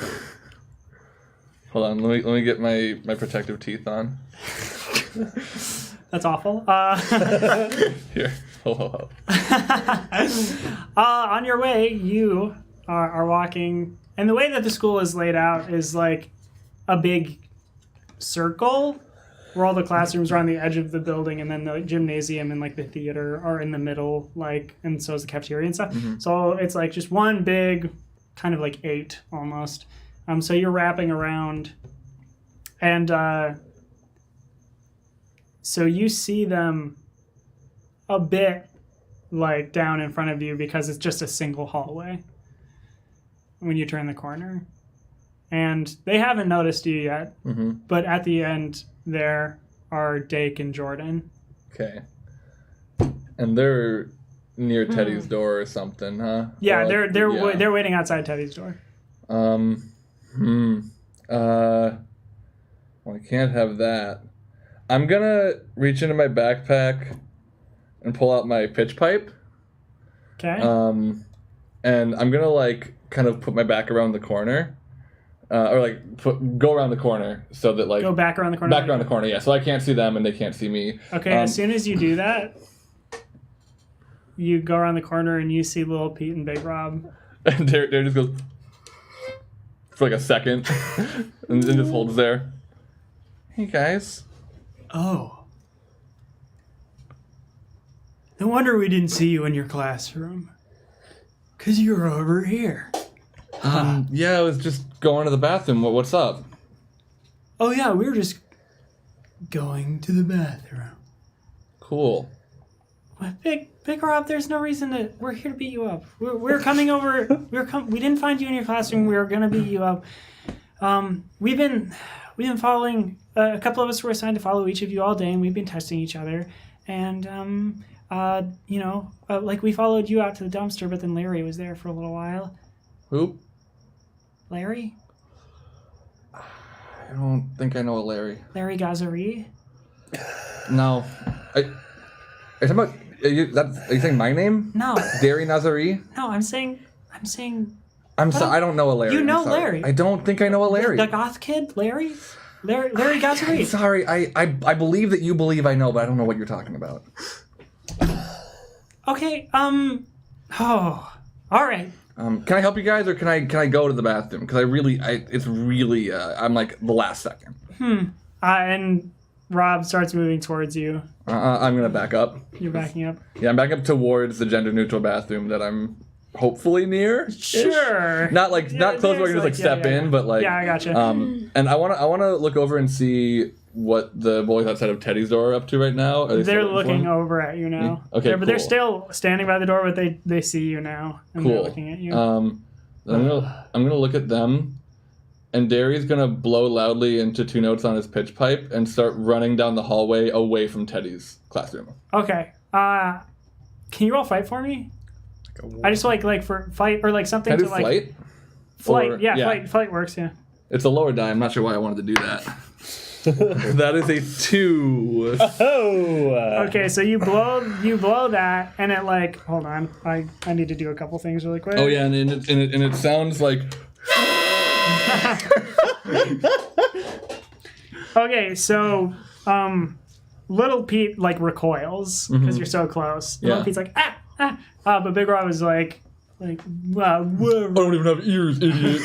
Hold on, let me get my protective teeth on.
That's awful.
Here. Ho.
On your way, you are walking, and the way that the school is laid out is like a big circle where all the classrooms are on the edge of the building, and then the gymnasium and like the theater are in the middle, and so is the cafeteria and stuff.
Mm-hmm.
So it's like just one big kind of like 8 almost. So you're wrapping around, and so you see them a bit like down in front of you because it's just a single hallway when you turn the corner. And they haven't noticed you yet, but at the end there are Dake and Jordan.
Okay. And they're near Teddy's door or something, huh?
Yeah,
Or
they're waiting outside Teddy's door.
Well, I can't have that. I'm gonna reach into my backpack and pull out my pitch pipe.
Okay.
And I'm gonna like kind of put my back around the corner, or like go around the corner so that like
Go back around the corner.
back around the corner, yeah. So I can't see them and they can't see me.
Okay. As soon as you do that, you go around the corner and you see Little Pete and Big Rob.
And Derry just goes for like a second and just holds there. Hey guys.
Oh. No wonder we didn't see you in your classroom. 'Cause you're over here.
Yeah, I was just going to the bathroom. What's up?
Oh yeah, we were just going to the bathroom.
Cool.
What, Big Rob, there's no reason to... We're here to beat you up. We're coming over... We didn't find you in your classroom. We were going to beat you up. We've been following... a couple of us were assigned to follow each of you all day, and we've been testing each other. And, like we followed you out to the dumpster, but then Larry was there for a little while.
Who?
Larry?
I don't think I know a Larry.
Larry Gazzari?
No. Are you talking about... Are you saying my name?
No.
Derry Nazari?
No, I'm saying...
I don't know a Larry.
You know
I'm sorry.
Larry.
I don't think I know a Larry.
The goth kid? Larry Gazzari.
Sorry, I believe that you believe I know, but I don't know what you're talking about.
Okay, all right.
Can I help you guys, or can I go to the bathroom? Because I'm like the last second.
And Rob starts moving towards you.
I'm gonna back up.
You're backing up.
Yeah, I'm backing up towards the gender-neutral bathroom that I'm hopefully near.
Sure.
Not close where I can just step in, but like.
Yeah, I gotcha.
And I wanna look over and see what the boys outside of Teddy's door are up to right now. Are
They're
still
looking over at you now.
Yeah. Okay,
But they're
cool.
still standing by the door, but they see you now, and
Cool.
they're looking at you.
I'm gonna look at them, and Derry's gonna blow loudly into 2 notes on his pitch pipe and start running down the hallway away from Teddy's classroom.
Okay. Can you roll fight for me? I just like for fight or like something
Can I do
to like
flight?
Flight.
Or-
Yeah,
yeah.
Flight works. Yeah.
It's a lower die. I'm not sure why I wanted to do that. That is a 2.
Oh.
Okay, so you blow that, and it like hold on. I need to do a couple things really quick.
Oh yeah, and it sounds like.
Okay, so little Pete like recoils because you're so close.
Yeah.
Little Pete's like but Big Rob was like
I don't even have ears, idiot.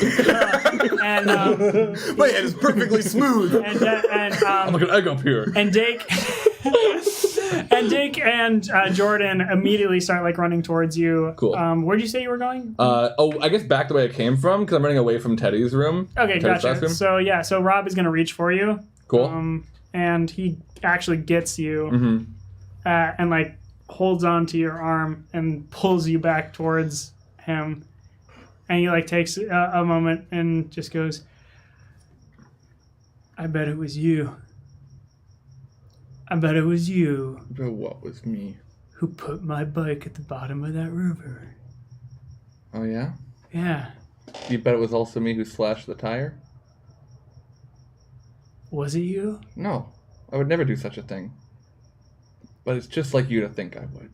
and
My head is perfectly smooth.
I'm like an egg up here.
and Dake and Jordan immediately start like running towards you.
Cool.
Where'd you say you were going?
I guess back the way I came from, because I'm running away from Teddy's room.
Okay,
Teddy's
gotcha.
classroom.
So Rob is gonna reach for you.
Cool.
And he actually gets you,
Mm-hmm.
and like holds onto your arm and pulls you back towards him, and he like takes a moment and just goes, "I bet it was you. I bet it was you
But what was me?
who put my bike at the bottom of that river."
Oh yeah?
Yeah.
You bet it was also me who slashed the tire?
Was it you?
No, I would never do such a thing. But it's just like you to think I would.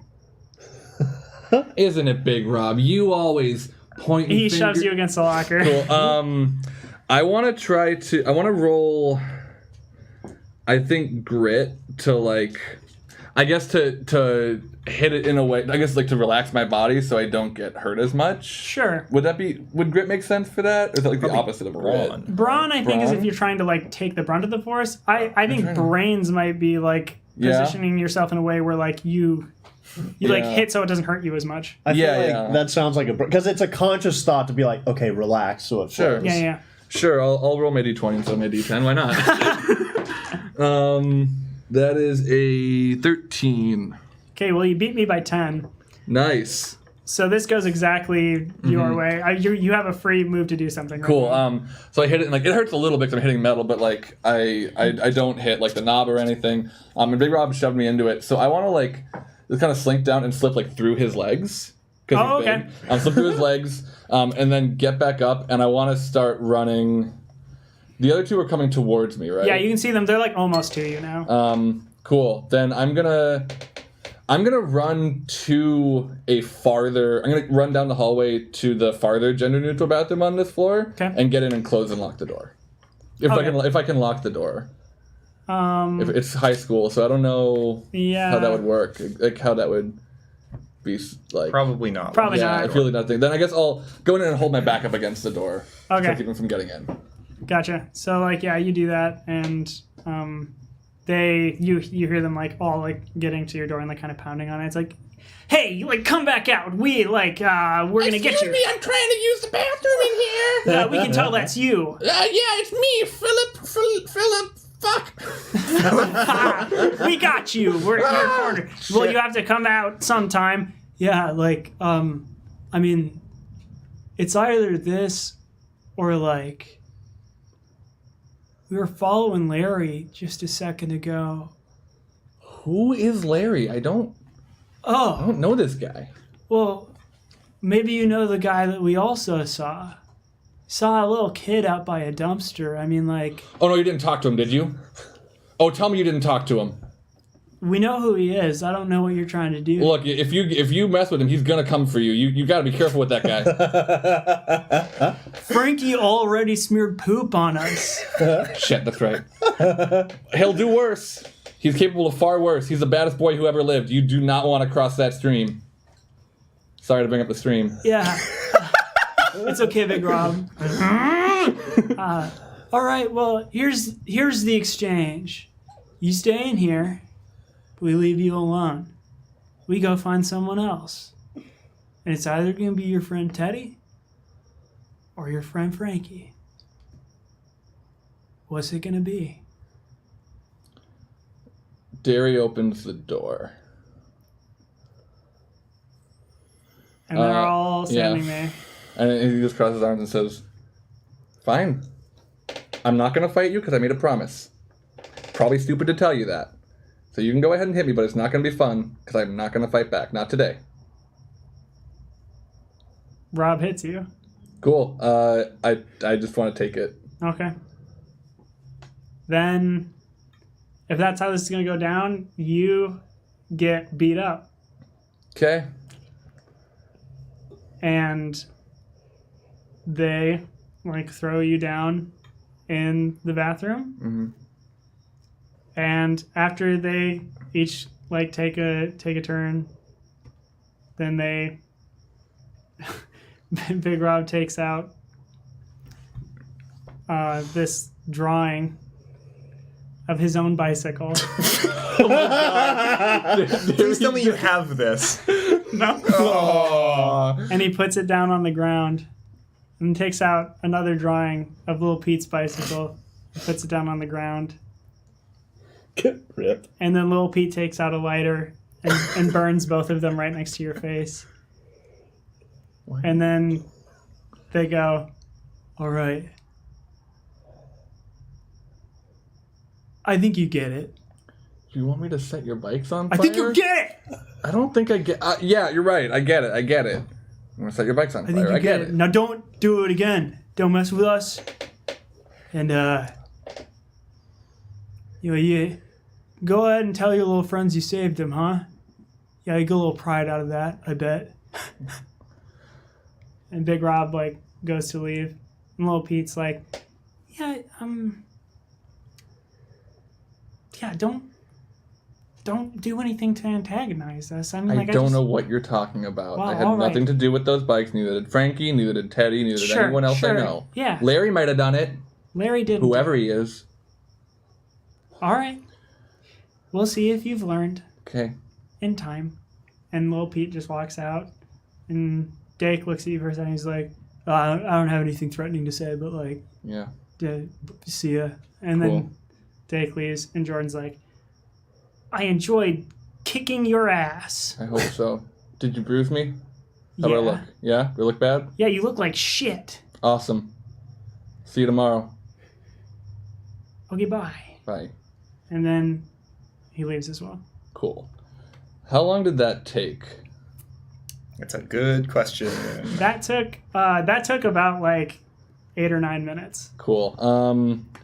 Isn't it, Big Rob? You always point.
He shoves you against the locker.
Cool. I want to roll. I think grit to like. I guess to hit it in a way. I guess like to relax my body so I don't get hurt as much.
Sure.
Would grit make sense for that? Or is that like the opposite of
brawn.
grit?
Brawn, I think, is if
Brawn?
you're trying to like take the brunt of the force. I think brains might be like
Yeah.
positioning yourself in a way where like you like
Yeah.
hit so it doesn't hurt you as much.
I feel
Yeah,
like
yeah.
that sounds like because it's a conscious thought to be like, okay, relax, so it
Sure.
flows.
Yeah.
Sure, I'll roll my d20 instead of my d10. Why not? That is a 13.
Okay, well you beat me by 10.
Nice.
So this goes exactly your way. You have a free move to do something.
Cool.
Right now.
So I hit it, and like it hurts a little bit because I'm hitting metal, but like I don't hit like the knob or anything. And Big Rob shoved me into it, so I want to like just kind of slink down and slip like through his legs.
Oh, okay.
Slip through his legs, and then get back up, and I want to start running. The other two are coming towards me, right?
Yeah, you can see them. They're like almost to you now.
Cool. Then I'm gonna run to a farther. I'm gonna run down the hallway to the farther gender-neutral bathroom on this floor,
Okay.
and get in and close and lock the door. If I can lock the door. If it's high school, so I don't know
Yeah.
how that would work. Like how that would be like.
Probably not.
Probably
Yeah,
not.
it's really nothing. Then I guess I'll go in and hold my back up against the door.
Okay.
To keep him from getting in.
Gotcha. So like, yeah, you do that, and you hear them like all like getting to your door and like kind of pounding on it. It's like, hey, like come back out. We like we're gonna get you.
Excuse me, I'm trying to use the bathroom in here.
We can tell that's you.
Yeah, it's me, Philip. Fuck.
We got you. We're in your corner. Well, you have to come out sometime. Yeah, like I mean, it's either this or like. We were following Larry just a second ago.
Who is Larry? I don't know this guy.
Well, maybe you know the guy that we also saw. Saw a little kid out by a dumpster. I mean, like...
Oh, no, you didn't talk to him, did you? Oh, tell me you didn't talk to him.
We know who he is. I don't know what you're trying to do.
Look, if you mess with him, he's gonna come for you. You gotta be careful with that guy.
Frankie already smeared poop on us.
Shit, that's right. He'll do worse. He's capable of far worse. He's the baddest boy who ever lived. You do not want to cross that stream. Sorry to bring up the stream.
Yeah. It's okay, Big Rob. All right, well, here's the exchange. You stay in here. We leave you alone. We go find someone else. And it's either going to be your friend Teddy or your friend Frankie. What's it going to be?
Derry opens the door.
And they're all standing there.
And he just crosses his arms and says, fine. I'm not going to fight you because I made a promise. Probably stupid to tell you that. So you can go ahead and hit me, but it's not going to be fun because I'm not going to fight back. Not today.
Rob hits you.
Cool. I just want to take it.
Okay. Then, if that's how this is going to go down, you get beat up.
Okay.
And they, like, throw you down in the bathroom.
Mm-hmm.
And after they each like take a turn, then they Big Rob takes out this drawing of his own bicycle.
Oh my God. Please tell me you have this.
No.
Oh.
And he puts it down on the ground and takes out another drawing of little Pete's bicycle and puts it down on the ground.
Rip.
And then little Pete takes out a lighter and burns both of them right next to your face.
What?
And then they go, all right. I think you get it.
Do you want me to set your bikes on fire?
I think you get it!
I don't think I get... yeah, you're right. I get it. I'm going to set your bikes on fire.
I think you get it. Now don't do it again. Don't mess with us. And, you go ahead and tell your little friends you saved them, huh? Yeah, you get a little pride out of that, I bet. And Big Rob, like, goes to leave. And little Pete's like, yeah, don't do anything to antagonize us. I mean, like,
I don't know what you're talking about.
Well,
I had nothing to do with those bikes. Neither did Frankie, neither did Teddy, neither did anyone else I know.
Yeah.
Larry might have done it.
Larry didn't.
Whoever he is.
All right. We'll see if you've learned.
Okay.
In time. And little Pete just walks out. And Dake looks at you for a second. He's like, oh, I don't have anything threatening to say, but like,
yeah.
See ya. And then Dake leaves. And Jordan's like, I enjoyed kicking your ass.
I hope so. Did you bruise me? How
Yeah.
do I look? Yeah? Do I look bad?
Yeah, you look like shit.
Awesome. See you tomorrow.
Okay, bye.
Bye.
And then he leaves as well.
Cool. How long did that take?
That's a good question.
That took about like 8 or 9 minutes.
Cool.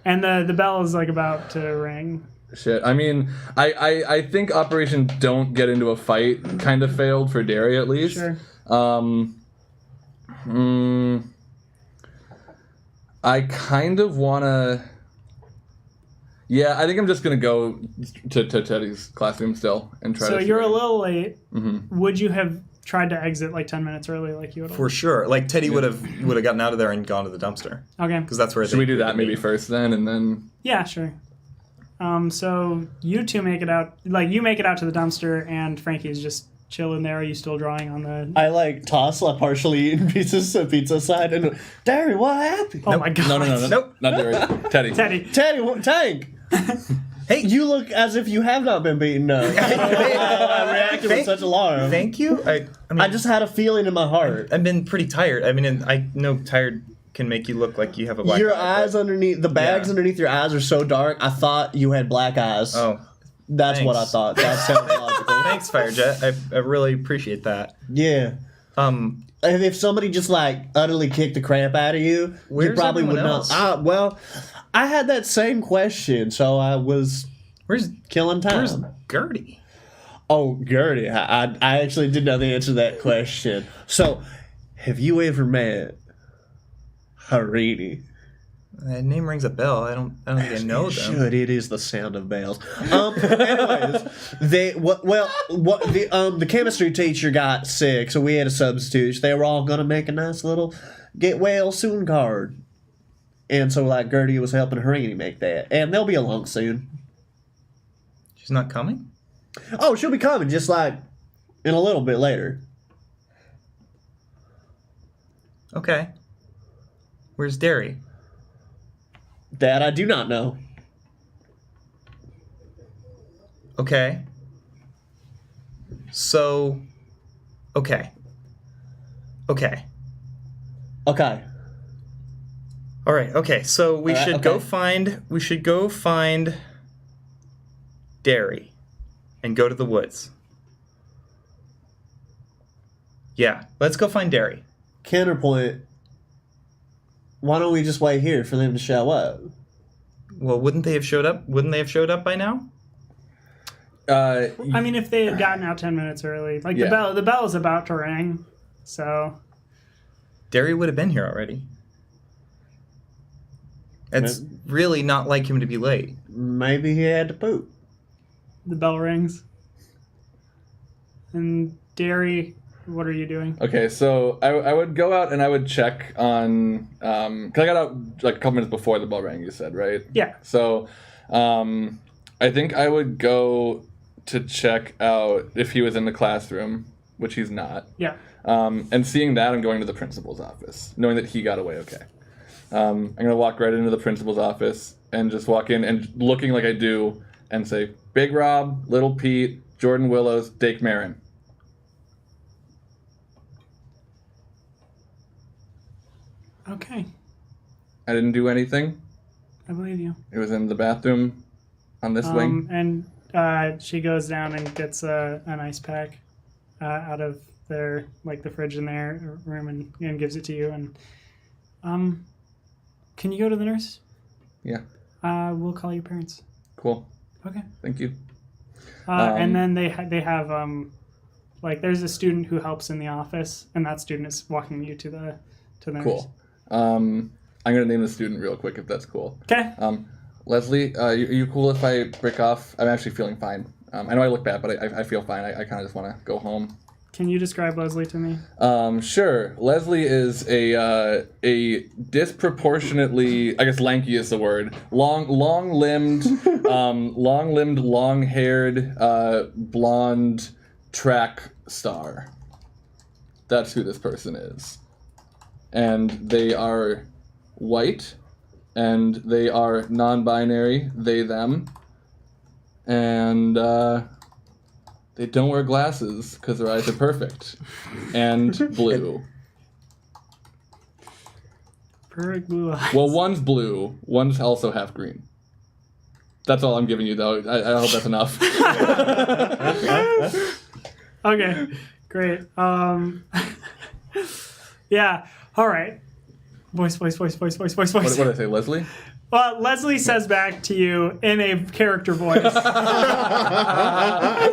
And the bell is like about to ring.
Shit. I mean, I think Operation Don't Get Into a Fight kind of failed for Derry at least.
Sure.
I kind of want to... Yeah, I think I'm just going to go to Teddy's classroom still and try to...
So you're a little late.
Mm-hmm.
Would you have tried to exit like 10 minutes early, like you would.
For sure. Like Teddy would have gotten out of there and gone to the dumpster.
Okay.
Because that's where.
Should we do that maybe first then, and then?
Yeah, sure. So you two make it out. Like you make it out to the dumpster, and Frankie's just chilling there. Are you still drawing on the?
I like toss like partially eaten pieces of pizza side and Derry, what happened?
Oh my god!
No.
Nope.
Not Derry. Teddy.
Teddy, Tank.
Hey,
You look as if you have not been beaten up. I reacted with such alarm.
Thank you. I mean,
I just had a feeling in my heart.
I've been pretty tired. I mean, I know tired can make you look like you have a black
Your
eye,
eyes
but-
underneath the bags
Yeah.
underneath your eyes are so dark. I thought you had black eyes.
Oh,
That's what I
thanks.
thought. That sounds logical.
thanks, Firejet. I really appreciate that.
Yeah. If somebody just like utterly kicked the crap out of you, you
Where's
probably would
everyone
not.
else?
Well, I had that same question, so I was
Where's
killing
Where's
time.
Gertie?
Oh, Gertie, I actually did know the answer to that question. So, have you ever met Harini?
That name rings a bell. I don't think I know them.
Should it is the sound of bells. Anyways, the chemistry teacher got sick, so we had a substitute. They were all gonna make a nice little get well soon card, and so like Gertie was helping Harini make that, and they'll be along soon.
She's not coming?
Oh, she'll be coming just like in a little bit later.
Okay. Where's Derry?
That I do not know.
Okay. So, okay.
Okay.
All right. Okay. So we
All right,
should
okay.
go find Derry and go to the woods. Yeah. Let's go find Derry.
Counterpoint. Why don't we just wait here for them to show up?
Well, wouldn't they have showed up? Wouldn't they have showed up by now?
I mean, if they had gotten out 10 minutes early, like
Yeah.
the bell is about to ring, so
Derry would have been here already. It's really not like him to be late.
Maybe he had to poop.
the bell rings. And Derry, what are you doing?
Okay, so I would go out and I would check on, because I got out like a couple minutes before the bell rang, you said, right?
Yeah.
So I think I would go to check out if he was in the classroom, which he's not.
Yeah.
And seeing that, I'm going to the principal's office, knowing that he got away okay. I'm going to walk right into the principal's office and just walk in and looking like I do and say, Big Rob, Little Pete, Jordan Willows, Dake Marin.
Okay.
I didn't do anything.
I believe you.
It was in the bathroom on this wing.
And she goes down and gets an ice pack out of their, like the fridge in their room and gives it to you. And can you go to the nurse?
Yeah.
We'll call your parents.
Cool.
Okay.
Thank you.
And then they have like there's a student who helps in the office, and that student is walking you to the nurse.
Cool. I'm gonna name the student real quick if that's cool.
Okay.
Leslie, are you cool if I break off? I'm actually feeling fine. I know I look bad, but I feel fine. I kind of just want to go home.
Can you describe Leslie to me?
Sure. Leslie is a disproportionately, I guess lanky is the word, long-limbed, long-haired, blonde track star. That's who this person is. And they are white, and they are non-binary, they, them, and they don't wear glasses because their eyes are perfect. And blue.
Perfect blue eyes.
Well, one's blue. One's also half green. That's all I'm giving you, though. I hope that's enough.
Okay, great. Yeah, all right. Voice.
What did I say, Leslie?
Well, Leslie says back to you in a character voice.
That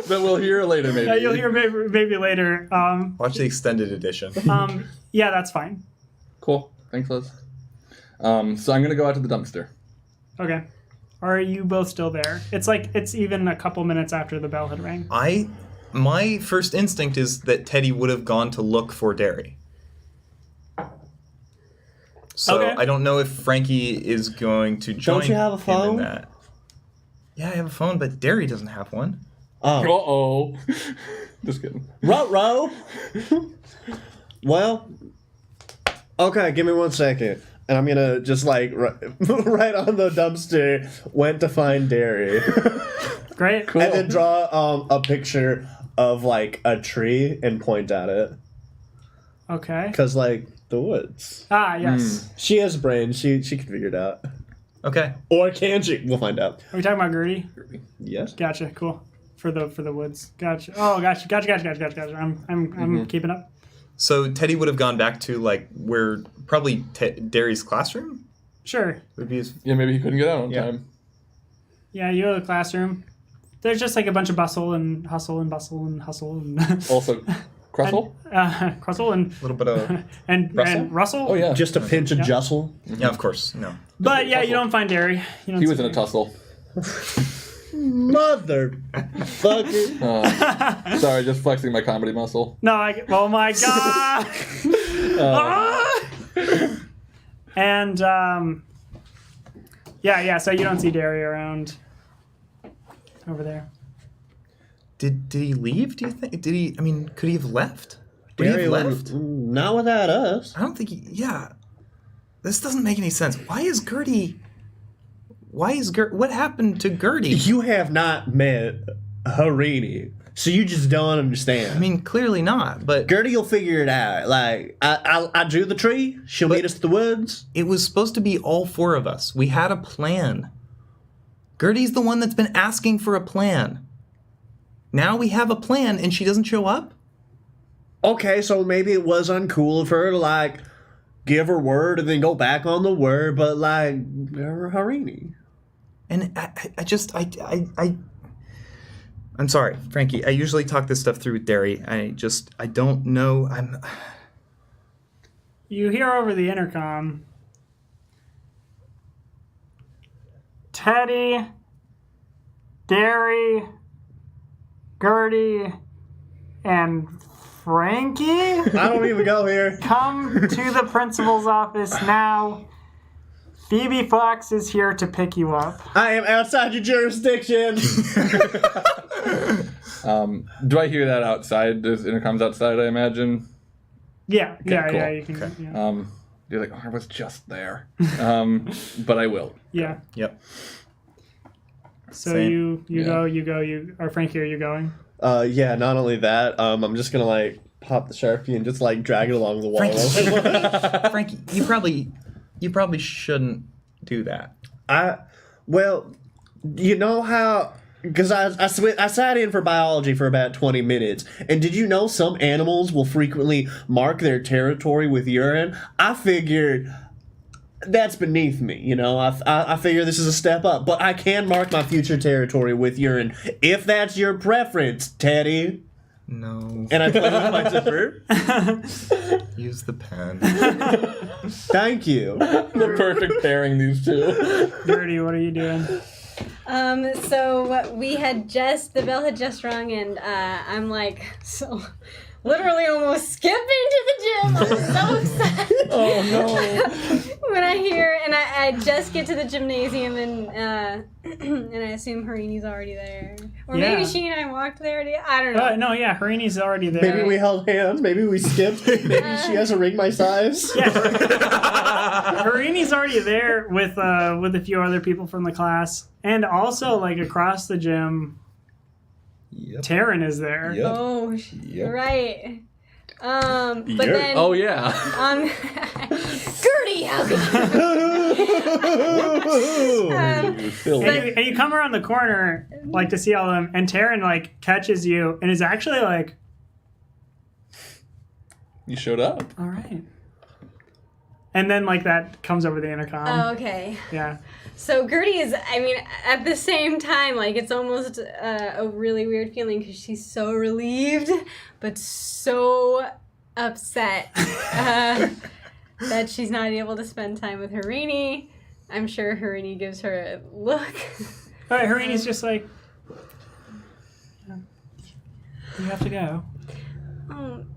we'll hear later, maybe.
You'll hear maybe later.
Watch the extended edition.
Yeah, that's fine.
Cool. Thanks, Les. So I'm going to go out to the dumpster.
Okay. Are you both still there? It's like it's even a couple minutes after the bell had rang.
I my first instinct is that Teddy would have gone to look for Derry. So
Okay.
I don't know if Frankie is going to join
Don't you have a
him in
phone?
that. Yeah, I have a phone, but Derry doesn't have one.
Oh.
Uh-oh. Just kidding.
Ruh-roh. Well, okay, give me 1 second. And I'm gonna just like right on the dumpster, went to find Derry.
Great.
Cool.
And then draw a picture of like a tree and point at it.
Okay.
Because like the woods.
Ah, yes.
She has brains. She can figure it out.
Okay.
Or can she? We'll find out.
Are we talking about Gertie?
Yes.
Gotcha. Cool. For the woods. Gotcha. Oh, gotcha. I'm keeping up.
So Teddy would have gone back to like where probably Derry's classroom
Sure.
would be his.
Yeah, maybe he couldn't get out on
Yeah.
time.
Yeah, you go to the classroom. There's just like a bunch of bustle and hustle and bustle and hustle and
Also, Crustle?
Crustle and
A little bit of.
and Russell.
Oh, yeah.
Just a pinch of Justle.
Yeah, of course. No.
But yeah, you don't find Derry. You don't
He was
see
in a
Derry.
tussle.
Motherfucker.
Sorry, just flexing my comedy muscle.
No, oh my god. Ah! And yeah. So you don't see Derry around over there.
Did he leave? Do you think? Did he? I mean, could he have left? Would he
Derry
have
would-
left?
Not without us.
I don't think he. Yeah. This doesn't make any sense. Why is Gertie? What happened to Gertie?
You have not met Harini, so you just don't understand.
I mean, clearly not. But
Gertie will figure it out. Like, I drew the tree. She'll meet us to the woods.
it was supposed to be all four of us. We had a plan. Gertie's the one that's been asking for a plan. Now we have a plan, and she doesn't show up.
Okay, so maybe it was uncool of her to, like, give her word and then go back on the word, but, like, Harini.
And I'm sorry, Frankie. I usually talk this stuff through with Derry. I don't know.
You hear over the intercom, Teddy, Derry, Gertie, and Frankie?
I don't even go here.
Come to the principal's office now. Phoebe Fox is here to pick you up.
I am outside your jurisdiction.
Do I hear that outside? There's intercoms outside, I imagine.
Yeah,
cool.
you can.
Okay.
Yeah.
You're like, I was just there. But I will.
Yeah.
Yep.
So
Same.
you or Frankie, are you going?
Yeah, not only that, I'm just gonna, like, pop the Sharpie and just, like, drag it along the wall.
Frankie, you probably shouldn't do that.
Well, you know how... Because I sat in for biology for about 20 minutes, and did you know some animals will frequently mark their territory with urine? I figured that's beneath me, you know? I figure this is a step up, but I can mark my future territory with urine, if that's your preference, Teddy.
No.
And I play with my zipper.
Use the pen.
Thank you.
The perfect pairing, these two.
Gertie, what are you doing?
So we had the bell had just rung, and I'm like, literally almost skipping to the gym. I'm so excited.
Oh, no.
When I hear, and I just get to the gymnasium, and and I assume Harini's already there. Or maybe
Yeah.
she and I walked there together. I don't know.
No, yeah, Harini's already there.
Maybe we held hands. Maybe we skipped. Maybe she has a ring my size.
Yeah. Harini's already there with a few other people from the class. And also, like, across the gym,
Yep.
Taryn is there.
Yep.
Oh,
Yep.
right. But then
Oh, yeah.
Gertie, how could
And you come around the corner, like, to see all of them, and Taryn, like, catches you and is actually like,
You showed up.
all right. And then, like, that comes over the intercom.
Oh, okay.
Yeah.
So Gertie is, I mean, at the same time, like, it's almost a really weird feeling because she's so relieved, but so upset that she's not able to spend time with Harini. I'm sure Harini gives her a look.
All right, Harini's just like, You have to go.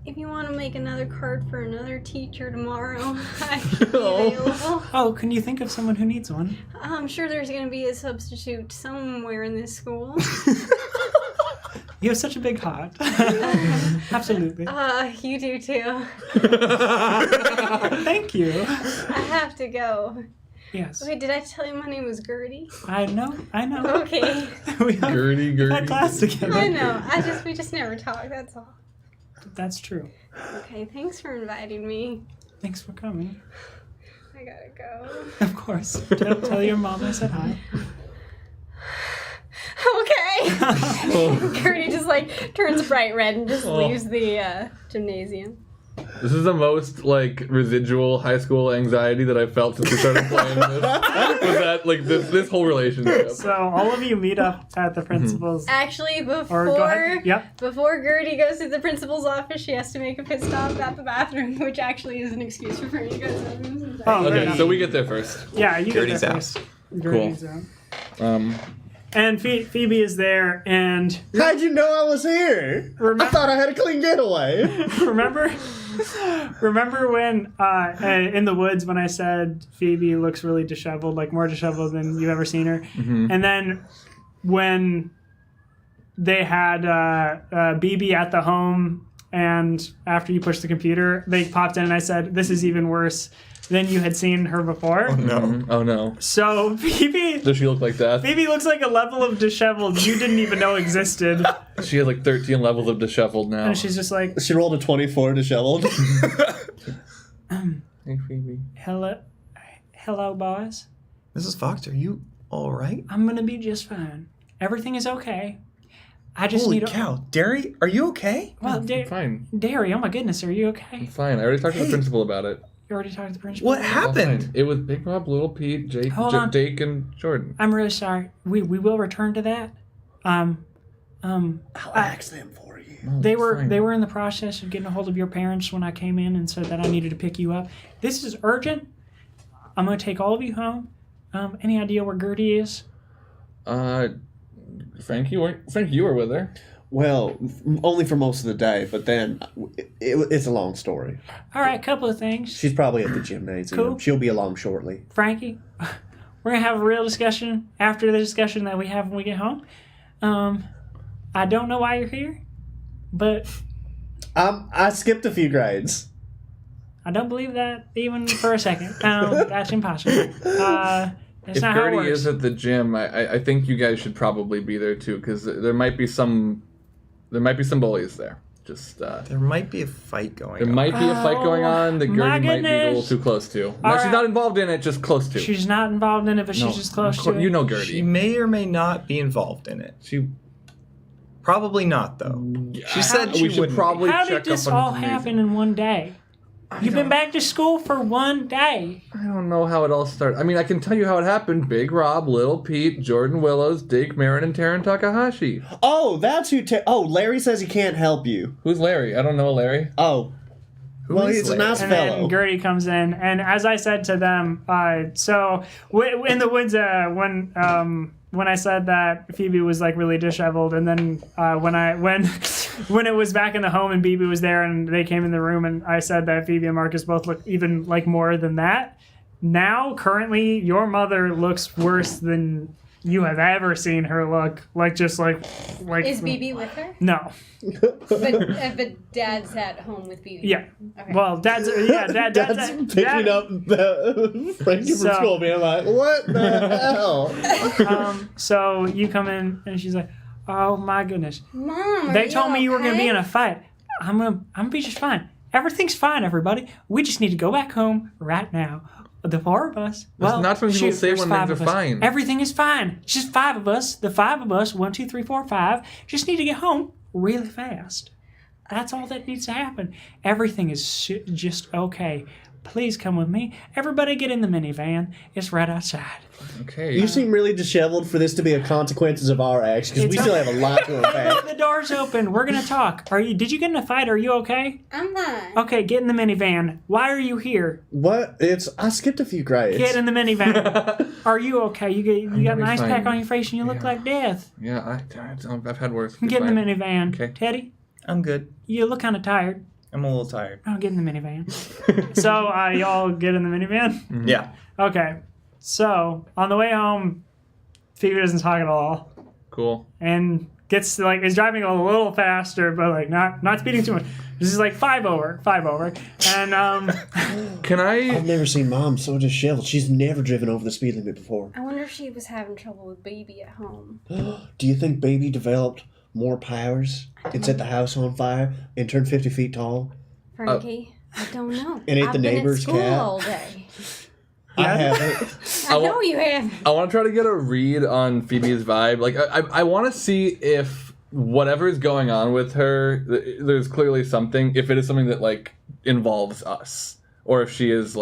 If you want to make another card for another teacher tomorrow, I should be available.
Oh, can you think of someone who needs one?
I'm sure there's going to be a substitute somewhere in this school.
You have such a big heart. Absolutely.
You do too.
Thank you.
I have to go.
Yes.
Wait, did I tell you my name was Gertie?
I know.
Okay.
We have
Gertie.
had class together.
I know. We just never talk, that's all.
That's true.
Okay, thanks for inviting me.
Thanks for coming.
I gotta go.
Of course. Tell your mom I said hi.
Okay. Gertie just like turns bright red and just leaves the gymnasium.
This is the most like residual high school anxiety that I felt since we started playing this. Was that like this whole relationship?
So all of you meet up at the principal's.
Actually,
Or go ahead. Yep.
before Gertie goes to the principal's office, she has to make a pit stop at the bathroom, which actually is an excuse for her to go to the room.
Oh,
Okay,
right.
so we get there first.
Yeah, you
Gertie's
get there
out.
first. Gertie's out.
Um,
And Phoebe is there, and
How'd you know I was here? I thought I had a clean getaway.
remember when in the woods when I said Phoebe looks really disheveled, like more disheveled than you've ever seen her, and then when they had BB at the home, and after you pushed the computer, they popped in, and I said, "This is even worse than you had seen her before."
Oh no.
So Phoebe.
Does she look like that?
Phoebe looks like a level of disheveled you didn't even know existed.
She has like 13 levels of disheveled now.
And she's just like,
She rolled a 24 disheveled.
Hey Phoebe.
hello, boys.
Mrs. Fox, are you all right?
I'm gonna be just fine. Everything is okay. I just
Holy
need
cow. Derry, are you okay?
Well,
I'm fine.
Derry, oh my goodness, are you
I'm
okay?
fine. I already talked to the principal about it.
You already talked to the principal?
What
All
happened?
fine. It was Big Rob, Little Pete, Jake,
Hold on.
Jake, and Jordan.
I'm really sorry. We will return to that.
I'll ask them for you.
No,
They
it's
were
fine.
they were in the process of getting a hold of your parents when I came in and said that I needed to pick you up. This is urgent. I'm gonna take all of you home. Any idea where Gertie is?
Frankie, you were with her.
Well, only for most of the day, but then it's a long story.
All right, couple of things.
She's probably at the gymnasium.
Cool.
She'll be along shortly.
Frankie, we're gonna have a real discussion after the discussion that we have when we get home. I don't know why you're here, but
I skipped a few grades.
I don't believe that even for a second. That's impossible. That's
If
not how it
Gertie
works.
is at the gym, I think you guys should probably be there too, because there might be some bullies there. Just
There might be a fight going
there
on.
might be a fight going on that
my
Gertie might be a little
goodness.
too close to. No,
All
she's
right.
not involved in it, just close to.
She's not involved in it, but
No,
she's just close
of
to
course-
it.
You know
She
Gertie.
may or may not be involved in it.
She.
Probably not, though. She said she
we should
wouldn't.
probably
How
check
did this
up on
all
the gymnasium.
happen in one day? You've been back to school for one day.
I don't know how it all started. I mean, I can tell you how it happened. Big Rob, Little Pete, Jordan Willows, Dake Marin, and Taryn Takahashi.
Oh, that's who. Larry says he can't help you.
Who's Larry? I don't know Larry.
Oh, well,
is
he's a
Larry?
nice
And
fellow.
then Gertie comes in, and as I said to them, so in the woods, when I said that Phoebe was like really disheveled, and then when it was back in the home and BB was there, and they came in the room, and I said that Phoebe and Marcus both look even like more than that. Now, currently, your mother looks worse than you have ever seen her look. Like
Is BB with her?
No.
But Dad's at home with BB.
Yeah.
Okay.
Well, Dad's
That's picking up Frankie from
So-
school, being like, "What the hell?"
So you come in, and she's like, "Oh my goodness."
Mom,
They told me you were gonna be in a fight. I'm gonna be just fine. Everything's fine, everybody. We just need to go back home right now. The four of us.
That's not something people say
there's
when
five
things
of
are
us.
fine.
Everything is fine. It's just five of us. The five of us. 1, 2, 3, 4, 5. Just need to get home really fast. That's all that needs to happen. Everything is just okay. Please come with me. Everybody get in the minivan. It's right outside.
Okay.
You seem really disheveled for this to be a consequences of our acts, because we
It's
still have a lot to unpack.
The door's open. We're gonna talk. Did you get in a fight? Are you okay?
I'm fine.
Okay, get in the minivan. Why are you here?
What? I skipped a few grades.
Get in the minivan. Are you okay? You got a
gonna be
nice
fine.
pack on your face and you look like death.
Yeah, I've had worse.
Get in the
Fine.
minivan.
Okay.
Teddy,
I'm good.
You look kind of tired.
I'm a little tired.
I'll get in the minivan. So y'all get in the minivan?
Mm-hmm. Yeah.
Okay. So on the way home, Phoebe doesn't talk at all.
Cool.
And gets is driving a little faster, but not speeding too much. This is 5 over. And
Can I?
I've never seen Mom so disheveled. She's never driven over the speed limit before.
I wonder if she was having trouble with Baby at home.
Do you think Baby developed more powers and set the house on fire and turned 50 feet tall?
Frankie, I don't know.
And ate
I've
the
been
neighbor's
at school
cat?
all day.
I haven't.
I know you have.
I want to try to get a read on Phoebe's vibe. I want to see if whatever's going on with her, there's clearly something. If it is something that involves us, or if she is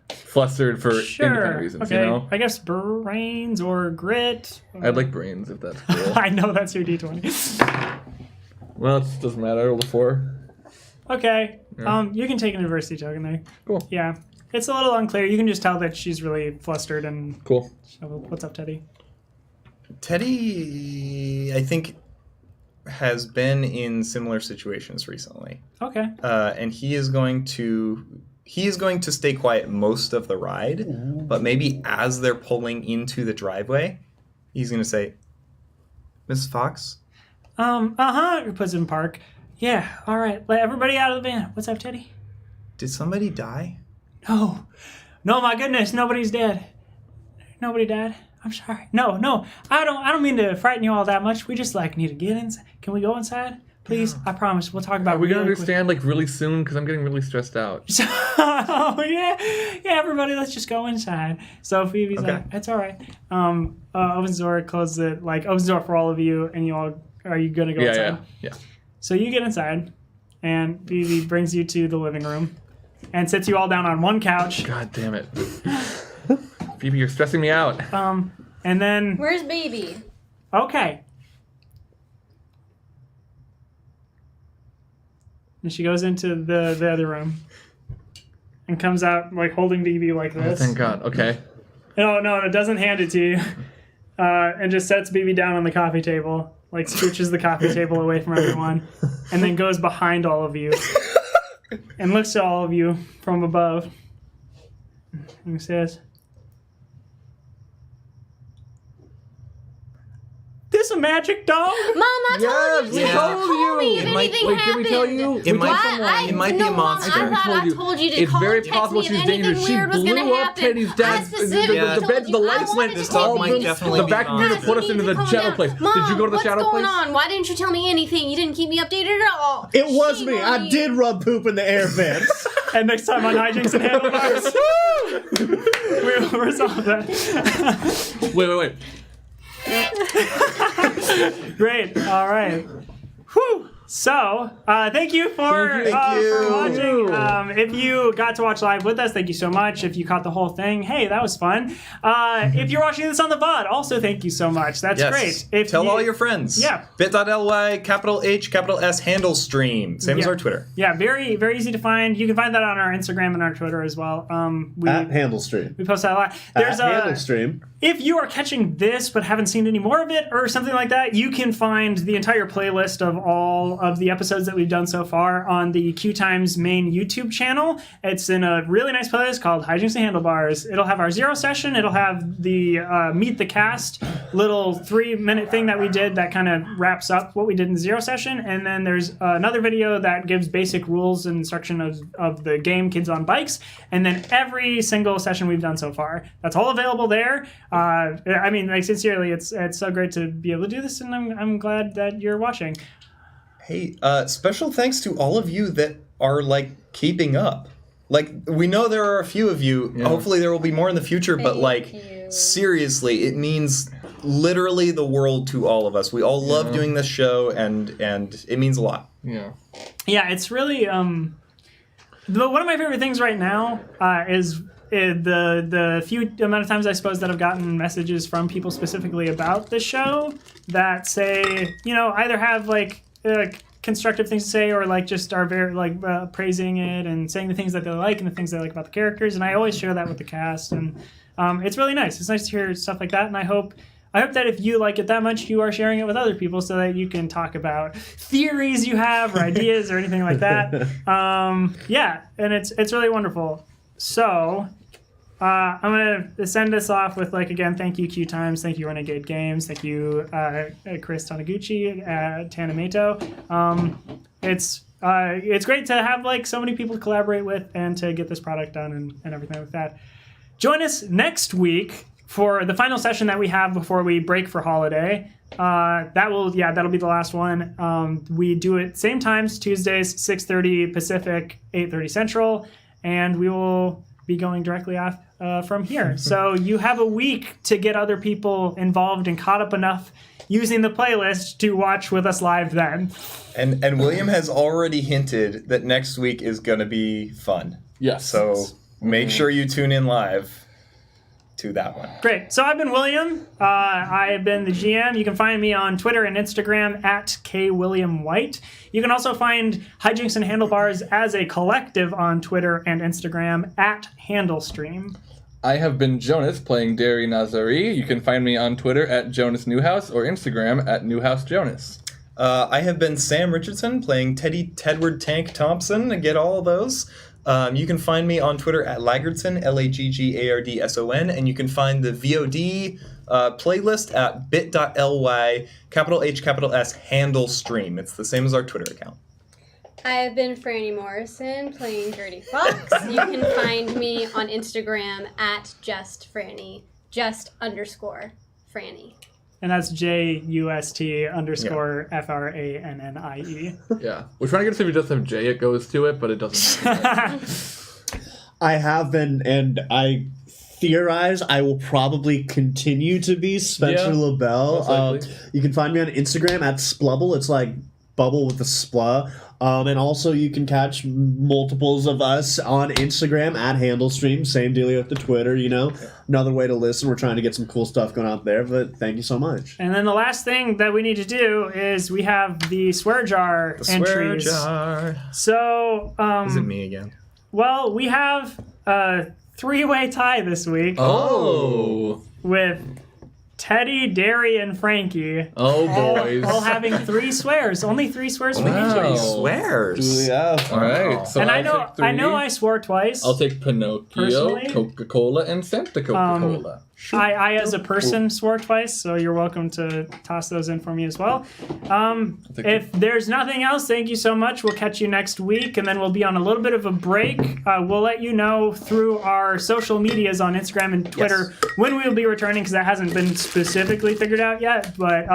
flustered for independent reasons.
Okay.
You know.
I guess brains or grit.
I'd like brains if that's cool.
I know that's your D20.
Well, it doesn't matter. I rolled a 4.
Okay.
Yeah.
You can take an adversity token there.
Cool.
Yeah. It's a little unclear. You can just tell that she's really flustered and.
Cool.
So what's up, Teddy?
Teddy, I think, has been in similar situations recently.
Okay.
And he is going to stay quiet most of the ride, but maybe as they're pulling into the driveway, he's going to say, "Miss Fox?"
He puts it in park. Yeah, all right. Let everybody out of the van. What's up, Teddy?
Did somebody die?
No, my goodness, nobody's dead. Nobody died. I'm sorry. No, I don't mean to frighten you all that much. We just need to get inside. Can we go inside, please? Yeah. I promise. We'll talk about.
Are we gonna understand really soon? Because I'm getting really stressed out.
yeah. Everybody, let's just go inside. So Phoebe's it's all right. Opens the door, closes it. Opens the door for all of you, and you all are you gonna go inside?
Yeah.
So you get inside, and Phoebe brings you to the living room. And sits you all down on one couch.
God damn it. Phoebe, you're stressing me out.
And then...
Where's Baby?
Okay. And she goes into the other room. And comes out, holding Baby like this.
Oh, thank God. Okay.
No, it doesn't hand it to you. And just sets Baby down on the coffee table. Scooches the coffee table away from everyone. And then goes behind all of you. And looks at all of you from above. And says, "This a magic dog?"
Mom, I told you.
we
Call me if
It might-
anything
wait,
happened.
did we tell you?
It might-
Why?
it might be a monster.
I thought I told you to
It's
call
very
and text
possible
me
she's
if anything
dangerous. She
weird was gonna
blew up
happen.
Teddy's dad.
I specifically
the
told
bed,
you
the
I
lights
wanted
went
to
This
take
dog
you
might
to
definitely
The
be
back
gone.
mirror
Guys,
put
you
us
need
into
to
the
calm
shadow
down.
place.
Mom,
Did you go to the shadow place?
What's going on? Why didn't you tell me anything? You didn't keep me updated at all.
It was
Shame
me.
on
I
you.
did rub poop in the air vents.
And next time on Hijinks and Handlebars, we'll resolve that.
Wait.
Great. All right. Whew. So, thank you for watching. If you got to watch live with us, thank you so much. If you caught the whole thing, hey, that was fun. If you're watching this on the VOD, also thank you so much. That's great.
Tell all your friends.
Yeah.
bit.ly, capital H, capital S, handle stream. Same as our Twitter.
Yeah, very, very easy to find. You can find that on our Instagram and our Twitter as well.
At Handle Stream.
We post that a lot. There's
At Handle Stream.
If you are catching this but haven't seen any more of it or something like that, you can find the entire playlist of all of the episodes that we've done so far on the QueueTimes main YouTube channel. It's in a really nice playlist called Hijinks Handlebars. It'll have our 0 session. It'll have the Meet the Cast little 3-minute thing that we did that kind of wraps up what we did in the 0 session. And then there's another video that gives basic rules and instruction of the game Kids on Bikes. And then every single session we've done so far. That's all available there. I mean, sincerely, it's so great to be able to do this, and I'm glad that you're watching.
Hey, special thanks to all of you that are keeping up. We know there are a few of you. Yeah. Hopefully there will be more in the future, but seriously, it means literally the world to all of us. We all love doing this show, and it means a lot.
Yeah.
Yeah, it's really one of my favorite things right now is the few amount of times I suppose that I've gotten messages from people specifically about the show that say, either have constructive things to say or just are very praising it and saying the things that they like and the things they like about the characters, and I always share that with the cast, and it's really nice. It's nice to hear stuff like that, and I hope I hope that if you like it that much, you are sharing it with other people so that you can talk about theories you have or ideas or anything like that. Yeah, and it's really wonderful. So I'm going to send us off with, again, thank you, QueueTimes. Thank you, Renegade Games. Thank you, Chris Taniguchi, Tanamato. It's great to have, so many people to collaborate with and to get this product done and everything like that. Join us next week for the final session that we have before we break for holiday. That'll be the last one. We do it same times, Tuesdays, 6:30 Pacific, 8:30 Central, and we will be going directly off from here. So you have a week to get other people involved and caught up enough using the playlist to watch with us live then.
And William has already hinted that next week is going to be fun.
Yes.
So make sure you tune in live to that one.
Great. So I've been William. I have been the GM. You can find me on Twitter and Instagram at KWilliamWhite. You can also find Hijinks and Handlebars as a collective on Twitter and Instagram at HandleStream.
I have been Jonas, playing Derry Nazari. You can find me on Twitter at Jonas Newhouse or Instagram at NewhouseJonas.
I have been Sam Richardson, playing Tedward Tank Thompson. Get all of those. You can find me on Twitter at Laggardson, Laggardson, and you can find the VOD playlist at bit.ly, H, handle stream. It's the same as our Twitter account.
I have been Franny Morrison, playing Gertie Fox. You can find me on Instagram at justFranny, _Franny.
And that's JUST_FRANNIE.
Yeah. We're trying to get to see if it does have J, it goes to it, but it doesn't.
I have been, and I theorize I will probably continue to be Spencer LaBelle. You can find me on Instagram at Splubble. It's like bubble with the spla. And also you can catch multiples of us on Instagram at HandleStream. Same dealio with the Twitter, Another way to listen. We're trying to get some cool stuff going out there, but thank you so much.
And then the last thing that we need to do is we have the swear jar entries.
Jar.
So,
Is it me again?
Well, we have a three-way tie this week.
Oh.
With Teddy, Derry, and Frankie.
Oh, boys.
All having 3 swears. Only 3 swears for each of you.
Swears.
Yeah.
All right. So
And I
I'll take 3.
know I swore twice.
I'll take Pinocchio,
Personally?
Coca-Cola, and Santa Coca-Cola.
I as a person swore twice, so you're welcome to toss those in for me as well. If there's nothing else, thank you so much. We'll catch you next week, and then we'll be on a little bit of a break. We'll let you know through our social medias on Instagram and Twitter when we'll be returning, because that hasn't been specifically figured out yet. But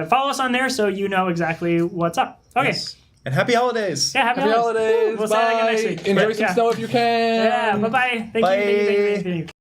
follow us on there so you know exactly what's up. Okay.
Yes. And happy holidays.
Yeah, happy
holidays.
We'll see you again next week.
Enjoy some snow if you can.
Yeah, bye-bye. Thank you.